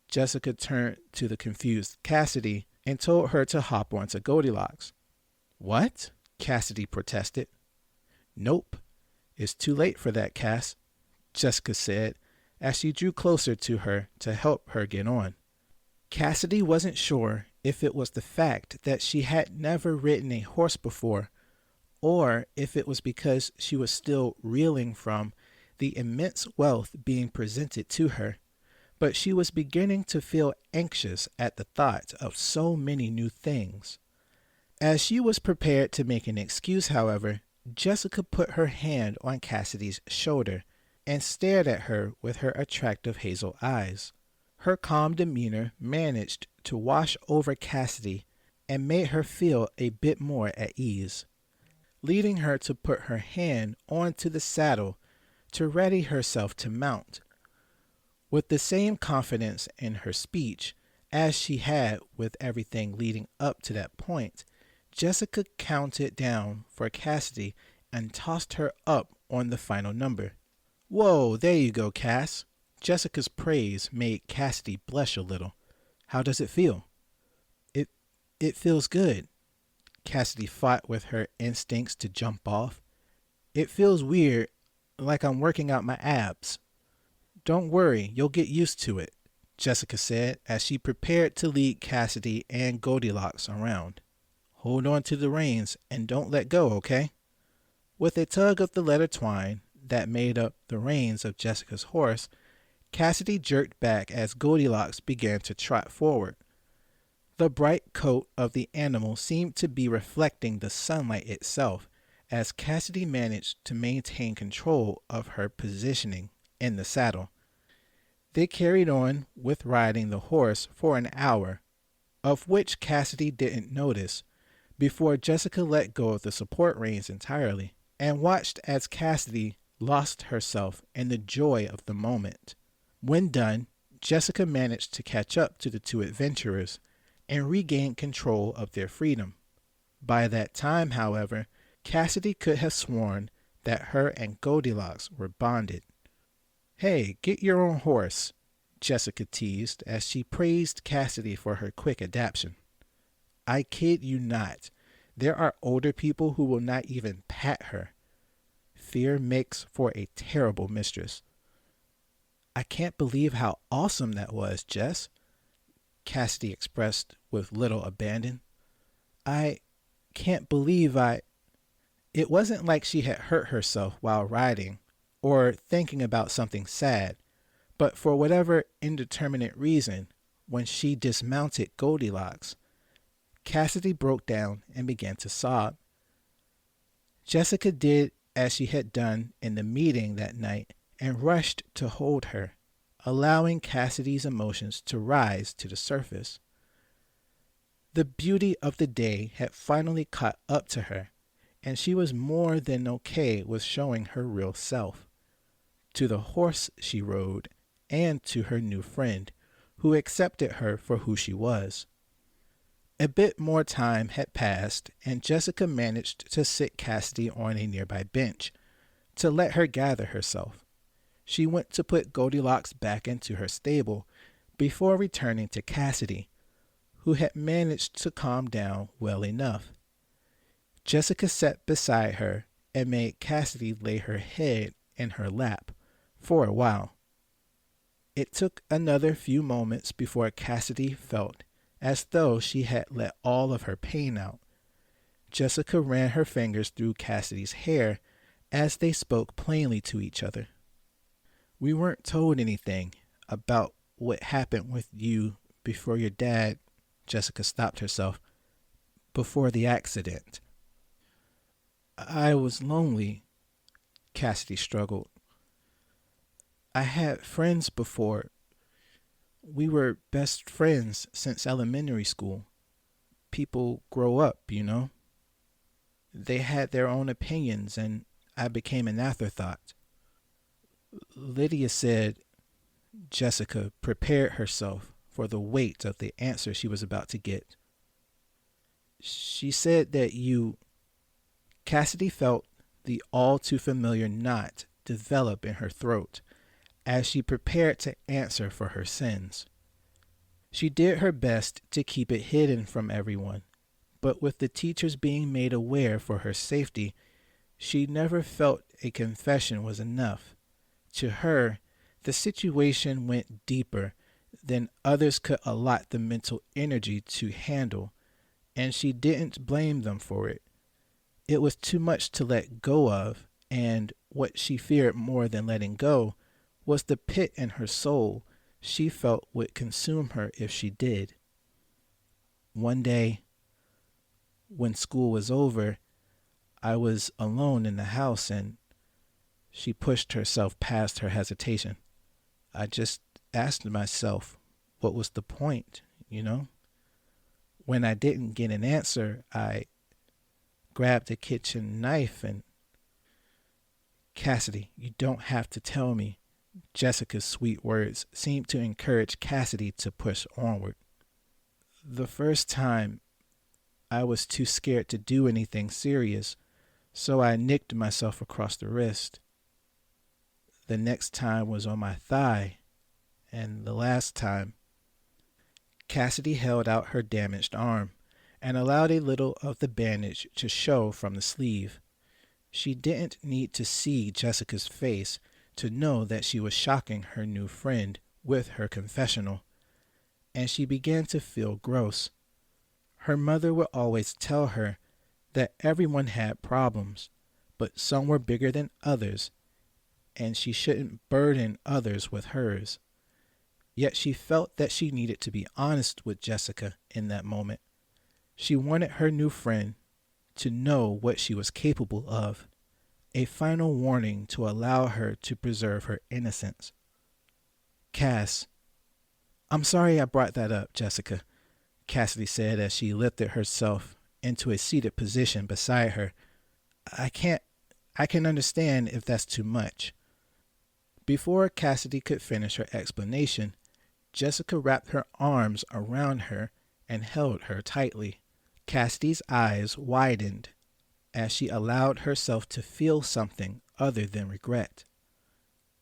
Speaker 1: Jessica turned to the confused Cassidy and told her to hop onto Goldilocks. "What?" Cassidy protested. "Nope. It's too late for that, Cass," Jessica said as she drew closer to her to help her get on. Cassidy wasn't sure if it was the fact that she had never ridden a horse before or if it was because she was still reeling from the immense wealth being presented to her, but she was beginning to feel anxious at the thought of so many new things. As she was prepared to make an excuse, however, Jessica put her hand on Cassidy's shoulder and stared at her with her attractive hazel eyes. Her calm demeanor managed to wash over Cassidy and made her feel a bit more at ease, leading her to put her hand onto the saddle to ready herself to mount. With the same confidence in her speech as she had with everything leading up to that point, Jessica counted down for Cassidy and tossed her up on the final number. "Whoa, there you go, Cass." Jessica's praise made Cassidy blush a little. "How does it feel?" It feels good." Cassidy fought with her instincts to jump off. "It feels weird, like I'm working out my abs." "Don't worry, you'll get used to it," Jessica said as she prepared to lead Cassidy and Goldilocks around. "Hold on to the reins and don't let go, okay?" With a tug of the leather twine that made up the reins of Jessica's horse, Cassidy jerked back as Goldilocks began to trot forward. The bright coat of the animal seemed to be reflecting the sunlight itself as Cassidy managed to maintain control of her positioning in the saddle. They carried on with riding the horse for an hour, of which Cassidy didn't notice, before Jessica let go of the support reins entirely and watched as Cassidy lost herself in the joy of the moment. When done, Jessica managed to catch up to the two adventurers and regain control of their freedom. By that time, however, Cassidy could have sworn that her and Goldilocks were bonded. "Hey, get your own horse," Jessica teased as she praised Cassidy for her quick adaptation. "I kid you not. There are older people who will not even pat her. Fear makes for a terrible mistress." "I can't believe how awesome that was, Jess," Cassidy expressed with little abandon. "I can't believe I—" It wasn't like she had hurt herself while riding or thinking about something sad, but for whatever indeterminate reason, when she dismounted Goldilocks, Cassidy broke down and began to sob. Jessica did as she had done in the meeting that night and rushed to hold her, allowing Cassidy's emotions to rise to the surface. The beauty of the day had finally caught up to her, and she was more than okay with showing her real self. To the horse she rode, and to her new friend, who accepted her for who she was. A bit more time had passed, and Jessica managed to sit Cassidy on a nearby bench to let her gather herself. She went to put Goldilocks back into her stable before returning to Cassidy, who had managed to calm down well enough. Jessica sat beside her and made Cassidy lay her head in her lap for a while. It took another few moments before Cassidy felt as though she had let all of her pain out. Jessica ran her fingers through Cassidy's hair as they spoke plainly to each other. "We weren't told anything about what happened with you before your dad," Jessica stopped herself. before the accident. I was lonely, Cassidy struggled. I had friends before. We were best friends since elementary school. People grow up, you know. They had their own opinions, and I became an afterthought. Lydia said Jessica prepared herself for the weight of the answer she was about to get. She said that you. Cassidy felt the all too familiar knot develop in her throat as she prepared to answer for her sins. She did her best to keep it hidden from everyone, but with the teachers being made aware for her safety, she never felt a confession was enough. To her, the situation went deeper than others could allot the mental energy to handle, and she didn't blame them for it. It was too much to let go of, and what she feared more than letting go was the pit in her soul she felt would consume her if she did. One day, when school was over, I was alone in the house, and she pushed herself past her hesitation. I just asked myself, what was the point, you know? When I didn't get an answer, I grabbed a kitchen knife and... Cassidy, you don't have to tell me. Jessica's sweet words seemed to encourage Cassidy to push onward. The first time, I was too scared to do anything serious, so I nicked myself across the wrist. The next time was on my thigh, and the last time... Cassidy held out her damaged arm and allowed a little of the bandage to show from the sleeve. She didn't need to see Jessica's face to know that she was shocking her new friend with her confessional, and she began to feel gross. Her mother would always tell her that everyone had problems, but some were bigger than others, and she shouldn't burden others with hers. Yet she felt that she needed to be honest with Jessica in that moment. She wanted her new friend to know what she was capable of, a final warning to allow her to preserve her innocence. Cass, I'm sorry I brought that up, Jessica, Cassidy said as she lifted herself into a seated position beside her. I can understand if that's too much. Before Cassidy could finish her explanation, Jessica wrapped her arms around her and held her tightly. Cassidy's eyes widened as she allowed herself to feel something other than regret.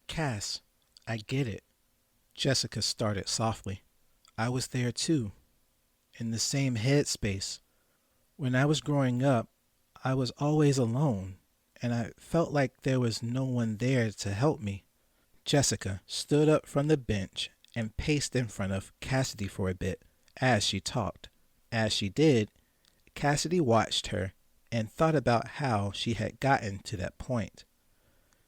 Speaker 1: Cass, I get it, Jessica started softly. I was there too, in the same headspace. When I was growing up, I was always alone, and I felt like there was no one there to help me. Jessica stood up from the bench and paced in front of Cassidy for a bit as she talked. As she did, Cassidy watched her and thought about how she had gotten to that point.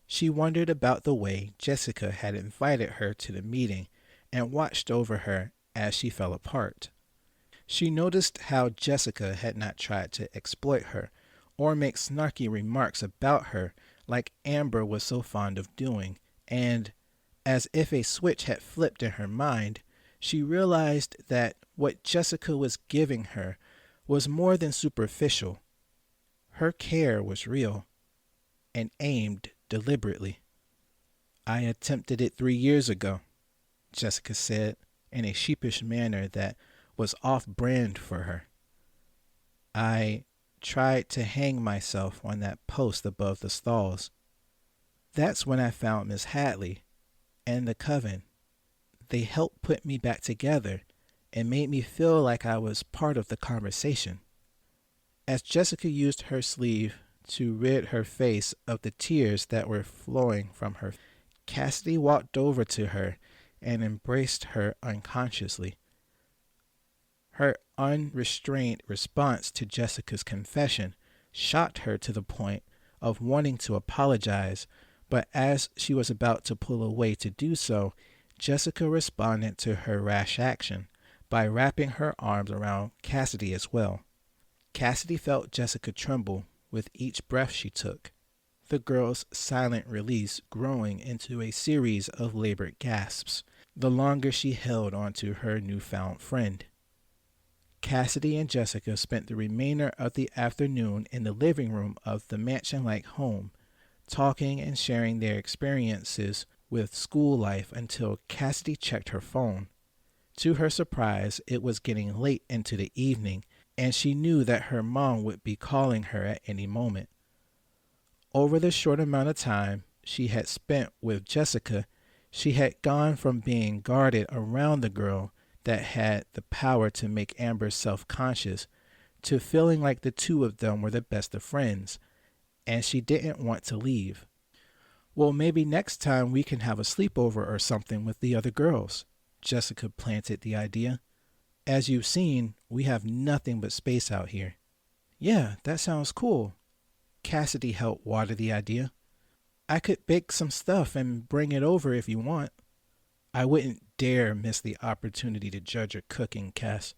Speaker 1: She wondered about the way Jessica had invited her to the meeting and watched over her as she fell apart. She noticed how Jessica had not tried to exploit her or make snarky remarks about her like Amber was so fond of doing, and as if a switch had flipped in her mind, she realized that what Jessica was giving her was more than superficial. Her care was real and aimed deliberately. I attempted it 3 years ago, Jessica said in a sheepish manner that was off-brand for her. I tried to hang myself on that post above the stalls. That's when I found Miss Hadley and the coven. They helped put me back together and made me feel like I was part of the conversation. As Jessica used her sleeve to rid her face of the tears that were flowing from her, Cassidy walked over to her and embraced her unconsciously. Her unrestrained response to Jessica's confession shocked her to the point of wanting to apologize, but as she was about to pull away to do so, Jessica responded to her rash action by wrapping her arms around Cassidy as well. Cassidy felt Jessica tremble with each breath she took, the girl's silent release growing into a series of labored gasps the longer she held onto her newfound friend. Cassidy and Jessica spent the remainder of the afternoon in the living room of the mansion-like home, talking and sharing their experiences with school life until Cassidy checked her phone. To her surprise, it was getting late into the evening, and she knew that her mom would be calling her at any moment. Over the short amount of time she had spent with Jessica, she had gone from being guarded around the girl that had the power to make Amber self-conscious to feeling like the two of them were the best of friends, and she didn't want to leave. Well, maybe next time we can have a sleepover or something with the other girls, Jessica planted the idea. As you've seen, we have nothing but space out here. Yeah, that sounds cool. Cassidy helped water the idea. I could bake some stuff and bring it over if you want. I wouldn't dare miss the opportunity to judge your cooking, Cass,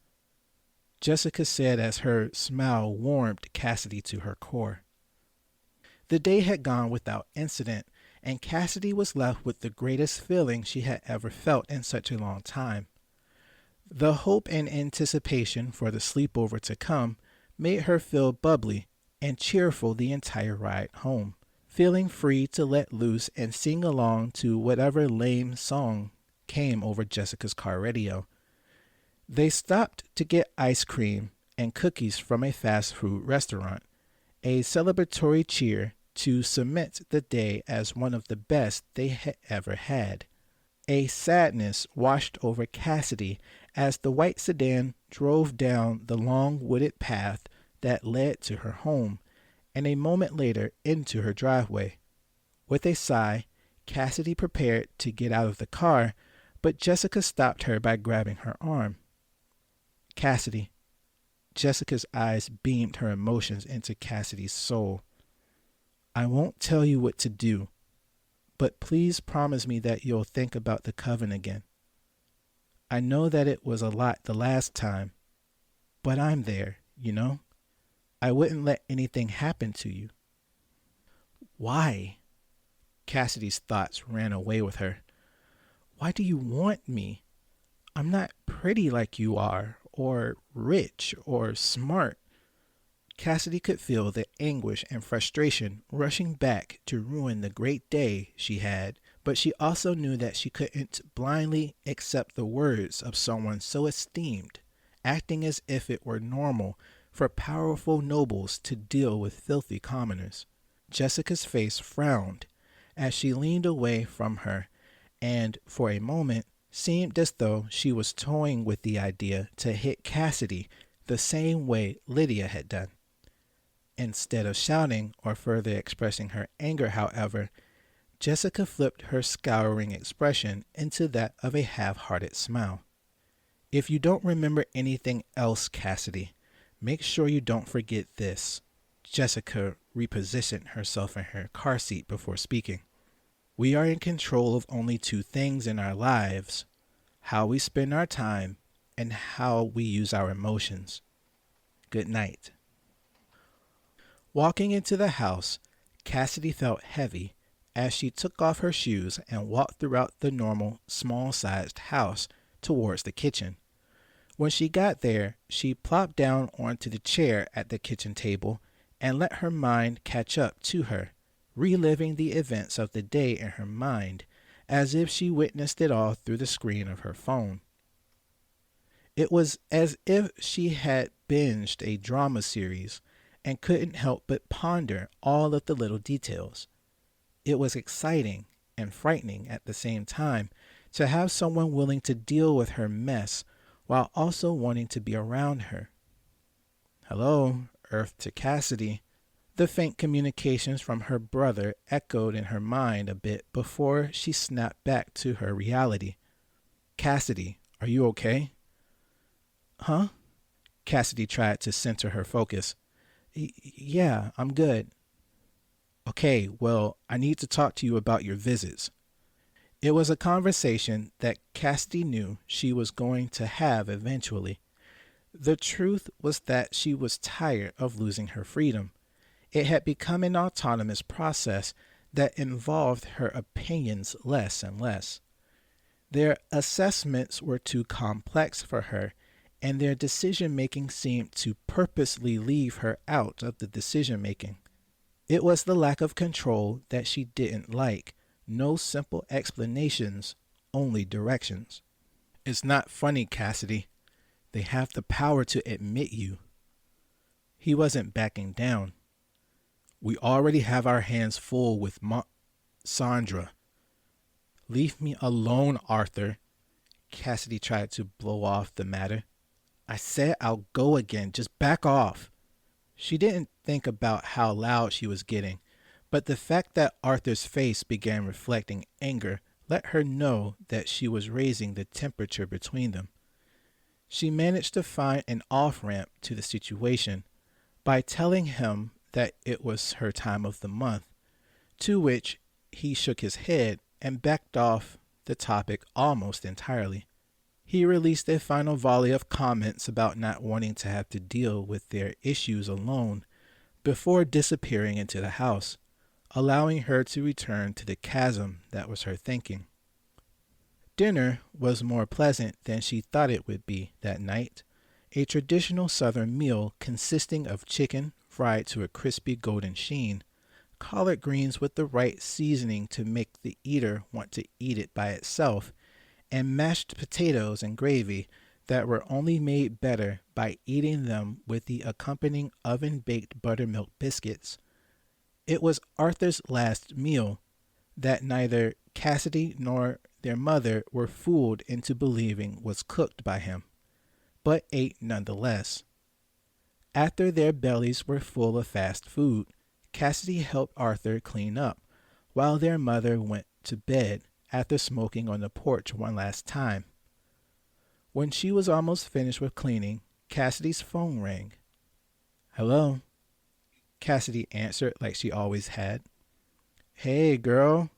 Speaker 1: Jessica said as her smile warmed Cassidy to her core. The day had gone without incident, and Cassidy was left with the greatest feeling she had ever felt in such a long time. The hope and anticipation for the sleepover to come made her feel bubbly and cheerful the entire ride home, feeling free to let loose and sing along to whatever lame song came over Jessica's car radio. They stopped to get ice cream and cookies from a fast food restaurant, a celebratory cheer to cement the day as one of the best they had ever had. A sadness washed over Cassidy as the white sedan drove down the long wooded path that led to her home, and a moment later into her driveway. With a sigh, Cassidy prepared to get out of the car, but Jessica stopped her by grabbing her arm. Cassidy. Jessica's eyes beamed her emotions into Cassidy's soul. I won't tell you what to do, but please promise me that you'll think about the coven again. I know that it was a lot the last time, but I'm there, you know? I wouldn't let anything happen to you. Why? Cassidy's thoughts ran away with her. Why do you want me? I'm not pretty like you are, or rich, or smart. Cassidy could feel the anguish and frustration rushing back to ruin the great day she had, but she also knew that she couldn't blindly accept the words of someone so esteemed, acting as if it were normal for powerful nobles to deal with filthy commoners. Jessica's face frowned as she leaned away from her and, for a moment, seemed as though she was toying with the idea to hit Cassidy the same way Lydia had done. Instead of shouting or further expressing her anger, however, Jessica flipped her scowling expression into that of a half-hearted smile. If you don't remember anything else, Cassidy, make sure you don't forget this. Jessica repositioned herself in her car seat before speaking. We are in control of only two things in our lives: how we spend our time and how we use our emotions. Good night. Walking into the house, Cassidy felt heavy as she took off her shoes and walked throughout the normal, small-sized house towards the kitchen. When she got there, she plopped down onto the chair at the kitchen table and let her mind catch up to her, reliving the events of the day in her mind as if she witnessed it all through the screen of her phone. It was as if she had binged a drama series and couldn't help but ponder all of the little details. It was exciting and frightening at the same time to have someone willing to deal with her mess while also wanting to be around her. Hello, Earth to Cassidy. The faint communications from her brother echoed in her mind a bit before she snapped back to her reality. Cassidy, are you okay? Huh? Cassidy tried to center her focus. Yeah, I'm good. Okay, well, I need to talk to you about your visits. It was a conversation that Cassidy knew she was going to have eventually. The truth was that she was tired of losing her freedom. It had become an autonomous process that involved her opinions less and less. Their assessments were too complex for her, and their decision making seemed to purposely leave her out of the decision making. It was the lack of control that she didn't like. No simple explanations, only directions. It's not funny, Cassidy. They have the power to admit you. He wasn't backing down. We already have our hands full with Sandra. Leave me alone, Arthur. Cassidy tried to blow off the matter. I said I'll go again. Just back off. She didn't think about how loud she was getting, but the fact that Arthur's face began reflecting anger let her know that she was raising the temperature between them. She managed to find an off-ramp to the situation by telling him that it was her time of the month, to which he shook his head and backed off the topic almost entirely. He released a final volley of comments about not wanting to have to deal with their issues alone before disappearing into the house, allowing her to return to the chasm that was her thinking. Dinner was more pleasant than she thought it would be that night, a traditional southern meal consisting of chicken fried to a crispy golden sheen, collard greens with the right seasoning to make the eater want to eat it by itself, and mashed potatoes and gravy that were only made better by eating them with the accompanying oven-baked buttermilk biscuits. It was Arthur's last meal that neither Cassidy nor their mother were fooled into believing was cooked by him, but ate nonetheless. After their bellies were full of fast food, Cassidy helped Arthur clean up, while their mother went to bed after smoking on the porch one last time. When she was almost finished with cleaning, Cassidy's phone rang. Hello? Cassidy answered like she always had. Hey, girl.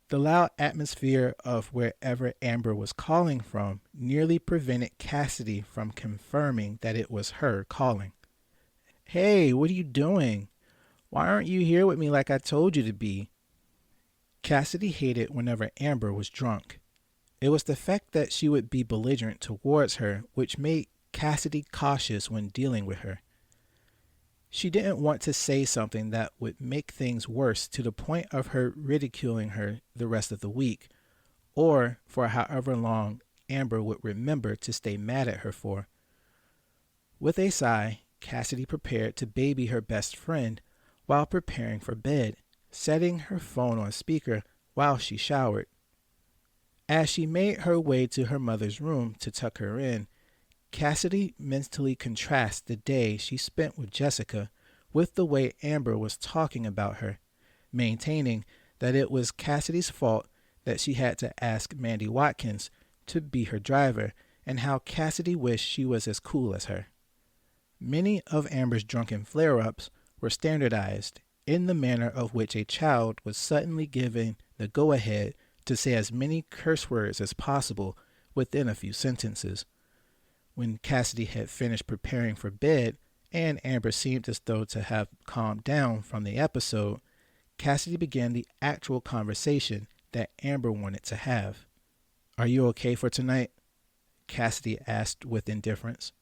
Speaker 1: The loud atmosphere of wherever Amber was calling from nearly prevented Cassidy from confirming that it was her calling. Hey, what are you doing? Why aren't you here with me like I told you to be? Cassidy hated whenever Amber was drunk. It was the fact that she would be belligerent towards her which made Cassidy cautious when dealing with her. She didn't want to say something that would make things worse to the point of her ridiculing her the rest of the week, or for however long Amber would remember to stay mad at her for. With a sigh, Cassidy prepared to baby her best friend while preparing for bed, setting her phone on speaker while she showered. As she made her way to her mother's room to tuck her in, Cassidy mentally contrasts the day she spent with Jessica with the way Amber was talking about her, maintaining that it was Cassidy's fault that she had to ask Mandy Watkins to be her driver, and how Cassidy wished she was as cool as her. Many of Amber's drunken flare-ups were standardized in the manner of which a child was suddenly given the go-ahead to say as many curse words as possible within a few sentences. When Cassidy had finished preparing for bed and Amber seemed as though to have calmed down from the episode, Cassidy began the actual conversation that Amber wanted to have. Are you okay for tonight? Cassidy asked with indifference.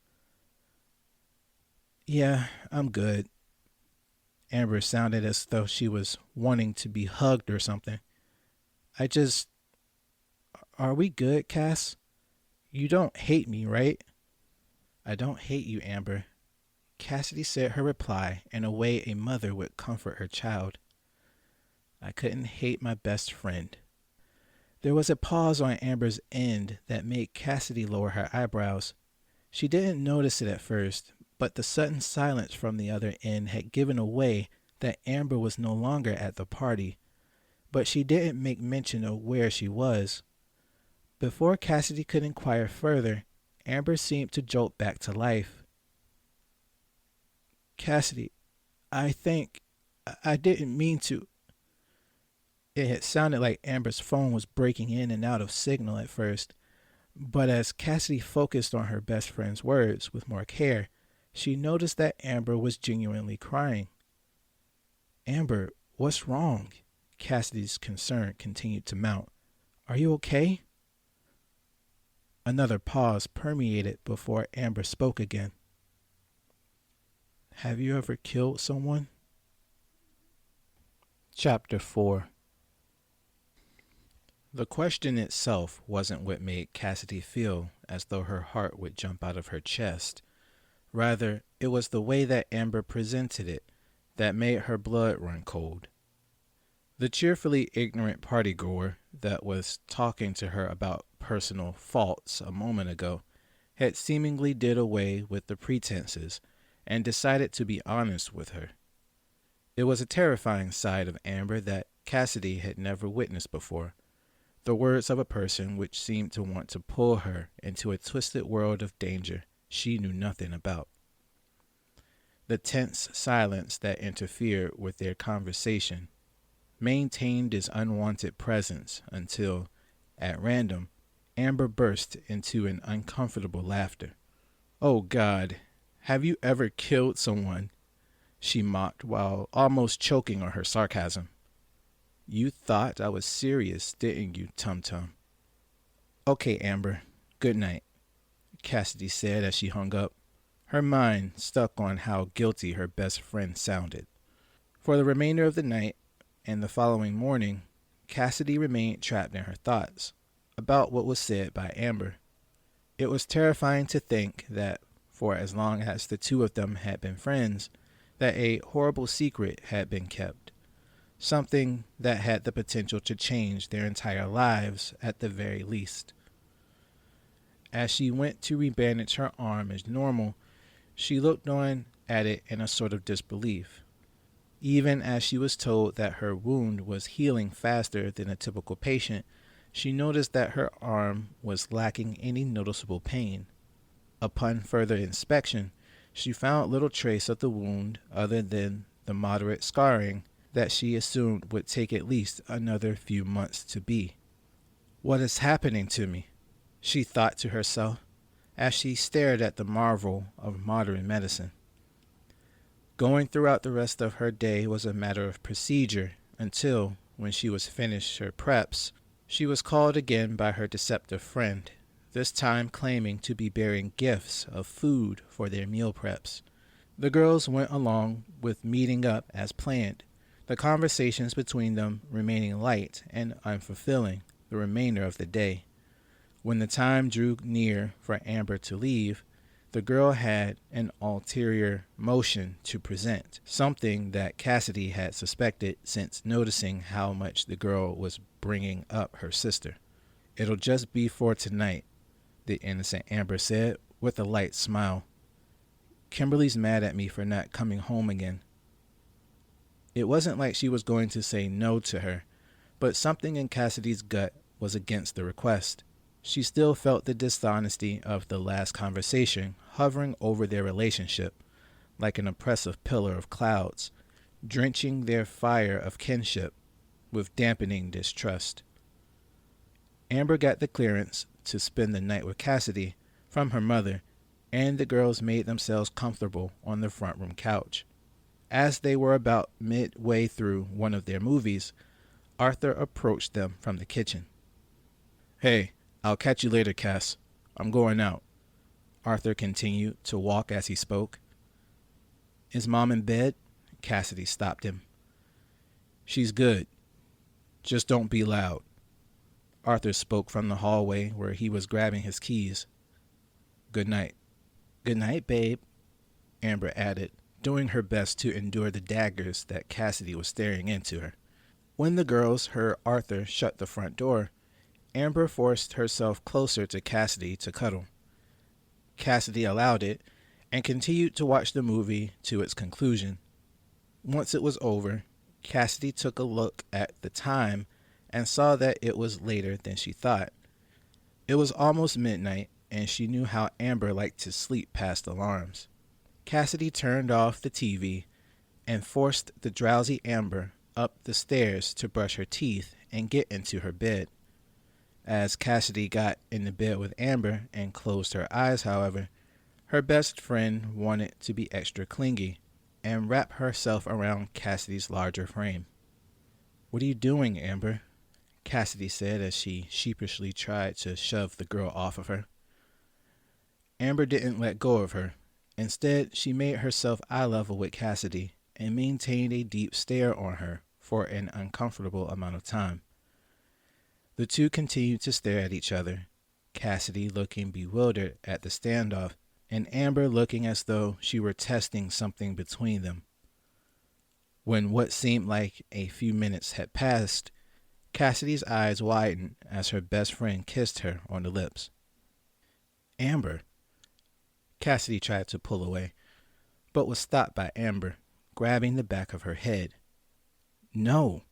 Speaker 1: Yeah, I'm good. Amber sounded as though she was wanting to be hugged or something. Are we good, Cass? You don't hate me, right? I don't hate you, Amber. Cassidy said her reply in a way a mother would comfort her child. I couldn't hate my best friend. There was a pause on Amber's end that made Cassidy lower her eyebrows. She didn't notice it at first, but the sudden silence from the other end had given away that Amber was no longer at the party, but she didn't make mention of where she was. Before Cassidy could inquire further, Amber seemed to jolt back to life. Cassidy, I didn't mean to. It had sounded like Amber's phone was breaking in and out of signal at first, But as Cassidy focused on her best friend's words with more care, she noticed that Amber was genuinely crying. Amber, what's wrong? Cassidy's concern continued to mount. Are you okay? Another pause permeated before Amber spoke again. Have you ever killed someone? Chapter 4. The question itself wasn't what made Cassidy feel as though her heart would jump out of her chest. Rather, it was the way that Amber presented it that made her blood run cold. The cheerfully ignorant partygoer that was talking to her about personal faults a moment ago had seemingly did away with the pretenses and decided to be honest with her. It was a terrifying side of Amber that Cassidy had never witnessed before. The words of a person which seemed to want to pull her into a twisted world of danger she knew nothing about. The tense silence that interfered with their conversation maintained its unwanted presence until, at random, Amber burst into an uncomfortable laughter. Oh God, have you ever killed someone? She mocked while almost choking on her sarcasm. You thought I was serious, didn't you, Tum Tum? Okay, Amber, good night, Cassidy said as she hung up, her mind stuck on how guilty her best friend sounded. For the remainder of the night and the following morning, Cassidy remained trapped in her thoughts about what was said by Amber. It was terrifying to think that, for as long as the two of them had been friends, that a horrible secret had been kept. Something that had the potential to change their entire lives at the very least. As she went to rebandage her arm as normal, she looked on at it in a sort of disbelief. Even as she was told that her wound was healing faster than a typical patient, she noticed that her arm was lacking any noticeable pain. Upon further inspection, she found little trace of the wound other than the moderate scarring that she assumed would take at least another few months to be. What is happening to me? She thought to herself as she stared at the marvel of modern medicine. Going throughout the rest of her day was a matter of procedure until, when she was finished her preps, she was called again by her deceptive friend, this time claiming to be bearing gifts of food for their meal preps. The girls went along with meeting up as planned, the conversations between them remaining light and unfulfilling the remainder of the day. When the time drew near for Amber to leave, the girl had an ulterior motion to present, something that Cassidy had suspected since noticing how much the girl was bringing up her sister. It'll just be for tonight, the innocent Amber said with a light smile. Kimberly's mad at me for not coming home again. It wasn't like she was going to say no to her, but something in Cassidy's gut was against the request. She still felt the dishonesty of the last conversation hovering over their relationship, like an oppressive pillar of clouds, drenching their fire of kinship with dampening distrust. Amber got the clearance to spend the night with Cassidy from her mother, and the girls made themselves comfortable on the front room couch. As they were about midway through one of their movies, Arthur approached them from the kitchen. Hey, I'll catch you later, Cass. I'm going out. Arthur continued to walk as he spoke. Is Mom in bed? Cassidy stopped him. She's good. Just don't be loud. Arthur spoke from the hallway where he was grabbing his keys. Good night. Good night, babe, Amber added, doing her best to endure the daggers that Cassidy was staring into her. When the girls heard Arthur shut the front door, Amber forced herself closer to Cassidy to cuddle. Cassidy allowed it and continued to watch the movie to its conclusion. Once it was over, Cassidy took a look at the time and saw that it was later than she thought. It was almost midnight, and she knew how Amber liked to sleep past alarms. Cassidy turned off the TV and forced the drowsy Amber up the stairs to brush her teeth and get into her bed. As Cassidy got in the bed with Amber and closed her eyes, however, her best friend wanted to be extra clingy and wrap herself around Cassidy's larger frame. "What are you doing, Amber?" Cassidy said as she sheepishly tried to shove the girl off of her. Amber didn't let go of her. Instead, she made herself eye level with Cassidy and maintained a deep stare on her for an uncomfortable amount of time. The two continued to stare at each other, Cassidy looking bewildered at the standoff, and Amber looking as though she were testing something between them. When what seemed like a few minutes had passed, Cassidy's eyes widened as her best friend kissed her on the lips. "Amber." Cassidy tried to pull away, but was stopped by Amber, grabbing the back of her head. "No."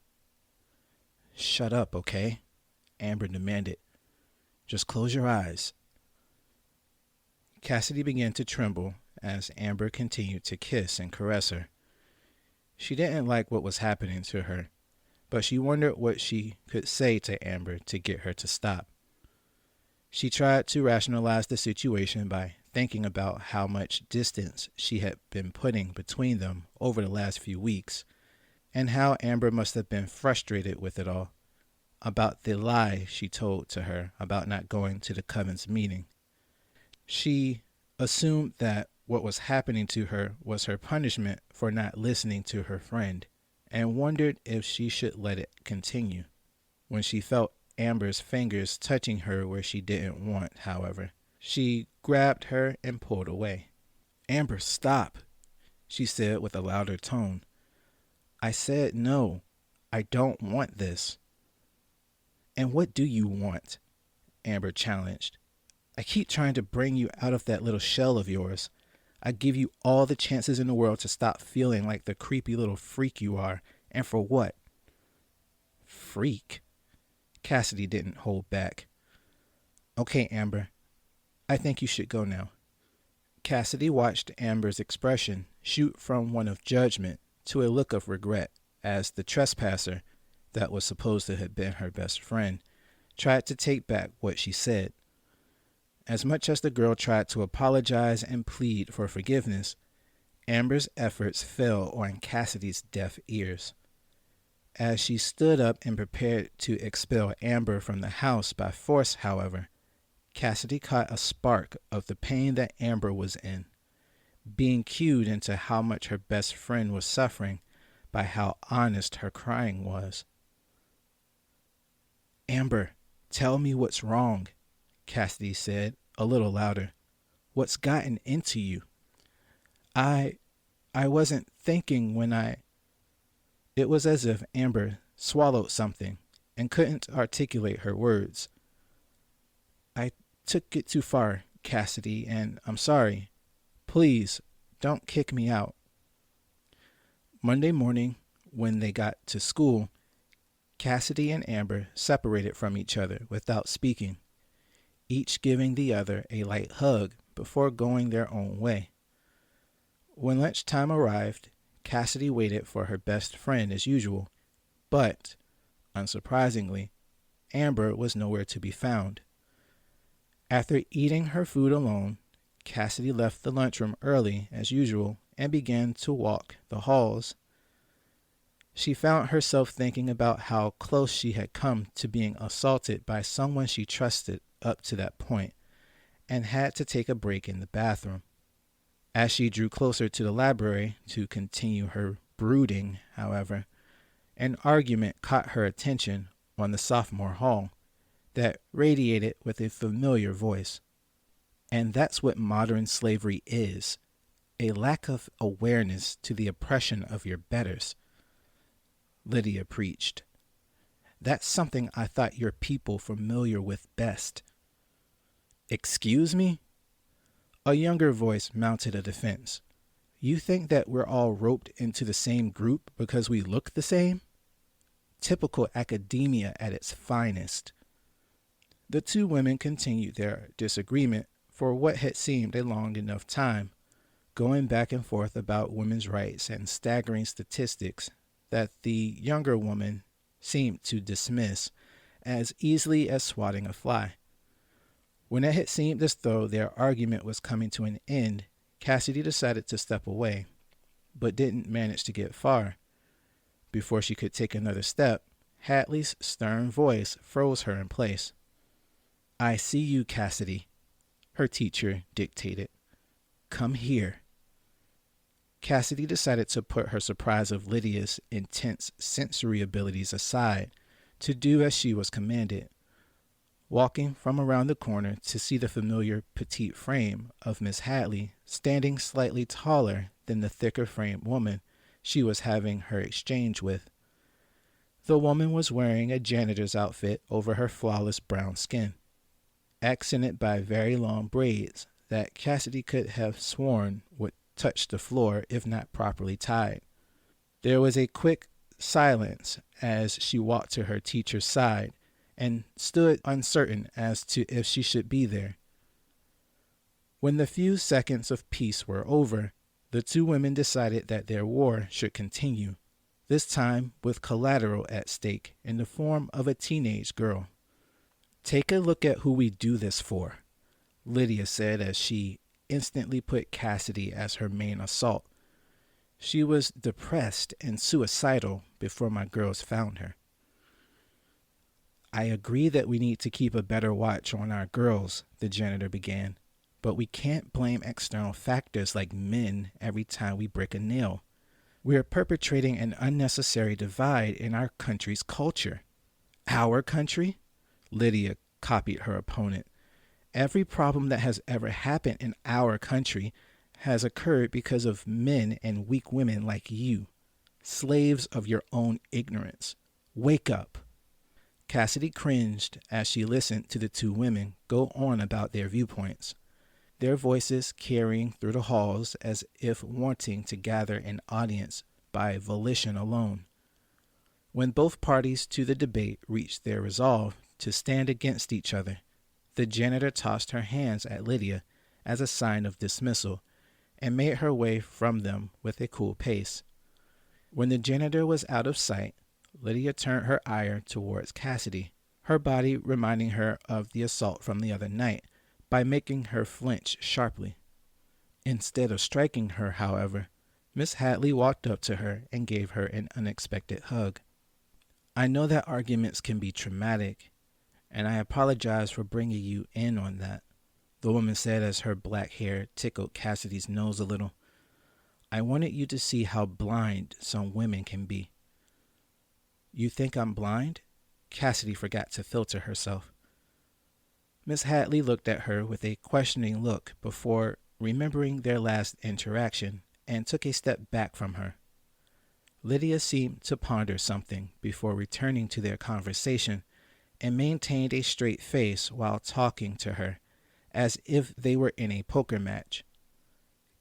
Speaker 1: "Shut up, okay?" Amber demanded. "Just close your eyes." Cassidy began to tremble as Amber continued to kiss and caress her. She didn't like what was happening to her, but she wondered what she could say to Amber to get her to stop. She tried to rationalize the situation by thinking about how much distance she had been putting between them over the last few weeks, and how Amber must have been frustrated with it all, about the lie she told to her about not going to the Coven's meeting. She assumed that what was happening to her was her punishment for not listening to her friend, and wondered if she should let it continue. When she felt Amber's fingers touching her where she didn't want, however, she grabbed her and pulled away. "Amber, stop," she said with a louder tone. "I said no. I don't want this." "And what do you want?" Amber challenged. "I keep trying to bring you out of that little shell of yours. I give you all the chances in the world to stop feeling like the creepy little freak you are. And for what?" "Freak?" Cassidy didn't hold back. "Okay, Amber. I think you should go now." Cassidy watched Amber's expression shoot from one of judgment to a look of regret as the trespasser, that was supposed to have been her best friend, tried to take back what she said. As much as the girl tried to apologize and plead for forgiveness, Amber's efforts fell on Cassidy's deaf ears. As she stood up and prepared to expel Amber from the house by force, however, Cassidy caught a spark of the pain that Amber was in, being cued into how much her best friend was suffering by how honest her crying was. "Amber, tell me what's wrong," Cassidy said, a little louder. "What's gotten into you?" I wasn't thinking when I... It was as if Amber swallowed something and couldn't articulate her words. "I took it too far, Cassidy, and I'm sorry. Please, don't kick me out." Monday morning, when they got to school, Cassidy and Amber separated from each other without speaking, each giving the other a light hug before going their own way. When lunchtime arrived, Cassidy waited for her best friend as usual, but, unsurprisingly, Amber was nowhere to be found. After eating her food alone, Cassidy left the lunchroom early as usual and began to walk the halls. She found herself thinking about how close she had come to being assaulted by someone she trusted up to that point, and had to take a break in the bathroom. As she drew closer to the library to continue her brooding, however, an argument caught her attention on the sophomore hall that radiated with a familiar voice. And that's what modern slavery is, a lack of awareness to the oppression of your betters. Lydia preached. That's something I thought your people familiar with best. Excuse me? A younger voice mounted a defense. You think that we're all roped into the same group because we look the same? Typical academia at its finest. The two women continued their disagreement for what had seemed a long enough time, going back and forth about women's rights and staggering statistics that the younger woman seemed to dismiss as easily as swatting a fly. When it had seemed as though their argument was coming to an end, Cassidy decided to step away, but didn't manage to get far. Before she could take another step, Hadley's stern voice froze her in place. "I see you, Cassidy," her teacher dictated. "Come here." Cassidy decided to put her surprise of Lydia's intense sensory abilities aside to do as she was commanded. Walking from around the corner to see the familiar petite frame of Miss Hadley standing slightly taller than the thicker framed woman she was having her exchange with. The woman was wearing a janitor's outfit over her flawless brown skin, accented by very long braids that Cassidy could have sworn would touch the floor if not properly tied. There was a quick silence as she walked to her teacher's side and stood uncertain as to if she should be there. When the few seconds of peace were over, the two women decided that their war should continue, this time with collateral at stake in the form of a teenage girl. "Take a look at who we do this for," Lydia said as she instantly put Cassidy as her main assault. "She was depressed and suicidal before my girls found her." "I agree that we need to keep a better watch on our girls," the janitor began, "but we can't blame external factors like men every time we break a nail. We are perpetrating an unnecessary divide in our country's culture." "Our country?" Lydia copied her opponent. "Every problem that has ever happened in our country has occurred because of men and weak women like you, slaves of your own ignorance. Wake up." Cassidy cringed as she listened to the two women go on about their viewpoints, their voices carrying through the halls as if wanting to gather an audience by volition alone. When both parties to the debate reached their resolve to stand against each other, the janitor tossed her hands at Lydia as a sign of dismissal and made her way from them with a cool pace. When the janitor was out of sight, Lydia turned her ire towards Cassidy, her body reminding her of the assault from the other night by making her flinch sharply. Instead of striking her, however, Miss Hadley walked up to her and gave her an unexpected hug. "I know that arguments can be traumatic, and I apologize for bringing you in on that," the woman said as her black hair tickled Cassidy's nose a little. "I wanted you to see how blind some women can be." "You think I'm blind?" Cassidy forgot to filter herself. Miss Hadley looked at her with a questioning look before remembering their last interaction and took a step back from her. Lydia seemed to ponder something before returning to their conversation and maintained a straight face while talking to her, as if they were in a poker match.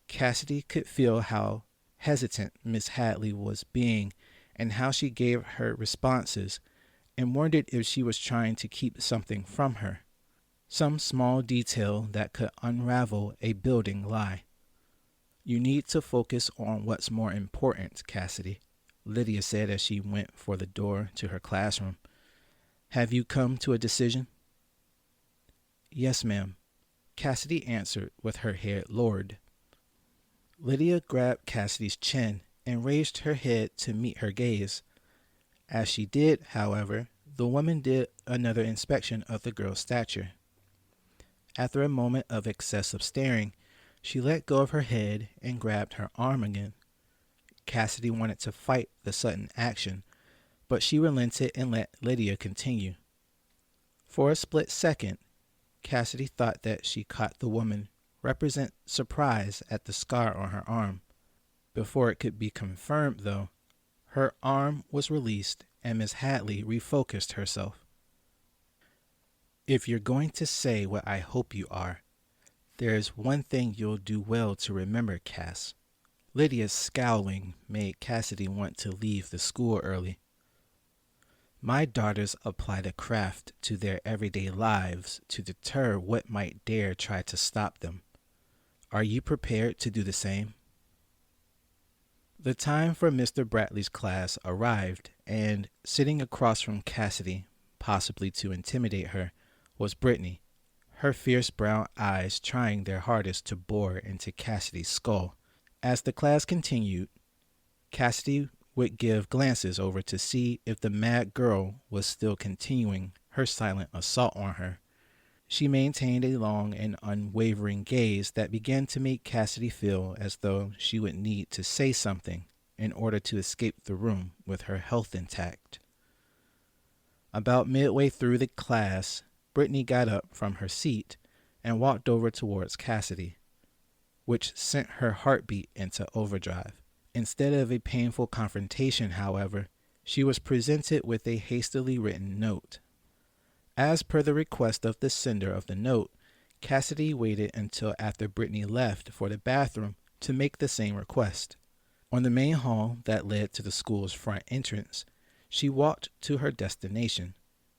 Speaker 1: Cassidy could feel how hesitant Miss Hadley was being and how she gave her responses, and wondered if she was trying to keep something from her, some small detail that could unravel a building lie. "You need to focus on what's more important, Cassidy," Lydia said as she went for the door to her classroom. "Have you come to a decision?" "Yes, ma'am," Cassidy answered with her head lowered. Lydia grabbed Cassidy's chin and raised her head to meet her gaze. As she did, however, the woman did another inspection of the girl's stature. After a moment of excessive staring, she let go of her head and grabbed her arm again. Cassidy wanted to fight the sudden action, but she relented and let Lydia continue. For a split second, Cassidy thought that she caught the woman represent surprise at the scar on her arm. Before it could be confirmed, though, her arm was released and Miss Hadley refocused herself. "If you're going to say what I hope you are, there's one thing you'll do well to remember, Cass." Lydia's scowling made Cassidy want to leave the school early. "My daughters apply the craft to their everyday lives to deter what might dare try to stop them. Are you prepared to do the same?" The time for Mr. Bradley's class arrived, and sitting across from Cassidy, possibly to intimidate her, was Brittany, her fierce brown eyes trying their hardest to bore into Cassidy's skull. As the class continued, Cassidy would give glances over to see if the mad girl was still continuing her silent assault on her. She maintained a long and unwavering gaze that began to make Cassidy feel as though she would need to say something in order to escape the room with her health intact. About midway through the class, Brittany got up from her seat and walked over towards Cassidy, which sent her heartbeat into overdrive. Instead of a painful confrontation, however, she was presented with a hastily written note. As per the request of the sender of the note, Cassidy waited until after Brittany left for the bathroom to make the same request. On the main hall that led to the school's front entrance, she walked to her destination,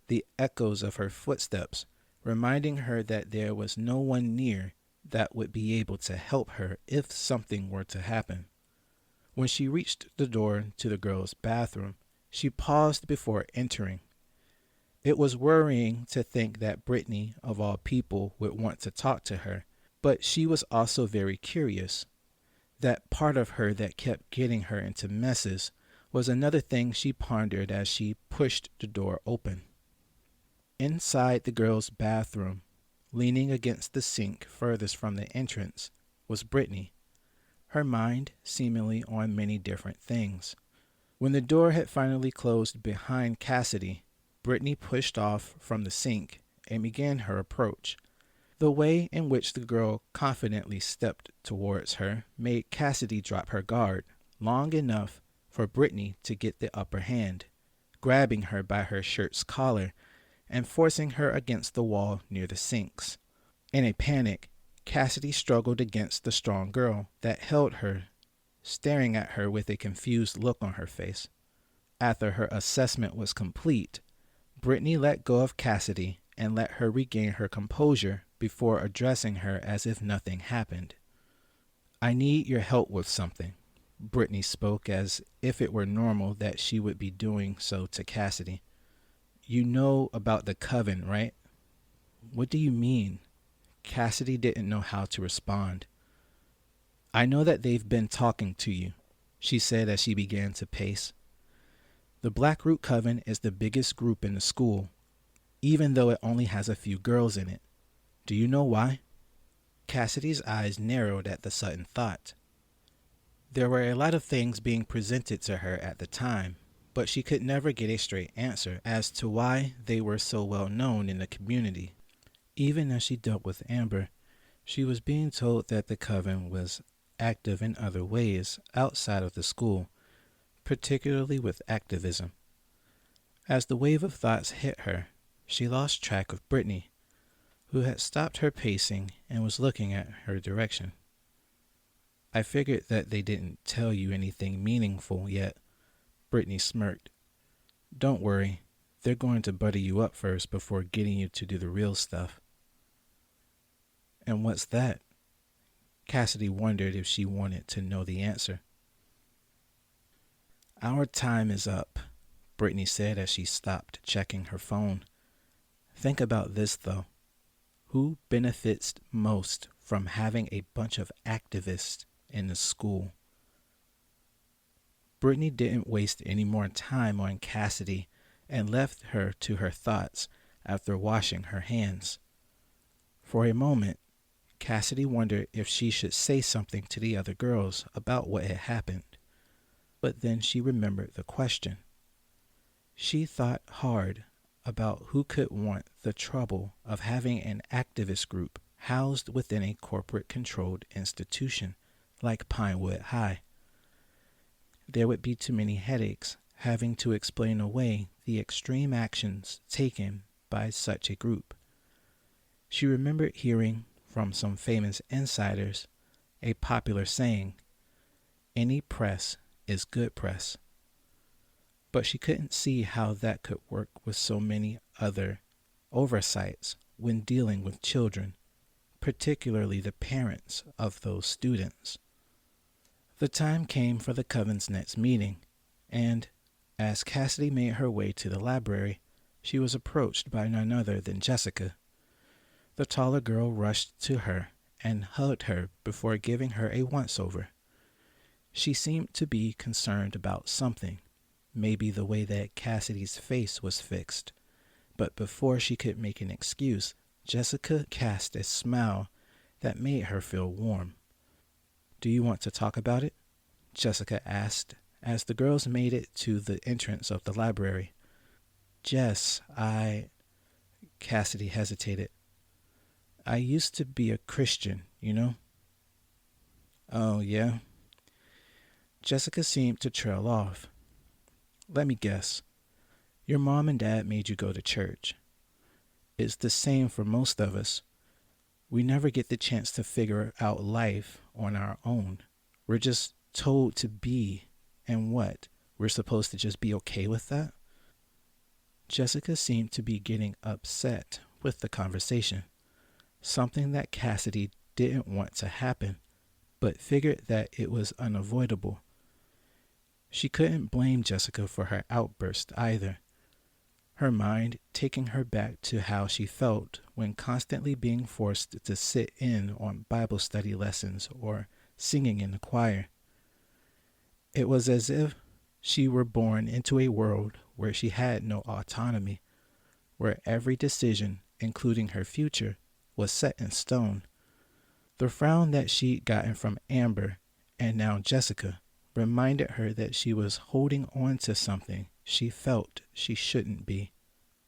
Speaker 1: the echoes of her footsteps reminding her that there was no one near that would be able to help her if something were to happen. When she reached the door to the girls' bathroom, she paused before entering. It was worrying to think that Brittany, of all people, would want to talk to her, but she was also very curious. That part of her that kept getting her into messes was another thing she pondered as she pushed the door open. Inside the girls' bathroom, leaning against the sink furthest from the entrance, was Brittany, her mind seemingly on many different things. When the door had finally closed behind Cassidy, Brittany pushed off from the sink and began her approach. The way in which the girl confidently stepped towards her made Cassidy drop her guard long enough for Brittany to get the upper hand, grabbing her by her shirt's collar and forcing her against the wall near the sinks. In a panic, Cassidy struggled against the strong girl that held her, staring at her with a confused look on her face. After her assessment was complete, Brittany let go of Cassidy and let her regain her composure before addressing her as if nothing happened. "I need your help with something," Brittany spoke as if it were normal that she would be doing so to Cassidy. "You know about the coven, right?" "What do you mean?" Cassidy didn't know how to respond. "I know that they've been talking to you," she said as she began to pace. "The Blackroot Coven is the biggest group in the school, even though it only has a few girls in it. Do you know why?" Cassidy's eyes narrowed at the sudden thought. There were a lot of things being presented to her at the time, but she could never get a straight answer as to why they were so well known in the community. Even as she dealt with Amber, she was being told that the coven was active in other ways outside of the school, particularly with activism. As the wave of thoughts hit her, she lost track of Brittany, who had stopped her pacing and was looking at her direction. "I figured that they didn't tell you anything meaningful yet," Brittany smirked. "Don't worry, they're going to butter you up first before getting you to do the real stuff." "And what's that?" Cassidy wondered if she wanted to know the answer. "Our time is up," Brittany said as she stopped checking her phone. "Think about this, though. Who benefits most from having a bunch of activists in the school?" Brittany didn't waste any more time on Cassidy and left her to her thoughts after washing her hands. For a moment, Cassidy wondered if she should say something to the other girls about what had happened, but then she remembered the question. She thought hard about who could want the trouble of having an activist group housed within a corporate-controlled institution like Pinewood High. There would be too many headaches having to explain away the extreme actions taken by such a group. She remembered hearing from some famous insiders a popular saying, "Any press is good press." But she couldn't see how that could work with so many other oversights when dealing with children, particularly the parents of those students. The time came for the coven's next meeting, and as Cassidy made her way to the library, she was approached by none other than Jessica. The taller girl rushed to her and hugged her before giving her a once-over. She seemed to be concerned about something, maybe the way that Cassidy's face was fixed. But before she could make an excuse, Jessica cast a smile that made her feel warm. "Do you want to talk about it?" Jessica asked as the girls made it to the entrance of the library. "Jess, Cassidy hesitated. "I used to be a Christian, you know." "Oh, yeah?" Jessica seemed to trail off. "Let me guess. Your mom and dad made you go to church. It's the same for most of us. We never get the chance to figure out life on our own. We're just told to be, and what? We're supposed to just be okay with that?" Jessica seemed to be getting upset with the conversation, something that Cassidy didn't want to happen, but figured that it was unavoidable. She couldn't blame Jessica for her outburst either, her mind taking her back to how she felt when constantly being forced to sit in on Bible study lessons or singing in the choir. It was as if she were born into a world where she had no autonomy, where every decision, including her future, was set in stone. The frown that she'd gotten from Amber, and now Jessica, reminded her that she was holding on to something she felt she shouldn't be,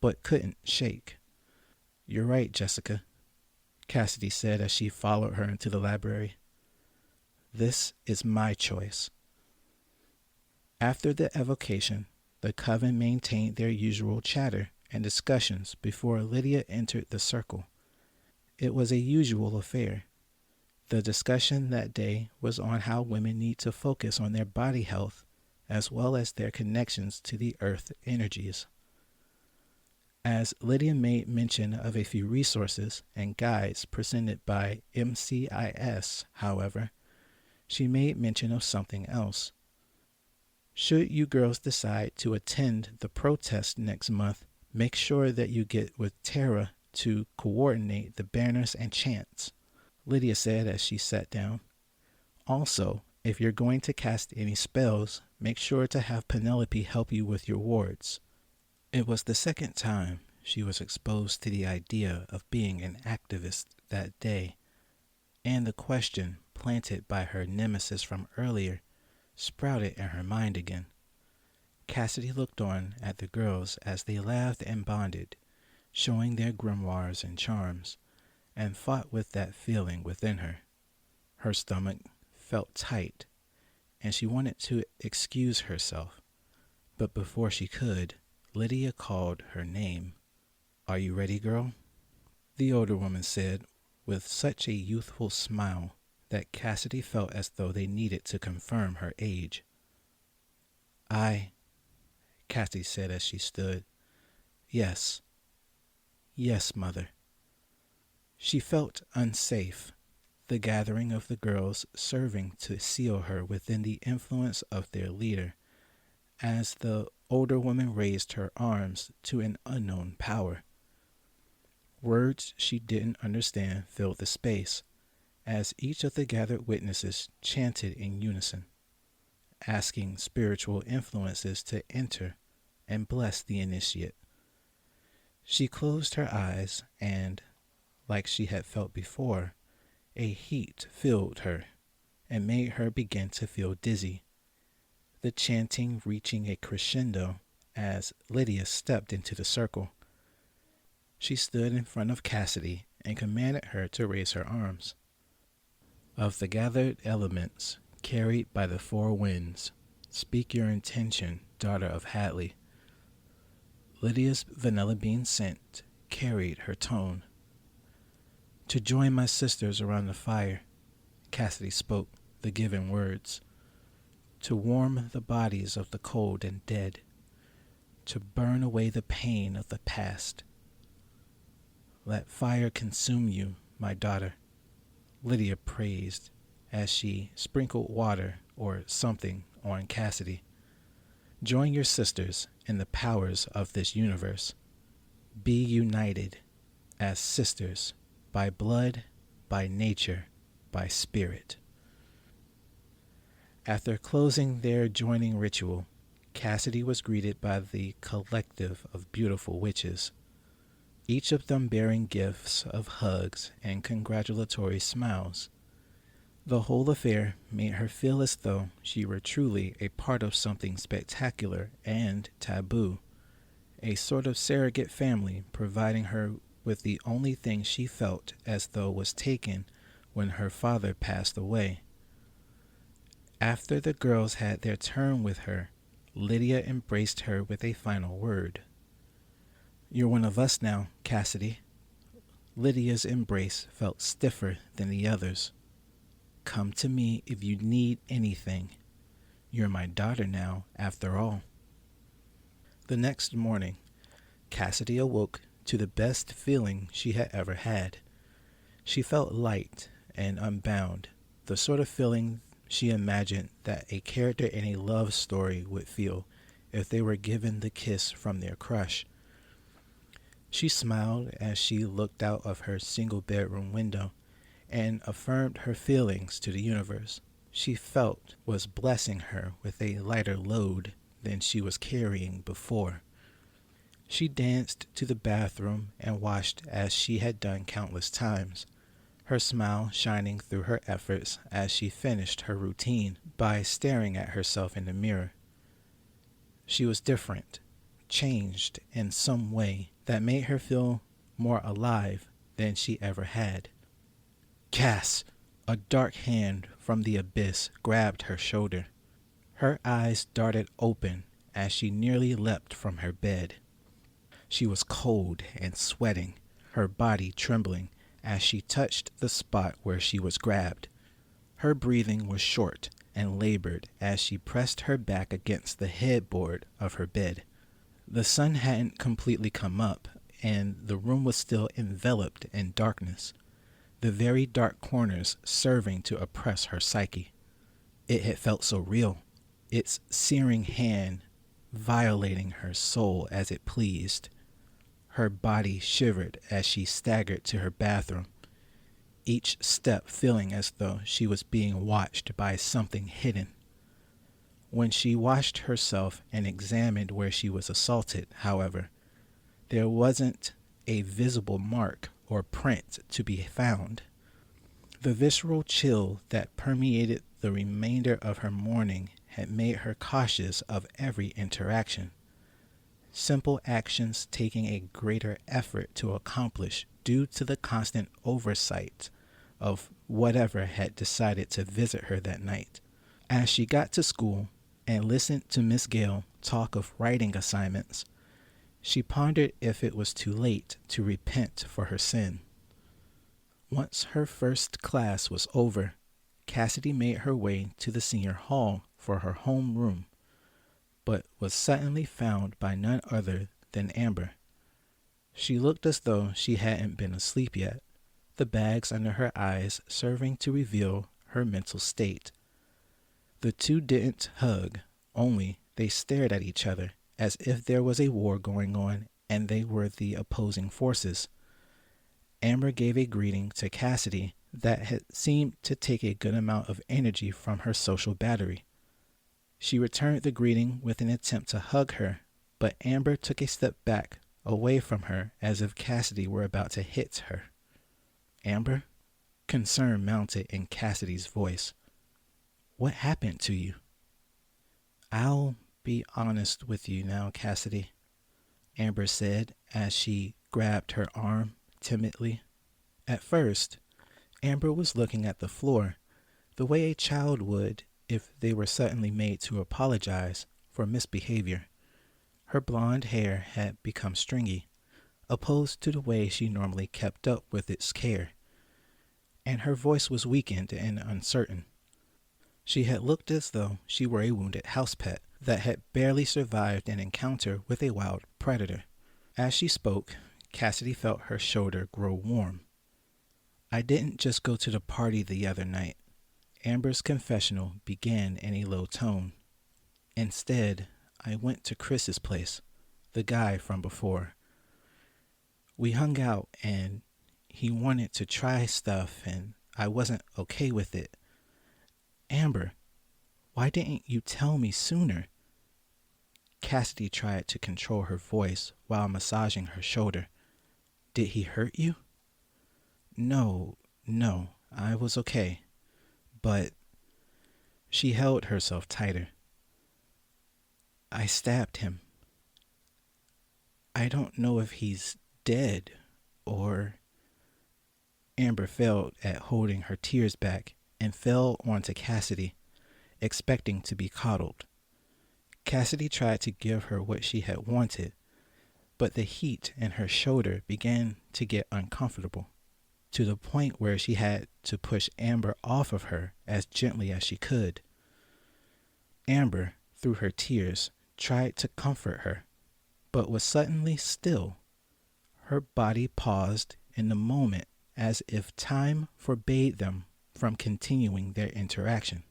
Speaker 1: but couldn't shake. "You're right, Jessica," Cassidy said as she followed her into the library. "This is my choice." After the evocation, the coven maintained their usual chatter and discussions before Lydia entered the circle. It was a usual affair. The discussion that day was on how women need to focus on their body health as well as their connections to the earth energies. As Lydia made mention of a few resources and guides presented by MCIS, however, she made mention of something else. Should you girls decide to attend the protest next month, make sure that you get with Tara to coordinate the banners and chants, Lydia said as she sat down. "Also, if you're going to cast any spells, make sure to have Penelope help you with your wards." It was the second time she was exposed to the idea of being an activist that day, and the question planted by her nemesis from earlier sprouted in her mind again. Cassidy looked on at the girls as they laughed and bonded, showing their grimoires and charms, and fought with that feeling within her. Her stomach felt tight, and she wanted to excuse herself, but before she could, Lydia called her name. "Are you ready, girl?" the older woman said with such a youthful smile that Cassidy felt as though they needed to confirm her age. Cassidy said as she stood. Yes, mother." She felt unsafe, the gathering of the girls serving to seal her within the influence of their leader, as the older woman raised her arms to an unknown power. Words she didn't understand filled the space, as each of the gathered witnesses chanted in unison, asking spiritual influences to enter and bless the initiate. She closed her eyes and, like she had felt before, a heat filled her and made her begin to feel dizzy, the chanting reaching a crescendo as Lydia stepped into the circle. She stood in front of Cassidy and commanded her to raise her arms. "Of the gathered elements carried by the four winds, speak your intention, daughter of Hadley." Lydia's vanilla bean scent carried her tone. "To join my sisters around the fire," Cassidy spoke the given words. "To warm the bodies of the cold and dead. To burn away the pain of the past. Let fire consume you, my daughter," Lydia praised as she sprinkled water or something on Cassidy. "Join your sisters in the powers of this universe. Be united as sisters, by blood, by nature, by spirit. After closing their joining ritual, Cassidy was greeted by the collective of beautiful witches, each of them bearing gifts of hugs and congratulatory smiles. The whole affair made her feel as though she were truly a part of something spectacular and taboo, a sort of surrogate family providing her with the only thing she felt as though was taken when her father passed away. After the girls had their turn with her, Lydia embraced her with a final word. "You're one of us now, Cassidy." Lydia's embrace felt stiffer than the others. "Come to me if you need anything. You're my daughter now, after all." The next morning, Cassidy awoke to the best feeling she had ever had. She felt light and unbound, the sort of feeling she imagined that a character in a love story would feel if they were given the kiss from their crush. She smiled as she looked out of her single bedroom window and affirmed her feelings to the universe. She felt was blessing her with a lighter load than she was carrying before. She danced to the bathroom and washed as she had done countless times, her smile shining through her efforts as she finished her routine by staring at herself in the mirror. She was different, changed in some way that made her feel more alive than she ever had. "Cass!" A dark hand from the abyss grabbed her shoulder. Her eyes darted open as she nearly leapt from her bed. She was cold and sweating, her body trembling as she touched the spot where she was grabbed. Her breathing was short and labored as she pressed her back against the headboard of her bed. The sun hadn't completely come up, and the room was still enveloped in darkness, the very dark corners serving to oppress her psyche. It had felt so real, its searing hand violating her soul as it pleased. Her body shivered as she staggered to her bathroom, each step feeling as though she was being watched by something hidden. When she washed herself and examined where she was assaulted, however, there wasn't a visible mark or print to be found. The visceral chill that permeated the remainder of her morning had made her cautious of every interaction, simple actions taking a greater effort to accomplish due to the constant oversight of whatever had decided to visit her that night. As she got to school and listened to Miss Gale talk of writing assignments, she pondered if it was too late to repent for her sin. Once her first class was over, Cassidy made her way to the senior hall for her home room, but was suddenly found by none other than Amber. She looked as though she hadn't been asleep yet, the bags under her eyes serving to reveal her mental state. The two didn't hug, only they stared at each other as if there was a war going on and they were the opposing forces. Amber gave a greeting to Cassidy that had seemed to take a good amount of energy from her social battery. She returned the greeting with an attempt to hug her, but Amber took a step back, away from her, as if Cassidy were about to hit her. "Amber?" Concern mounted in Cassidy's voice. "What happened to you?" "I'll be honest with you now, Cassidy," Amber said as she grabbed her arm timidly. At first, Amber was looking at the floor, the way a child would if they were suddenly made to apologize for misbehavior. Her blonde hair had become stringy, opposed to the way she normally kept up with its care, and her voice was weakened and uncertain. She had looked as though she were a wounded house pet that had barely survived an encounter with a wild predator. As she spoke, Cassidy felt her shoulder grow warm. "I didn't just go to the party the other night." Amber's confessional began in a low tone. "Instead, I went to Chris's place, the guy from before. We hung out and he wanted to try stuff and I wasn't okay with it. Amber, why didn't you tell me sooner? Cassidy tried to control her voice while massaging her shoulder. Did he hurt you? No, no, I was okay. But she held herself tighter. I stabbed him. I don't know if he's dead or... Amber failed at holding her tears back and fell onto Cassidy, expecting to be coddled. Cassidy tried to give her what she had wanted, but the heat in her shoulder began to get uncomfortable, to the point where she had to push Amber off of her as gently as she could. Amber, through her tears, tried to comfort her, but was suddenly still. Her body paused in the moment as if time forbade them from continuing their interaction.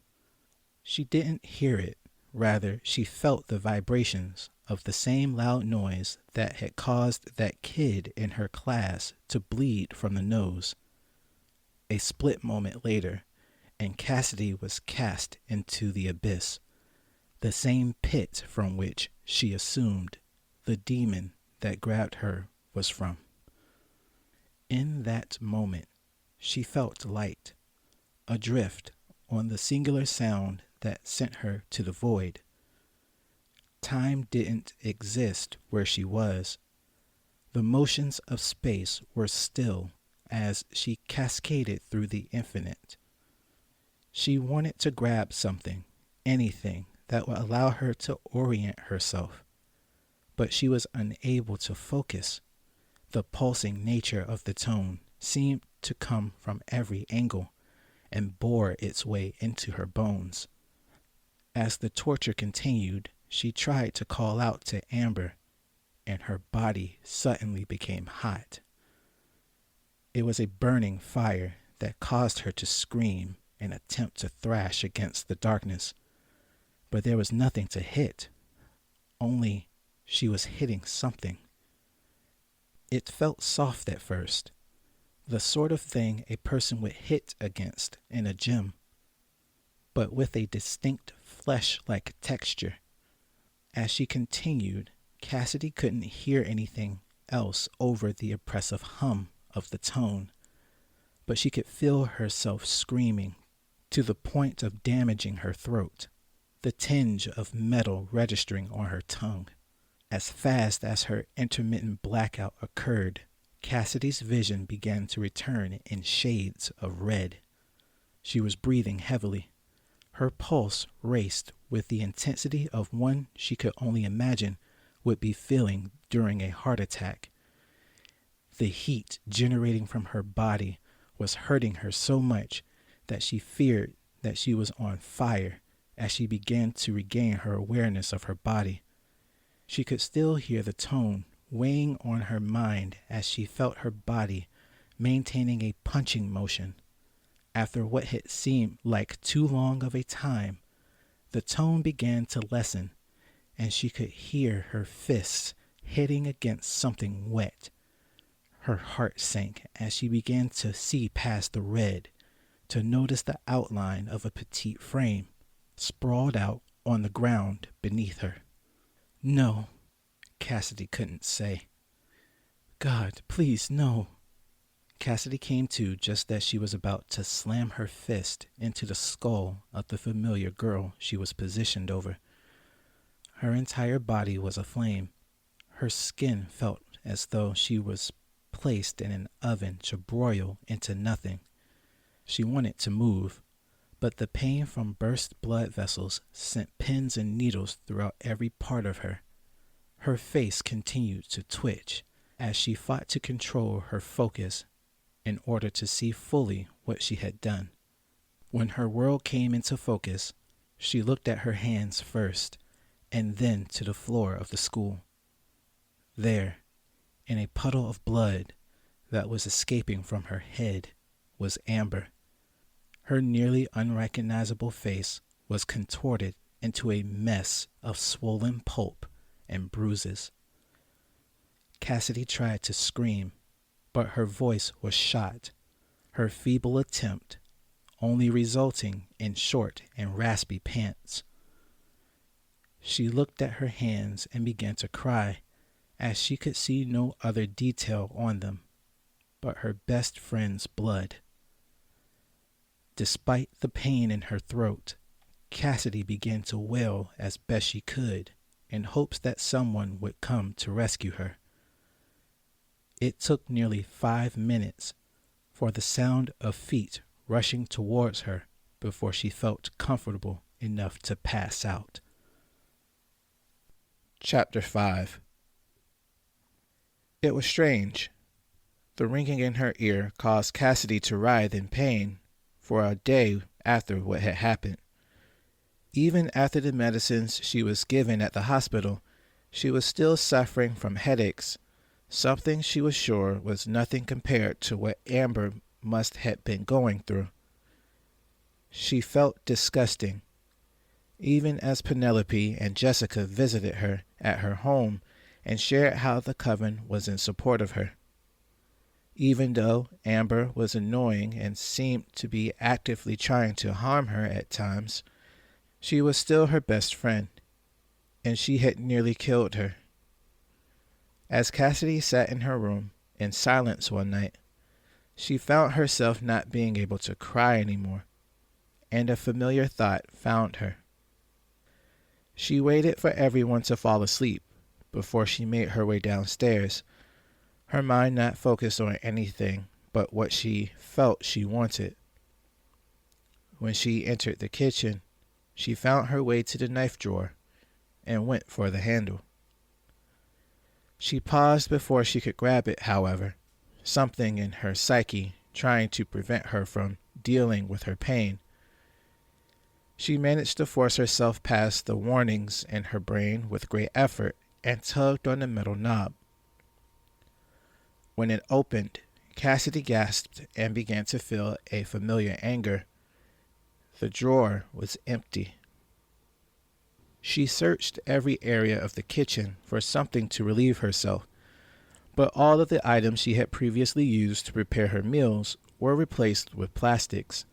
Speaker 1: She didn't hear it, rather she felt the vibrations of the same loud noise that had caused that kid in her class to bleed from the nose. A split moment later, and Cassidy was cast into the abyss, the same pit from which she assumed the demon that grabbed her was from. In that moment, she felt light, adrift on the singular sound that sent her to the void. Time didn't exist where she was. The motions of space were still as she cascaded through the infinite. She wanted to grab something, anything that would allow her to orient herself, but she was unable to focus. The pulsing nature of the tone seemed to come from every angle and bore its way into her bones. As the torture continued, she tried to call out to Amber, and her body suddenly became hot. It was a burning fire that caused her to scream and attempt to thrash against the darkness, but there was nothing to hit, only she was hitting something. It felt soft at first, the sort of thing a person would hit against in a gym, but with a distinct flesh-like texture. As she continued, Cassidy couldn't hear anything else over the oppressive hum of the tone, but she could feel herself screaming to the point of damaging her throat, the tinge of metal registering on her tongue. As fast as her intermittent blackout occurred, Cassidy's vision began to return in shades of red. She was breathing heavily. Her pulse raced with the intensity of one she could only imagine would be feeling during a heart attack. The heat generating from her body was hurting her so much that she feared that she was on fire as she began to regain her awareness of her body. She could still hear the tone weighing on her mind as she felt her body maintaining a punching motion. After what had seemed like too long of a time, the tone began to lessen, and she could hear her fists hitting against something wet. Her heart sank as she began to see past the red, to notice the outline of a petite frame sprawled out on the ground beneath her. No, Cassidy couldn't say. God, please, no. Cassidy came to just as she was about to slam her fist into the skull of the familiar girl she was positioned over. Her entire body was aflame. Her skin felt as though she was placed in an oven to broil into nothing. She wanted to move, but the pain from burst blood vessels sent pins and needles throughout every part of her. Her face continued to twitch as she fought to control her focus in order to see fully what she had done. When her world came into focus, she looked at her hands first and then to the floor of the school. There, in a puddle of blood that was escaping from her head, was Amber. Her nearly unrecognizable face was contorted into a mess of swollen pulp and bruises. Cassidy tried to scream, but her voice was shot, her feeble attempt only resulting in short and raspy pants. She looked at her hands and began to cry, as she could see no other detail on them but her best friend's blood. Despite the pain in her throat, Cassidy began to wail as best she could in hopes that someone would come to rescue her. It took nearly 5 minutes for the sound of feet rushing towards her before she felt comfortable enough to pass out. Chapter 5. It was strange. The ringing in her ear caused Cassidy to writhe in pain for a day after what had happened. Even after the medicines she was given at the hospital, she was still suffering from headaches, something she was sure was nothing compared to what Amber must have been going through. She felt disgusting, even as Penelope and Jessica visited her at her home and shared how the coven was in support of her. Even though Amber was annoying and seemed to be actively trying to harm her at times, she was still her best friend, and she had nearly killed her. As Cassidy sat in her room in silence one night, she found herself not being able to cry anymore, and a familiar thought found her. She waited for everyone to fall asleep before she made her way downstairs, her mind not focused on anything but what she felt she wanted. When she entered the kitchen, she found her way to the knife drawer and went for the handle. She paused before she could grab it, however, something in her psyche trying to prevent her from dealing with her pain. She managed to force herself past the warnings in her brain with great effort and tugged on the metal knob. When it opened, Cassidy gasped and began to feel a familiar anger. The drawer was empty. She searched every area of the kitchen for something to relieve herself, but all of the items she had previously used to prepare her meals were replaced with plastics.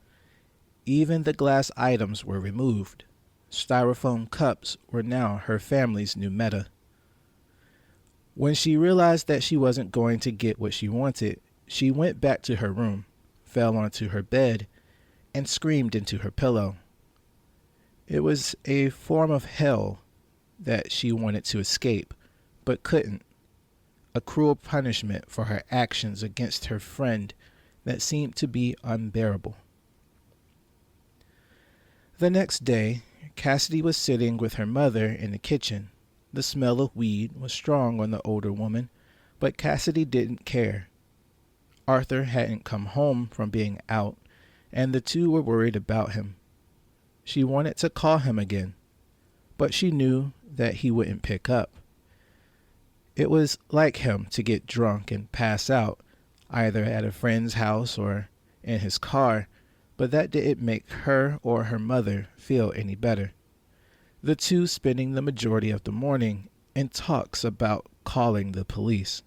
Speaker 1: Even the glass items were removed. Styrofoam cups were now her family's new meta. When she realized that she wasn't going to get what she wanted, she went back to her room, fell onto her bed, and screamed into her pillow. It was a form of hell that she wanted to escape, but couldn't. A cruel punishment for her actions against her friend that seemed to be unbearable. The next day, Cassidy was sitting with her mother in the kitchen. The smell of weed was strong on the older woman, but Cassidy didn't care. Arthur hadn't come home from being out, and the two were worried about him. She wanted to call him again, but she knew that he wouldn't pick up. It was like him to get drunk and pass out, either at a friend's house or in his car, but that didn't make her or her mother feel any better. The two spending the majority of the morning in talks about calling the police.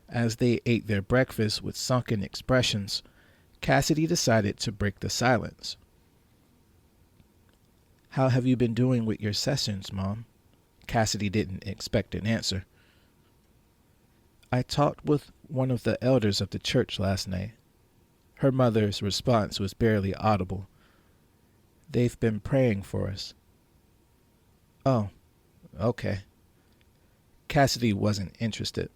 Speaker 1: As they ate their breakfast with sunken expressions, Cassidy decided to break the silence. "How have you been doing with your sessions, Mom?" Cassidy didn't expect an answer. "I talked with one of the elders of the church last night." Her mother's response was barely audible. "They've been praying for us." "Oh, okay." Cassidy wasn't interested.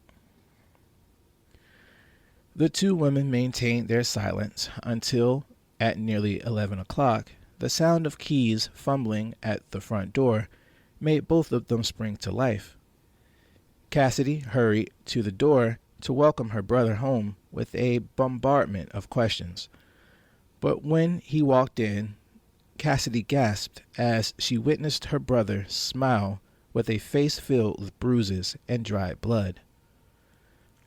Speaker 1: The two women maintained their silence until, at nearly 11 o'clock, the sound of keys fumbling at the front door made both of them spring to life. Cassidy hurried to the door to welcome her brother home with a bombardment of questions. But when he walked in, Cassidy gasped as she witnessed her brother smile with a face filled with bruises and dried blood.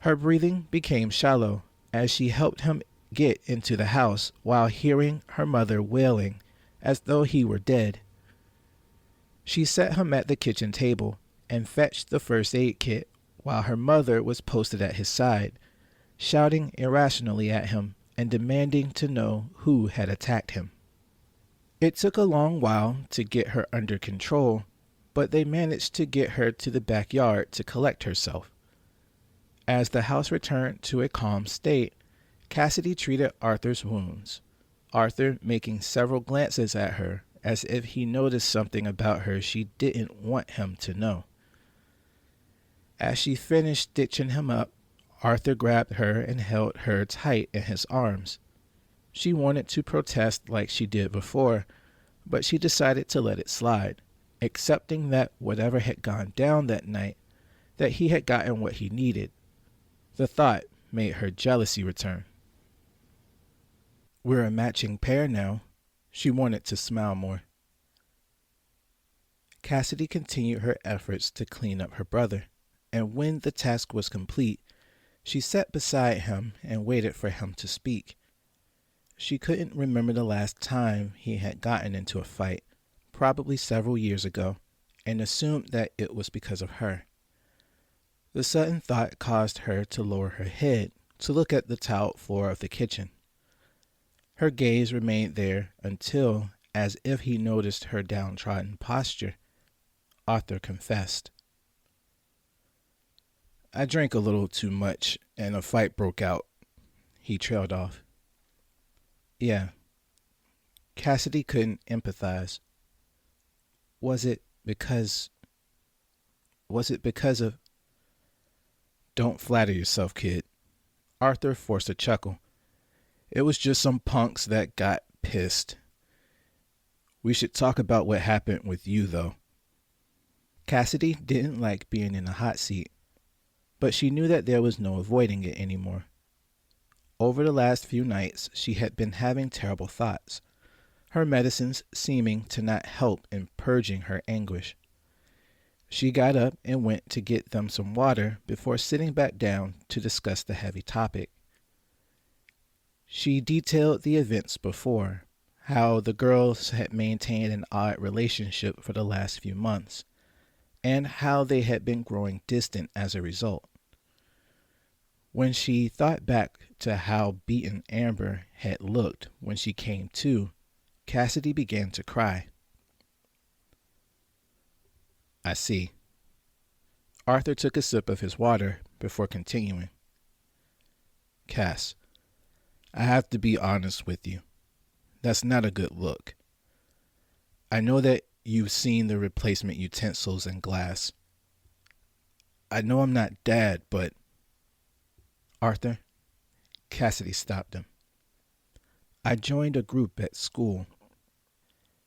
Speaker 1: Her breathing became shallow as she helped him get into the house while hearing her mother wailing as though he were dead. She set him at the kitchen table and fetched the first aid kit while her mother was posted at his side, shouting irrationally at him and demanding to know who had attacked him. It took a long while to get her under control, but they managed to get her to the backyard to collect herself. As the house returned to a calm state, Cassidy treated Arthur's wounds, Arthur making several glances at her as if he noticed something about her she didn't want him to know. As she finished stitching him up, Arthur grabbed her and held her tight in his arms. She wanted to protest like she did before, but she decided to let it slide, accepting that whatever had gone down that night, that he had gotten what he needed. The thought made her jealousy return. We're a matching pair now. She wanted to smile more. Cassidy continued her efforts to clean up her brother, and when the task was complete, she sat beside him and waited for him to speak. She couldn't remember the last time he had gotten into a fight, probably several years ago, and assumed that it was because of her. The sudden thought caused her to lower her head to look at the tiled floor of the kitchen. Her gaze remained there until, as if he noticed her downtrodden posture, Arthur confessed. I drank a little too much and a fight broke out. He trailed off. Yeah. Cassidy couldn't empathize. Was it because of... Don't flatter yourself, kid. Arthur forced a chuckle. It was just some punks that got pissed. We should talk about what happened with you, though. Cassidy didn't like being in a hot seat, but she knew that there was no avoiding it anymore. Over the last few nights, she had been having terrible thoughts, her medicines seeming to not help in purging her anguish. She got up and went to get them some water before sitting back down to discuss the heavy topic. She detailed the events before, how the girls had maintained an odd relationship for the last few months, and how they had been growing distant as a result. When she thought back to how beaten Amber had looked when she came to, Cassidy began to cry. I see. Arthur took a sip of his water before continuing. Cass, I have to be honest with you. That's not a good look. I know that you've seen the replacement utensils and glass. I know I'm not Dad, but... Arthur, Cassidy stopped him. I joined a group at school.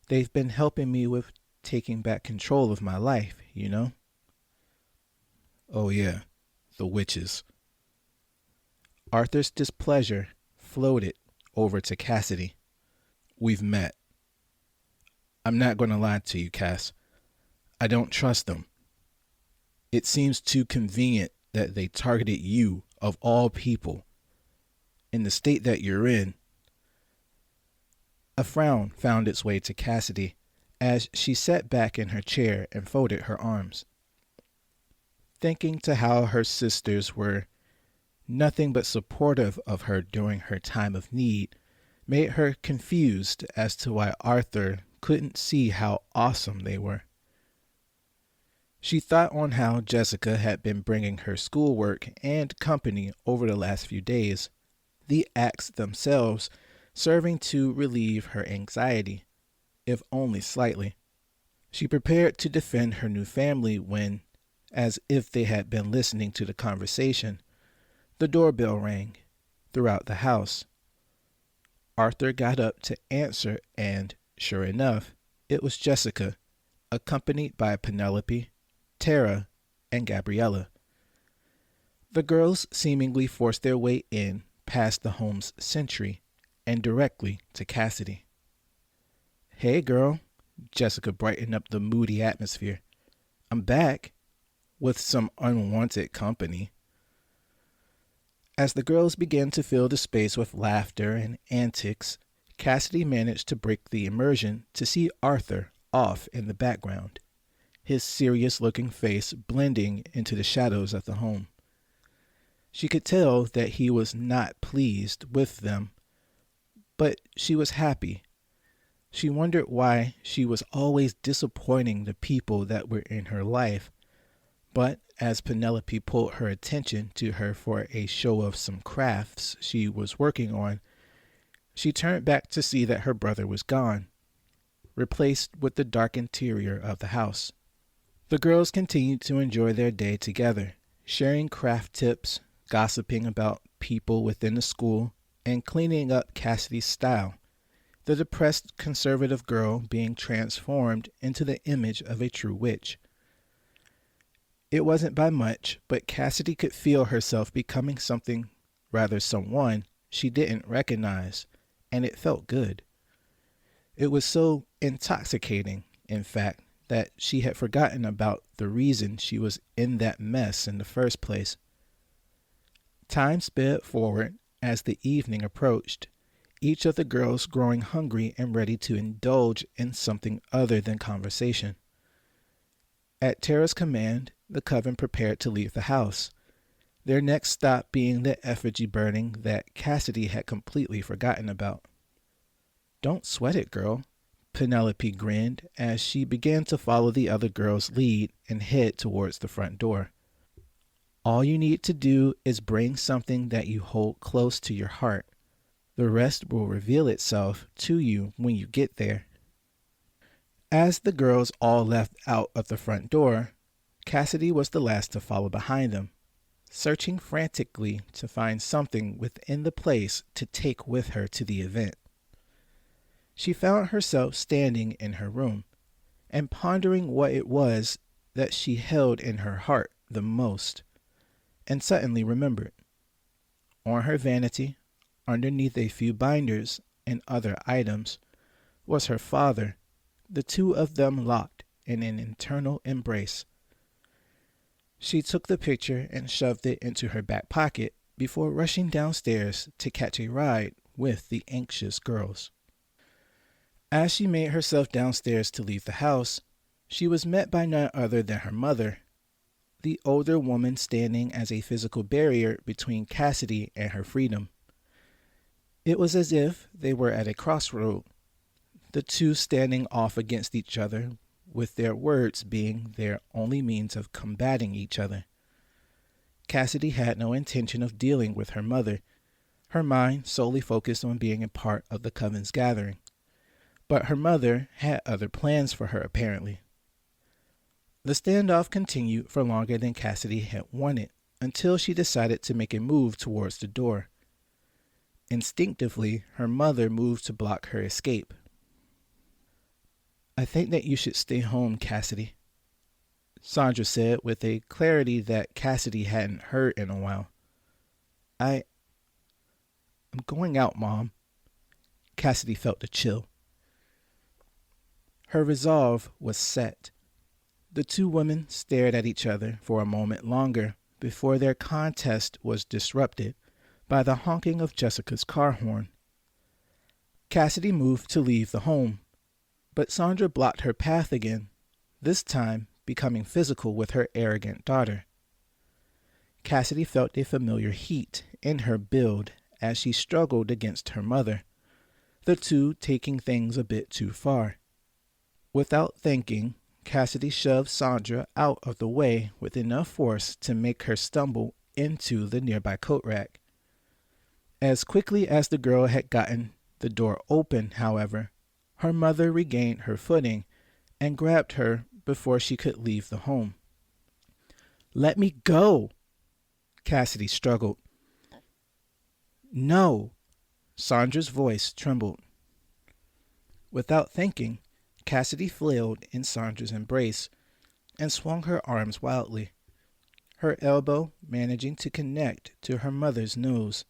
Speaker 1: They've been helping me with taking back control of my life, you know? Oh yeah, the witches. Arthur's displeasure floated over to Cassidy. We've met. I'm not going to lie to you, Cass. I don't trust them. It seems too convenient that they targeted you, of all people, in the state that you're in. A frown found its way to Cassidy as she sat back in her chair and folded her arms. Thinking to how her sisters were nothing but supportive of her during her time of need made her confused as to why Arthur couldn't see how awesome they were. She thought on how Jessica had been bringing her schoolwork and company over the last few days, the acts themselves serving to relieve her anxiety, if only slightly. She prepared to defend her new family when, as if they had been listening to the conversation, the doorbell rang throughout the house. Arthur got up to answer and, sure enough, it was Jessica, accompanied by Penelope, Tara, and Gabriella. The girls seemingly forced their way in past the home's sentry and directly to Cassidy. Hey girl, Jessica brightened up the moody atmosphere. I'm back, with some unwanted company. As the girls began to fill the space with laughter and antics, Cassidy managed to break the immersion to see Arthur off in the background, his serious-looking face blending into the shadows of the home. She could tell that he was not pleased with them, but she was happy. She wondered why she was always disappointing the people that were in her life. But as Penelope pulled her attention to her for a show of some crafts she was working on, she turned back to see that her brother was gone, replaced with the dark interior of the house. The girls continued to enjoy their day together, sharing craft tips, gossiping about people within the school, and cleaning up Cassidy's style, the depressed conservative girl being transformed into the image of a true witch. It wasn't by much, but Cassidy could feel herself becoming someone she didn't recognize, and it felt good. It was so intoxicating, in fact, that she had forgotten about the reason she was in that mess in the first place. Time sped forward as the evening approached, each of the girls growing hungry and ready to indulge in something other than conversation. At Tara's command, the coven prepared to leave the house, their next stop being the effigy burning that Cassidy had completely forgotten about. "Don't sweat it, girl," Penelope grinned as she began to follow the other girl's lead and head towards the front door. "All you need to do is bring something that you hold close to your heart. The rest will reveal itself to you when you get there." As the girls all left out of the front door, Cassidy was the last to follow behind them, searching frantically to find something within the place to take with her to the event. She found herself standing in her room and pondering what it was that she held in her heart the most, and suddenly remembered. On her vanity, underneath a few binders and other items, was her father, the two of them locked in an eternal embrace. She took the picture and shoved it into her back pocket before rushing downstairs to catch a ride with the anxious girls. As she made herself downstairs to leave the house, she was met by none other than her mother, the older woman standing as a physical barrier between Cassidy and her freedom. It was as if they were at a crossroad, the two standing off against each other, with their words being their only means of combating each other. Cassidy had no intention of dealing with her mother, her mind solely focused on being a part of the coven's gathering. But her mother had other plans for her, apparently. The standoff continued for longer than Cassidy had wanted, until she decided to make a move towards the door. Instinctively, her mother moved to block her escape. "I think that you should stay home, Cassidy," Sandra said with a clarity that Cassidy hadn't heard in a while. I'm going out, Mom." Cassidy felt a chill. Her resolve was set. The two women stared at each other for a moment longer before their contest was disrupted by the honking of Jessica's car horn. Cassidy moved to leave the home, but Sandra blocked her path again, this time becoming physical with her arrogant daughter. Cassidy felt a familiar heat in her build as she struggled against her mother, the two taking things a bit too far. Without thinking, Cassidy shoved Sandra out of the way with enough force to make her stumble into the nearby coat rack. As quickly as the girl had gotten the door open, however, her mother regained her footing and grabbed her before she could leave the home. "Let me go," Cassidy struggled. "No," Sandra's voice trembled. Without thinking, Cassidy flailed in Sandra's embrace and swung her arms wildly, her elbow managing to connect to her mother's nose.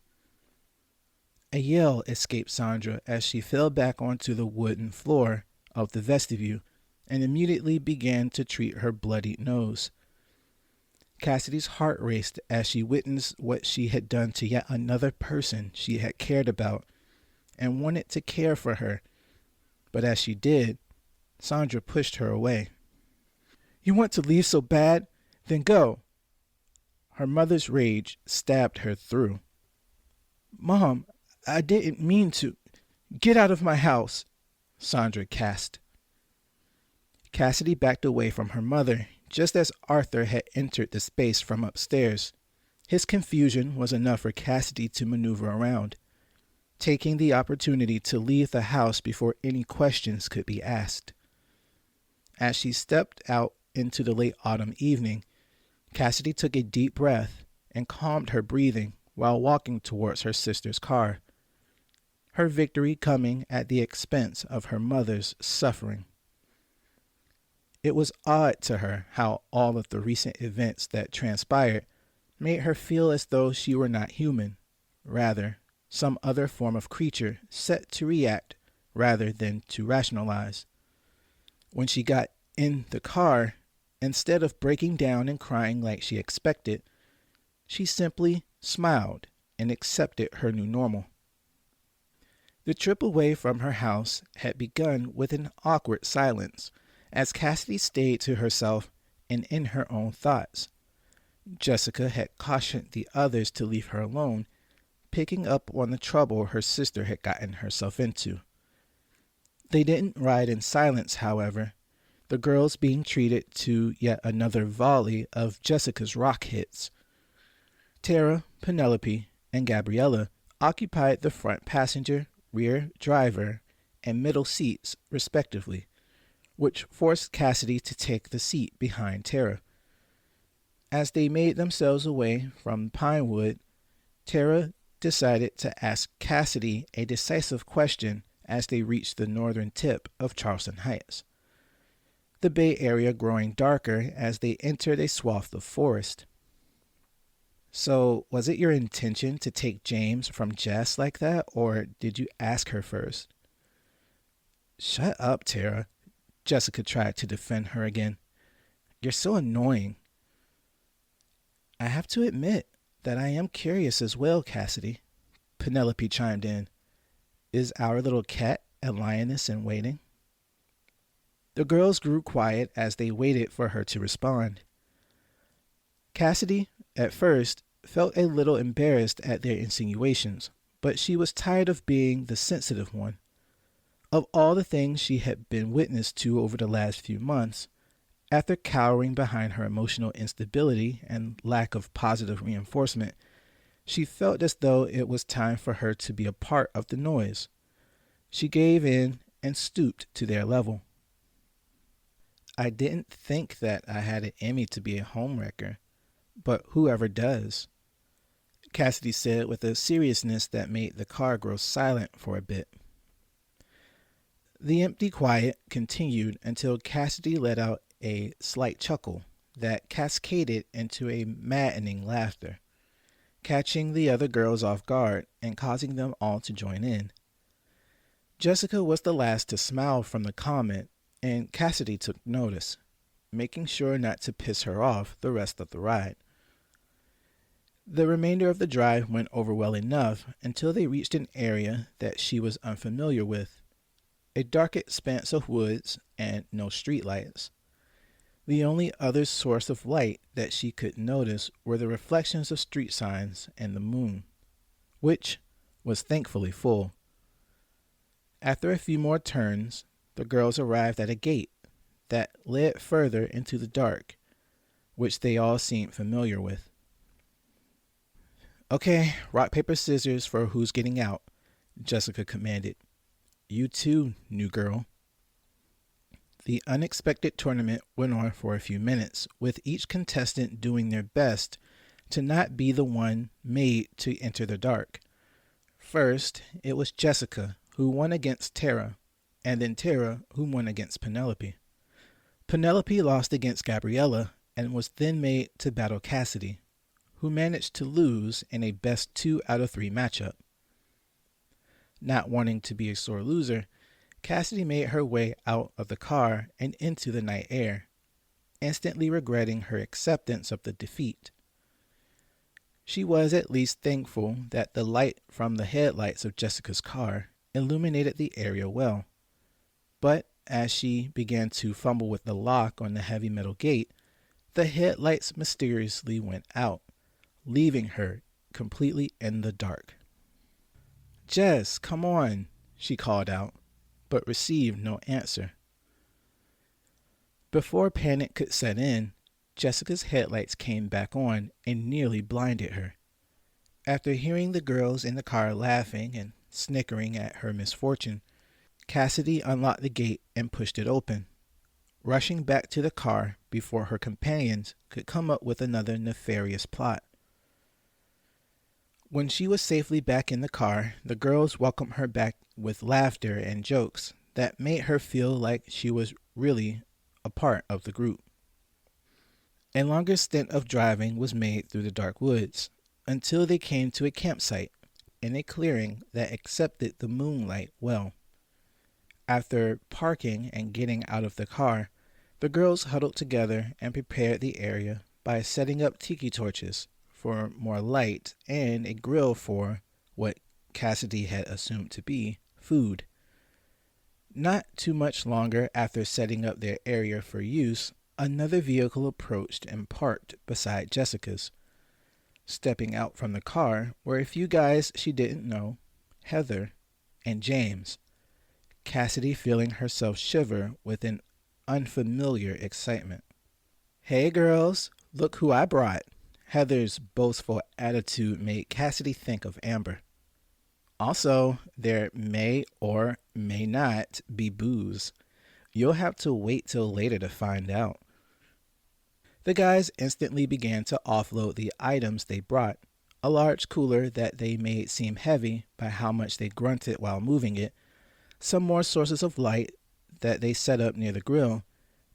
Speaker 1: A yell escaped Sandra as she fell back onto the wooden floor of the vestibule and immediately began to treat her bloodied nose. Cassidy's heart raced as she witnessed what she had done to yet another person she had cared about and wanted to care for her, but as she did, Sandra pushed her away. You want to leave so bad? Then go. Her mother's rage stabbed her through. Mom, I didn't mean to. Get out of my house, Sandra gasped. Cassidy backed away from her mother just as Arthur had entered the space from upstairs. His confusion was enough for Cassidy to maneuver around, taking the opportunity to leave the house before any questions could be asked. As she stepped out into the late autumn evening, Cassidy took a deep breath and calmed her breathing while walking towards her sister's car, her victory coming at the expense of her mother's suffering. It was odd to her how all of the recent events that transpired made her feel as though she were not human, rather, some other form of creature set to react rather than to rationalize. When she got in the car, instead of breaking down and crying like she expected, she simply smiled and accepted her new normal. The trip away from her house had begun with an awkward silence as Cassidy stayed to herself and in her own thoughts. Jessica had cautioned the others to leave her alone, picking up on the trouble her sister had gotten herself into. They didn't ride in silence, however, the girls being treated to yet another volley of Jessica's rock hits. Tara, Penelope, and Gabriella occupied the front passenger, rear driver, and middle seats, respectively, which forced Cassidy to take the seat behind Tara. As they made themselves away from Pinewood, Tara decided to ask Cassidy a decisive question as they reached the northern tip of Charleston Heights, the Bay Area growing darker as they entered a swath of forest. So, was it your intention to take James from Jess like that, or did you ask her first? Shut up, Tara. Jessica tried to defend her again. You're so annoying. I have to admit that I am curious as well, Cassidy. Penelope chimed in. Is our little cat a lioness in waiting? The girls grew quiet as they waited for her to respond. Cassidy, at first, felt a little embarrassed at their insinuations, but she was tired of being the sensitive one. Of all the things she had been witness to over the last few months, after cowering behind her emotional instability and lack of positive reinforcement, she felt as though it was time for her to be a part of the noise. She gave in and stooped to their level. I didn't think that I had it in me to be a homewrecker, but whoever does, Cassidy said with a seriousness that made the car grow silent for a bit. The empty quiet continued until Cassidy let out a slight chuckle that cascaded into a maddening laughter, catching the other girls off guard and causing them all to join in. Jessica was the last to smile from the comment, and Cassidy took notice, making sure not to piss her off the rest of the ride. The remainder of the drive went over well enough until they reached an area that she was unfamiliar with, a dark expanse of woods and no streetlights. The only other source of light that she could notice were the reflections of street signs and the moon, which was thankfully full. After a few more turns, the girls arrived at a gate that led further into the dark, which they all seemed familiar with. Okay, rock, paper, scissors for who's getting out, Jessica commanded. You too, new girl. The unexpected tournament went on for a few minutes, with each contestant doing their best to not be the one made to enter the dark. First, it was Jessica, who won against Tara, and then Tara, who won against Penelope. Penelope lost against Gabriella and was then made to battle Cassidy, who managed to lose in a best 2 out of 3 matchup. Not wanting to be a sore loser, Cassidy made her way out of the car and into the night air, instantly regretting her acceptance of the defeat. She was at least thankful that the light from the headlights of Jessica's car illuminated the area well, but As she began to fumble with the lock on the heavy metal gate, the headlights mysteriously went out, leaving her completely in the dark. "Jess, come on," she called out, but received no answer. Before panic could set in, Jessica's headlights came back on and nearly blinded her. After hearing the girls in the car laughing and snickering at her misfortune, Cassidy unlocked the gate and pushed it open, rushing back to the car before her companions could come up with another nefarious plot. When she was safely back in the car, the girls welcomed her back with laughter and jokes that made her feel like she was really a part of the group. A longer stint of driving was made through the dark woods until they came to a campsite in a clearing that accepted the moonlight well. After parking and getting out of the car, the girls huddled together and prepared the area by setting up tiki torches for more light and a grill for what Cassidy had assumed to be food. Not too much longer after setting up their area for use, another vehicle approached and parked beside Jessica's. Stepping out from the car were a few guys she didn't know, Heather and James, Cassidy feeling herself shiver with an unfamiliar excitement. "Hey girls, look who I brought." Heather's boastful attitude made Cassidy think of Amber. Also, there may or may not be booze. You'll have to wait till later to find out. The guys instantly began to offload the items they brought, a large cooler that they made seem heavy by how much they grunted while moving it, some more sources of light that they set up near the grill,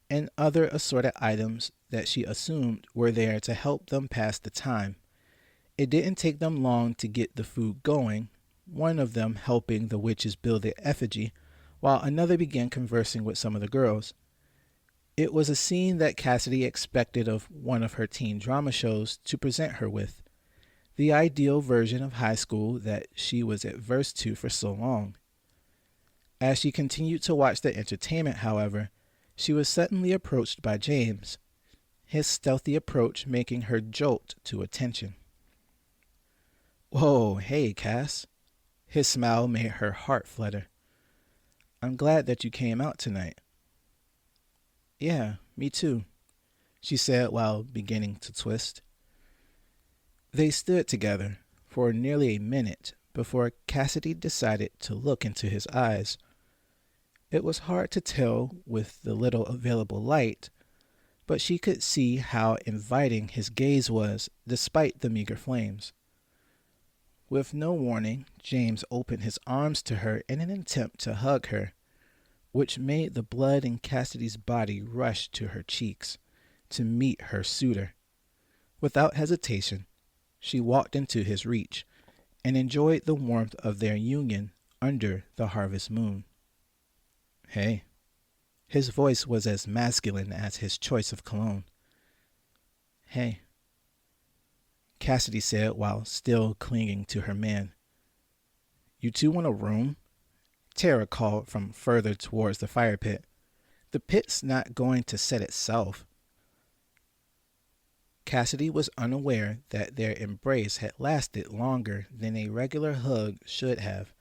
Speaker 1: and other assorted items that she assumed were there to help them pass the time. It didn't take them long to get the food going, one of them helping the witches build their effigy, while another began conversing with some of the girls. It was a scene that Cassidy expected of one of her teen drama shows to present her with, the ideal version of high school that she was averse to for so long. As she continued to watch the entertainment, however, she was suddenly approached by James, his stealthy approach making her jolt to attention. "Whoa, hey, Cass." His smile made her heart flutter. "I'm glad that you came out tonight." "Yeah, me too," she said while beginning to twist. They stood together for nearly a minute before Cassidy decided to look into his eyes. It was hard to tell with the little available light, but she could see how inviting his gaze was despite the meager flames. With no warning, James opened his arms to her in an attempt to hug her, which made the blood in Cassidy's body rush to her cheeks to meet her suitor. Without hesitation, she walked into his reach and enjoyed the warmth of their union under the harvest moon. "Hey." His voice was as masculine as his choice of cologne. "Hey," Cassidy said while still clinging to her man. "You two want a room?" Tara called from further towards the fire pit. "The pit's not going to set itself." Cassidy was unaware that their embrace had lasted longer than a regular hug should have,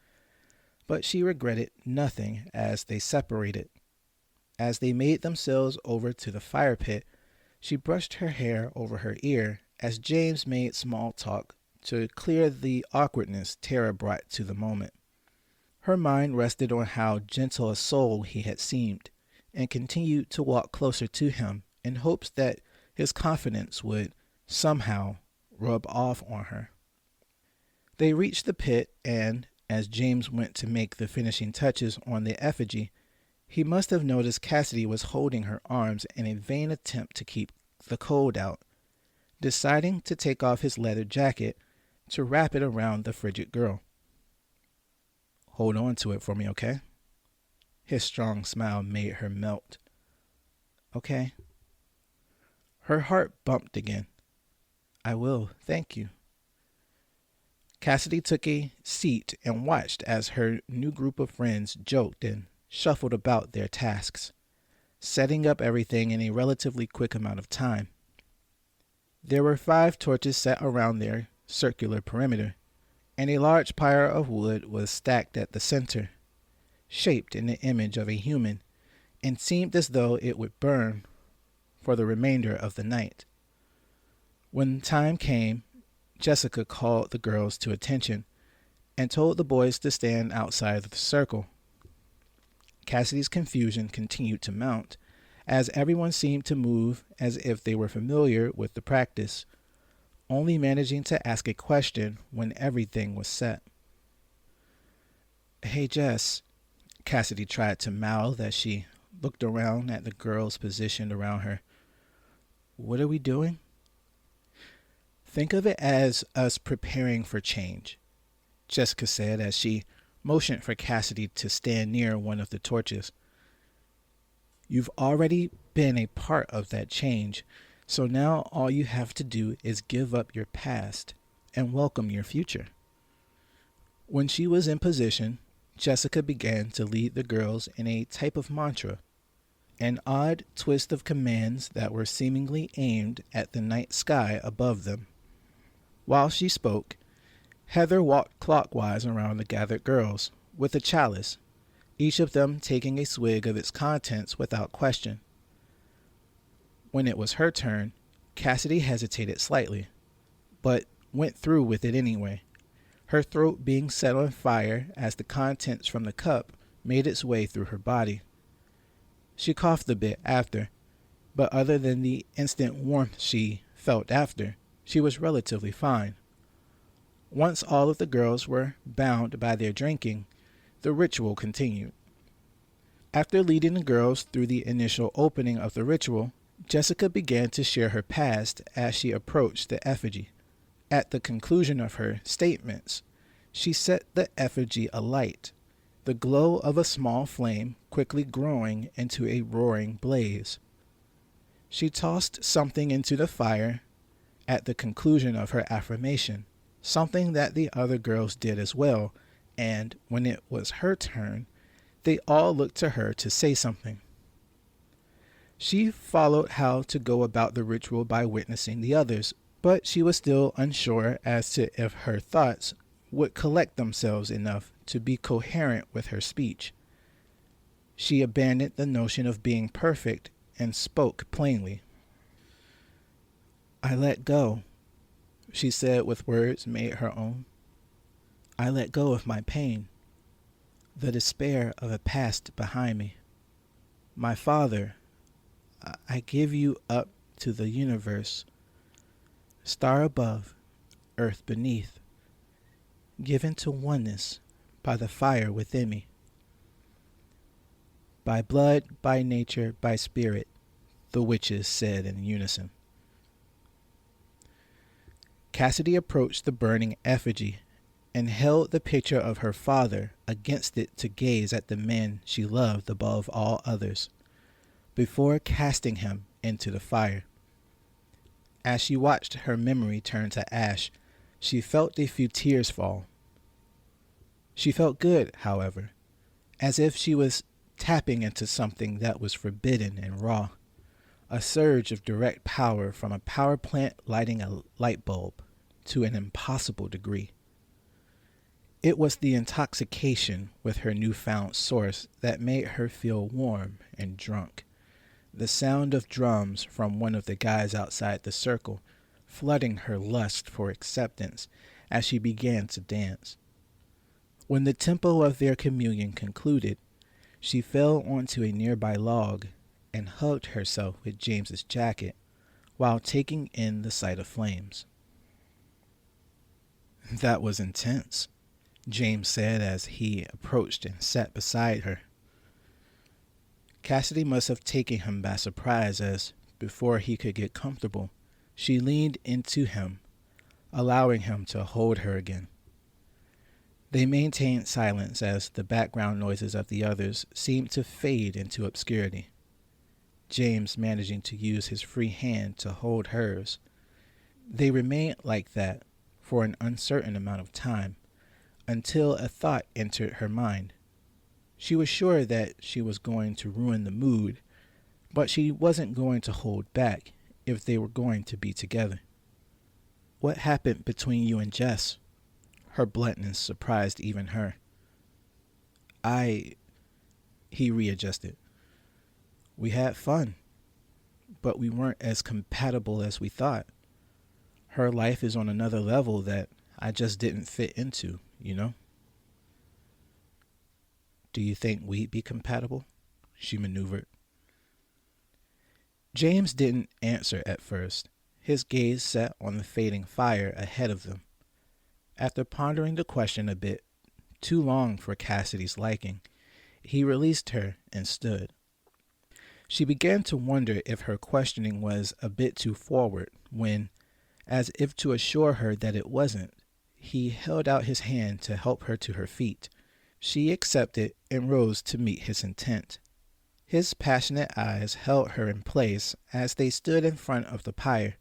Speaker 1: but she regretted nothing as they separated. As they made themselves over to the fire pit, she brushed her hair over her ear as James made small talk to clear the awkwardness Tara brought to the moment. Her mind rested on how gentle a soul he had seemed, and continued to walk closer to him in hopes that his confidence would somehow rub off on her. They reached the pit, and as James went to make the finishing touches on the effigy, he must have noticed Cassidy was holding her arms in a vain attempt to keep the cold out, deciding to take off his leather jacket to wrap it around the frigid girl. "Hold on to it for me, okay?" His strong smile made her melt. "Okay." Her heart bumped again. "I will, thank you." Cassidy took a seat and watched as her new group of friends joked and shuffled about their tasks, setting up everything in a relatively quick amount of time. There were 5 torches set around their circular perimeter, and a large pyre of wood was stacked at the center, shaped in the image of a human, and seemed as though it would burn for the remainder of the night. When time came, Jessica called the girls to attention and told the boys to stand outside of the circle. Cassidy's confusion continued to mount, as everyone seemed to move as if they were familiar with the practice, only managing to ask a question when everything was set. "Hey, Jess," Cassidy tried to mouth as she looked around at the girls positioned around her. "What are we doing?" "Think of it as us preparing for change," Jessica said as she motioned for Cassidy to stand near one of the torches. "You've already been a part of that change, so now all you have to do is give up your past and welcome your future." When she was in position, Jessica began to lead the girls in a type of mantra, an odd twist of commands that were seemingly aimed at the night sky above them. While she spoke, Heather walked clockwise around the gathered girls with a chalice, each of them taking a swig of its contents without question. When it was her turn, Cassidy hesitated slightly, but went through with it anyway, her throat being set on fire as the contents from the cup made its way through her body. She coughed a bit after, but other than the instant warmth she felt after, she was relatively fine. Once all of the girls were bound by their drinking, the ritual continued. After leading the girls through the initial opening of the ritual, Jessica began to share her past as she approached the effigy. At the conclusion of her statements, she set the effigy alight, the glow of a small flame quickly growing into a roaring blaze. She tossed something into the fire at the conclusion of her affirmation, something that the other girls did as well, and when it was her turn, they all looked to her to say something. She followed how to go about the ritual by witnessing the others, but she was still unsure as to if her thoughts would collect themselves enough to be coherent with her speech. She abandoned the notion of being perfect and spoke plainly. "I let go," she said with words made her own. "I let go of my pain, the despair of a past behind me. My Father, I give you up to the universe, star above, earth beneath, given to oneness by the fire within me. By blood, by nature, by spirit," the witches said in unison. Cassidy approached the burning effigy and held the picture of her father against it to gaze at the man she loved above all others, before casting him into the fire. As she watched her memory turn to ash, she felt a few tears fall. She felt good, however, as if she was tapping into something that was forbidden and raw, a surge of direct power from a power plant lighting a light bulb to an impossible degree. It was the intoxication with her newfound source that made her feel warm and drunk. The sound of drums from one of the guys outside the circle flooding her lust for acceptance as she began to dance. When the tempo of their communion concluded, she fell onto a nearby log and hugged herself with James's jacket while taking in the sight of flames. "That was intense," James said as he approached and sat beside her. Cassidy must have taken him by surprise as, before he could get comfortable, she leaned into him, allowing him to hold her again. They maintained silence as the background noises of the others seemed to fade into obscurity, James managing to use his free hand to hold hers. They remained like that for an uncertain amount of time, until a thought entered her mind. She was sure that she was going to ruin the mood, but she wasn't going to hold back if they were going to be together. What happened between you and Jess? Her bluntness surprised even her. He readjusted. We had fun, but we weren't as compatible as we thought. Her life is on another level that I just didn't fit into, you know? Do you think we'd be compatible? She maneuvered. James didn't answer at first. His gaze set on the fading fire ahead of them. After pondering the question a bit, too long for Cassidy's liking, he released her and stood. She began to wonder if her questioning was a bit too forward when, as if to assure her that it wasn't, he held out his hand to help her to her feet. She accepted and rose to meet his intent. His passionate eyes held her in place as they stood in front of the pyre.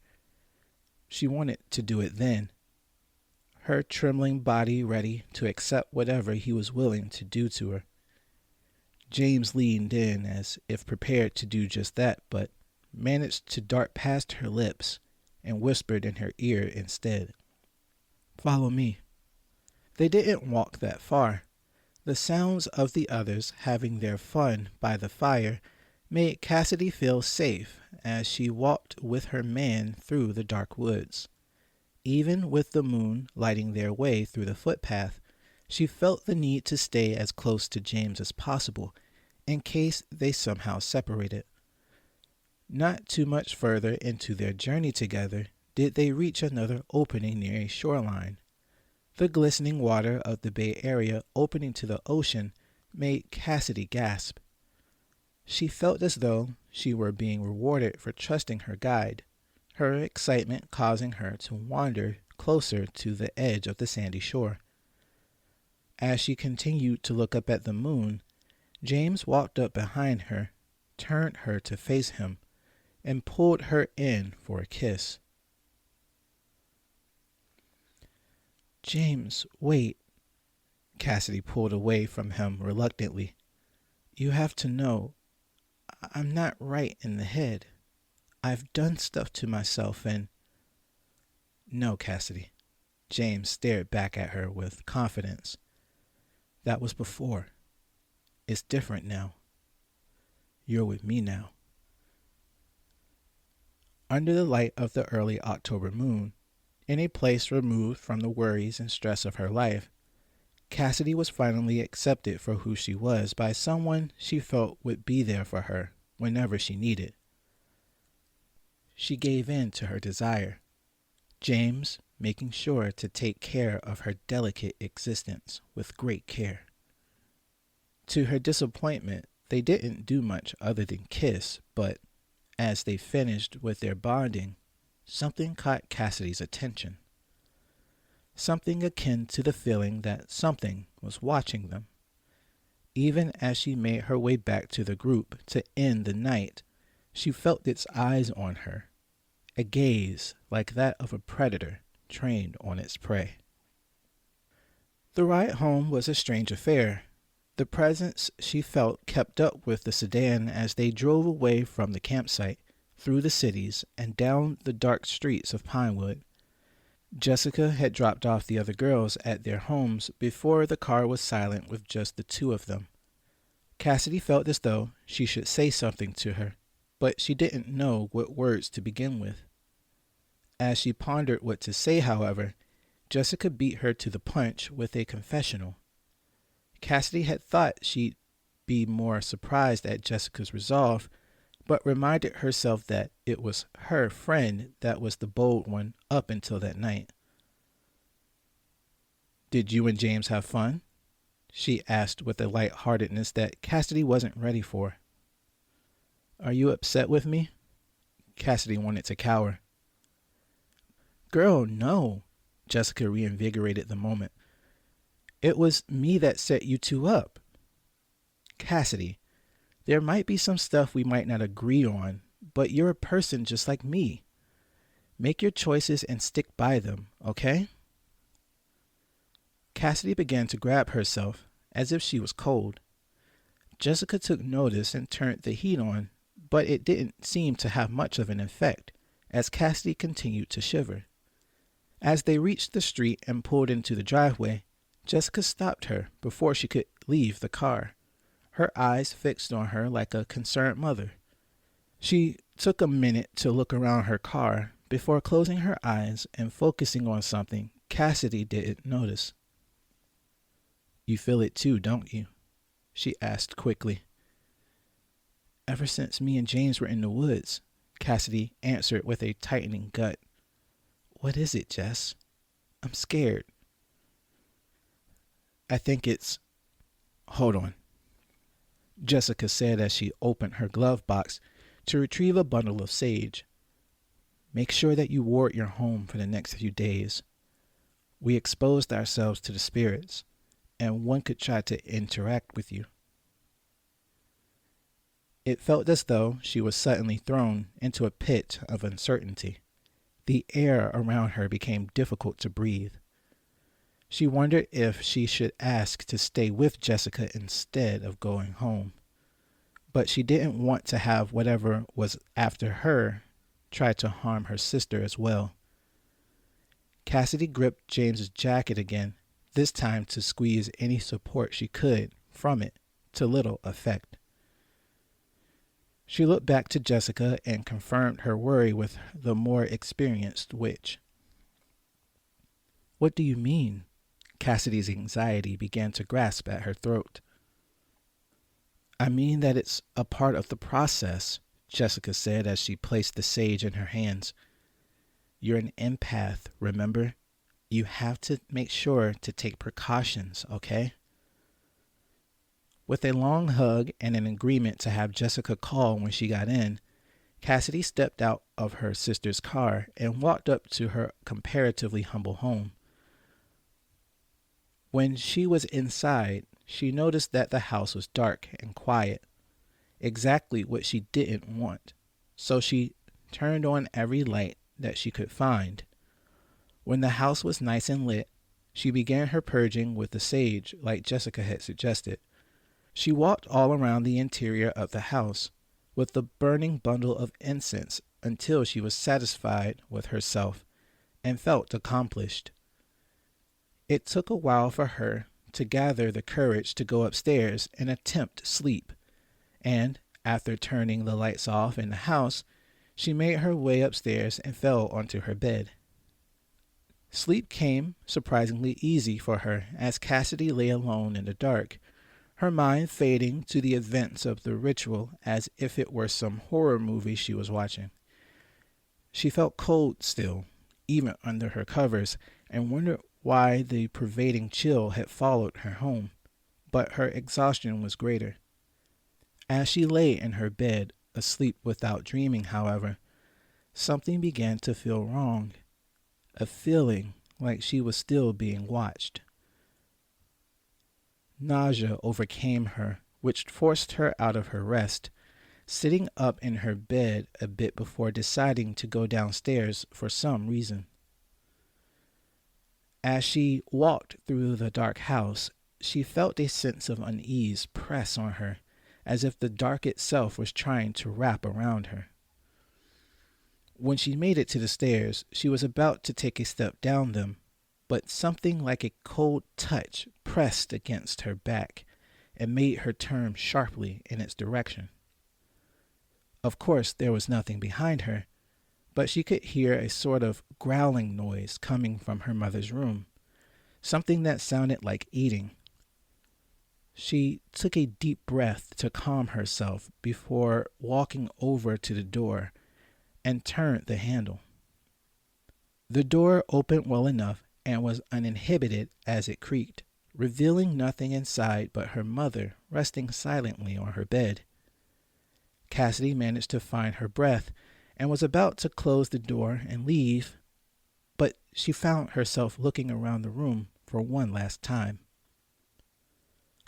Speaker 1: She wanted to do it then, her trembling body ready to accept whatever he was willing to do to her. James leaned in as if prepared to do just that, but managed to dart past her lips and whispered in her ear instead. Follow me. They didn't walk that far. The sounds of the others having their fun by the fire made Cassidy feel safe as she walked with her man through the dark woods. Even with the moon lighting their way through the footpath, she felt the need to stay as close to James as possible in case they somehow separated. Not too much further into their journey together did they reach another opening near a shoreline. The glistening water of the Bay Area opening to the ocean made Cassidy gasp. She felt as though she were being rewarded for trusting her guide, her excitement causing her to wander closer to the edge of the sandy shore. As she continued to look up at the moon, James walked up behind her, turned her to face him, and pulled her in for a kiss. James, wait. Cassidy pulled away from him reluctantly. You have to know, I'm not right in the head. I've done stuff to myself and... No, Cassidy. James stared back at her with confidence. That was before. It's different now. You're with me now. Under the light of the early October moon, in a place removed from the worries and stress of her life, Cassidy was finally accepted for who she was by someone she felt would be there for her whenever she needed. She gave in to her desire, James making sure to take care of her delicate existence with great care. To her disappointment, they didn't do much other than kiss, but as they finished with their bonding, something caught Cassidy's attention. Something akin to the feeling that something was watching them. Even as she made her way back to the group to end the night, she felt its eyes on her, a gaze like that of a predator trained on its prey. The ride home was a strange affair. The presence she felt kept up with the sedan as they drove away from the campsite, through the cities, and down the dark streets of Pinewood. Jessica had dropped off the other girls at their homes before the car was silent with just the two of them. Cassidy felt as though she should say something to her, but she didn't know what words to begin with. As she pondered what to say, however, Jessica beat her to the punch with a confessional. Cassidy had thought she'd be more surprised at Jessica's resolve, but reminded herself that it was her friend that was the bold one up until that night. Did you and James have fun? She asked with a light-heartedness that Cassidy wasn't ready for. Are you upset with me? Cassidy wanted to cower. Girl, no. Jessica reinvigorated the moment. It was me that set you two up. Cassidy, there might be some stuff we might not agree on, but you're a person just like me. Make your choices and stick by them, okay? Cassidy began to grab herself as if she was cold. Jessica took notice and turned the heat on, but it didn't seem to have much of an effect, as Cassidy continued to shiver. As they reached the street and pulled into the driveway, Jessica stopped her before she could leave the car, her eyes fixed on her like a concerned mother. She took a minute to look around her car before closing her eyes and focusing on something Cassidy didn't notice. "You feel it too, don't you?" she asked quickly. "Ever since me and James were in the woods," Cassidy answered with a tightening gut. "What is it, Jess? I'm scared." "I think it's... Hold on," Jessica said as she opened her glove box to retrieve a bundle of sage. "Make sure that you ward your home for the next few days. We exposed ourselves to the spirits, and one could try to interact with you." It felt as though she was suddenly thrown into a pit of uncertainty. The air around her became difficult to breathe. She wondered if she should ask to stay with Jessica instead of going home. But she didn't want to have whatever was after her try to harm her sister as well. Cassidy gripped James's jacket again, this time to squeeze any support she could from it to little effect. She looked back to Jessica and confirmed her worry with the more experienced witch. "What do you mean?" Cassidy's anxiety began to grasp at her throat. "I mean that it's a part of the process," Jessica said as she placed the sage in her hands. "You're an empath, remember? You have to make sure to take precautions, okay?" With a long hug and an agreement to have Jessica call when she got in, Cassidy stepped out of her sister's car and walked up to her comparatively humble home. When she was inside, she noticed that the house was dark and quiet, exactly what she didn't want, so she turned on every light that she could find. When the house was nice and lit, she began her purging with the sage like Jessica had suggested. She walked all around the interior of the house with the burning bundle of incense until she was satisfied with herself and felt accomplished. It took a while for her to gather the courage to go upstairs and attempt sleep, and after turning the lights off in the house, she made her way upstairs and fell onto her bed. Sleep came surprisingly easy for her as Cassidy lay alone in the dark, her mind fading to the events of the ritual as if it were some horror movie she was watching. She felt cold still, even under her covers, and wondered why the pervading chill had followed her home, but her exhaustion was greater. As she lay in her bed, asleep without dreaming, however, something began to feel wrong, a feeling like she was still being watched. Nausea overcame her, which forced her out of her rest, sitting up in her bed a bit before deciding to go downstairs for some reason. As she walked through the dark house, she felt a sense of unease press on her, as if the dark itself was trying to wrap around her. When she made it to the stairs, she was about to take a step down them, but something like a cold touch pressed against her back and made her turn sharply in its direction. Of course, there was nothing behind her, but she could hear a sort of growling noise coming from her mother's room, something that sounded like eating. She took a deep breath to calm herself before walking over to the door and turned the handle. The door opened well enough and was uninhibited as it creaked, revealing nothing inside but her mother resting silently on her bed. Cassidy managed to find her breath and was about to close the door and leave, but she found herself looking around the room for one last time.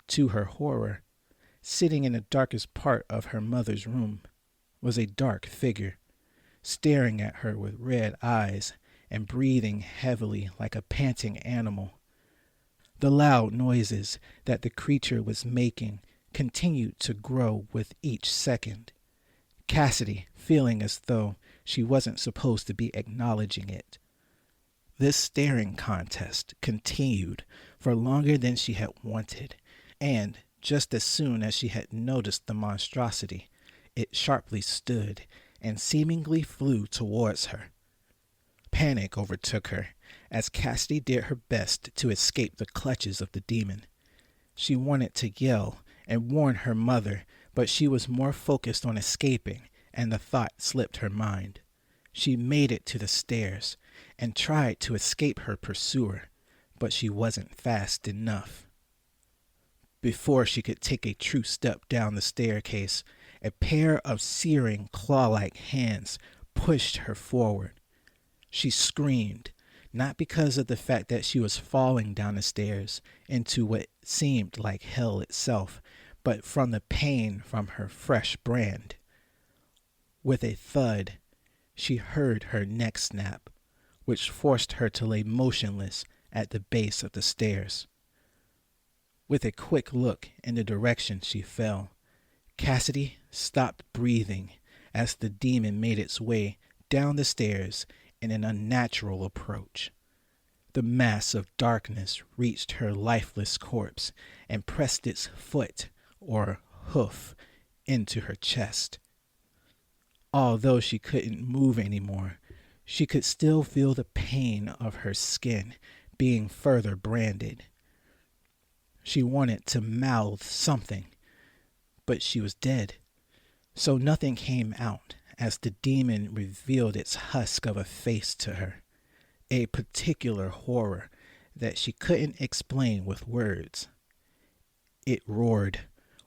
Speaker 1: To her horror, sitting in the darkest part of her mother's room was a dark figure, staring at her with red eyes and breathing heavily like a panting animal. The loud noises that the creature was making continued to grow with each second. Cassidy feeling as though she wasn't supposed to be acknowledging it. This staring contest continued for longer than she had wanted, and just as soon as she had noticed the monstrosity, it sharply stood and seemingly flew towards her. Panic overtook her as Cassidy did her best to escape the clutches of the demon. She wanted to yell and warn her mother, but she was more focused on escaping, and the thought slipped her mind. She made it to the stairs and tried to escape her pursuer, but she wasn't fast enough. Before she could take a true step down the staircase, a pair of searing claw-like hands pushed her forward. She screamed, not because of the fact that she was falling down the stairs into what seemed like hell itself, but from the pain from her fresh brand. With a thud, she heard her neck snap, which forced her to lay motionless at the base of the stairs. With a quick look in the direction she fell, Cassidy stopped breathing as the demon made its way down the stairs in an unnatural approach. The mass of darkness reached her lifeless corpse and pressed its foot or hoof into her chest. Although she couldn't move anymore, she could still feel the pain of her skin being further branded. She wanted to mouth something, but she was dead, so nothing came out as the demon revealed its husk of a face to her, a particular horror that she couldn't explain with words. It roared,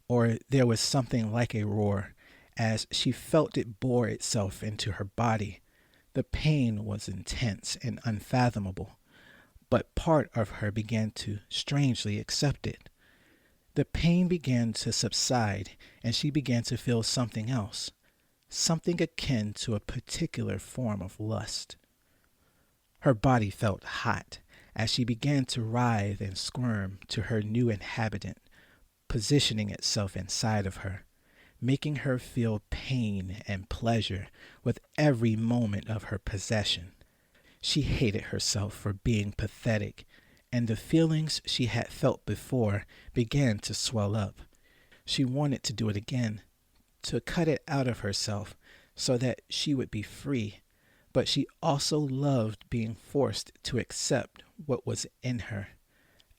Speaker 1: or there was something like a roar, as she felt it bore itself into her body. The pain was intense and unfathomable, but part of her began to strangely accept it. The pain began to subside, and she began to feel something else, something akin to a particular form of lust. Her body felt hot as she began to writhe and squirm to her new inhabitant, positioning itself inside of her, making her feel pain and pleasure with every moment of her possession. She hated herself for being pathetic, and the feelings she had felt before began to swell up. She wanted to do it again, to cut it out of herself so that she would be free, but she also loved being forced to accept what was in her.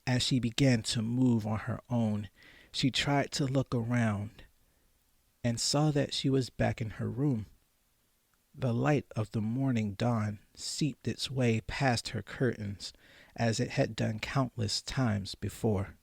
Speaker 1: As she began to move on her own, she tried to look around and saw that she was back in her room. The light of the morning dawn seeped its way past her curtains as it had done countless times before.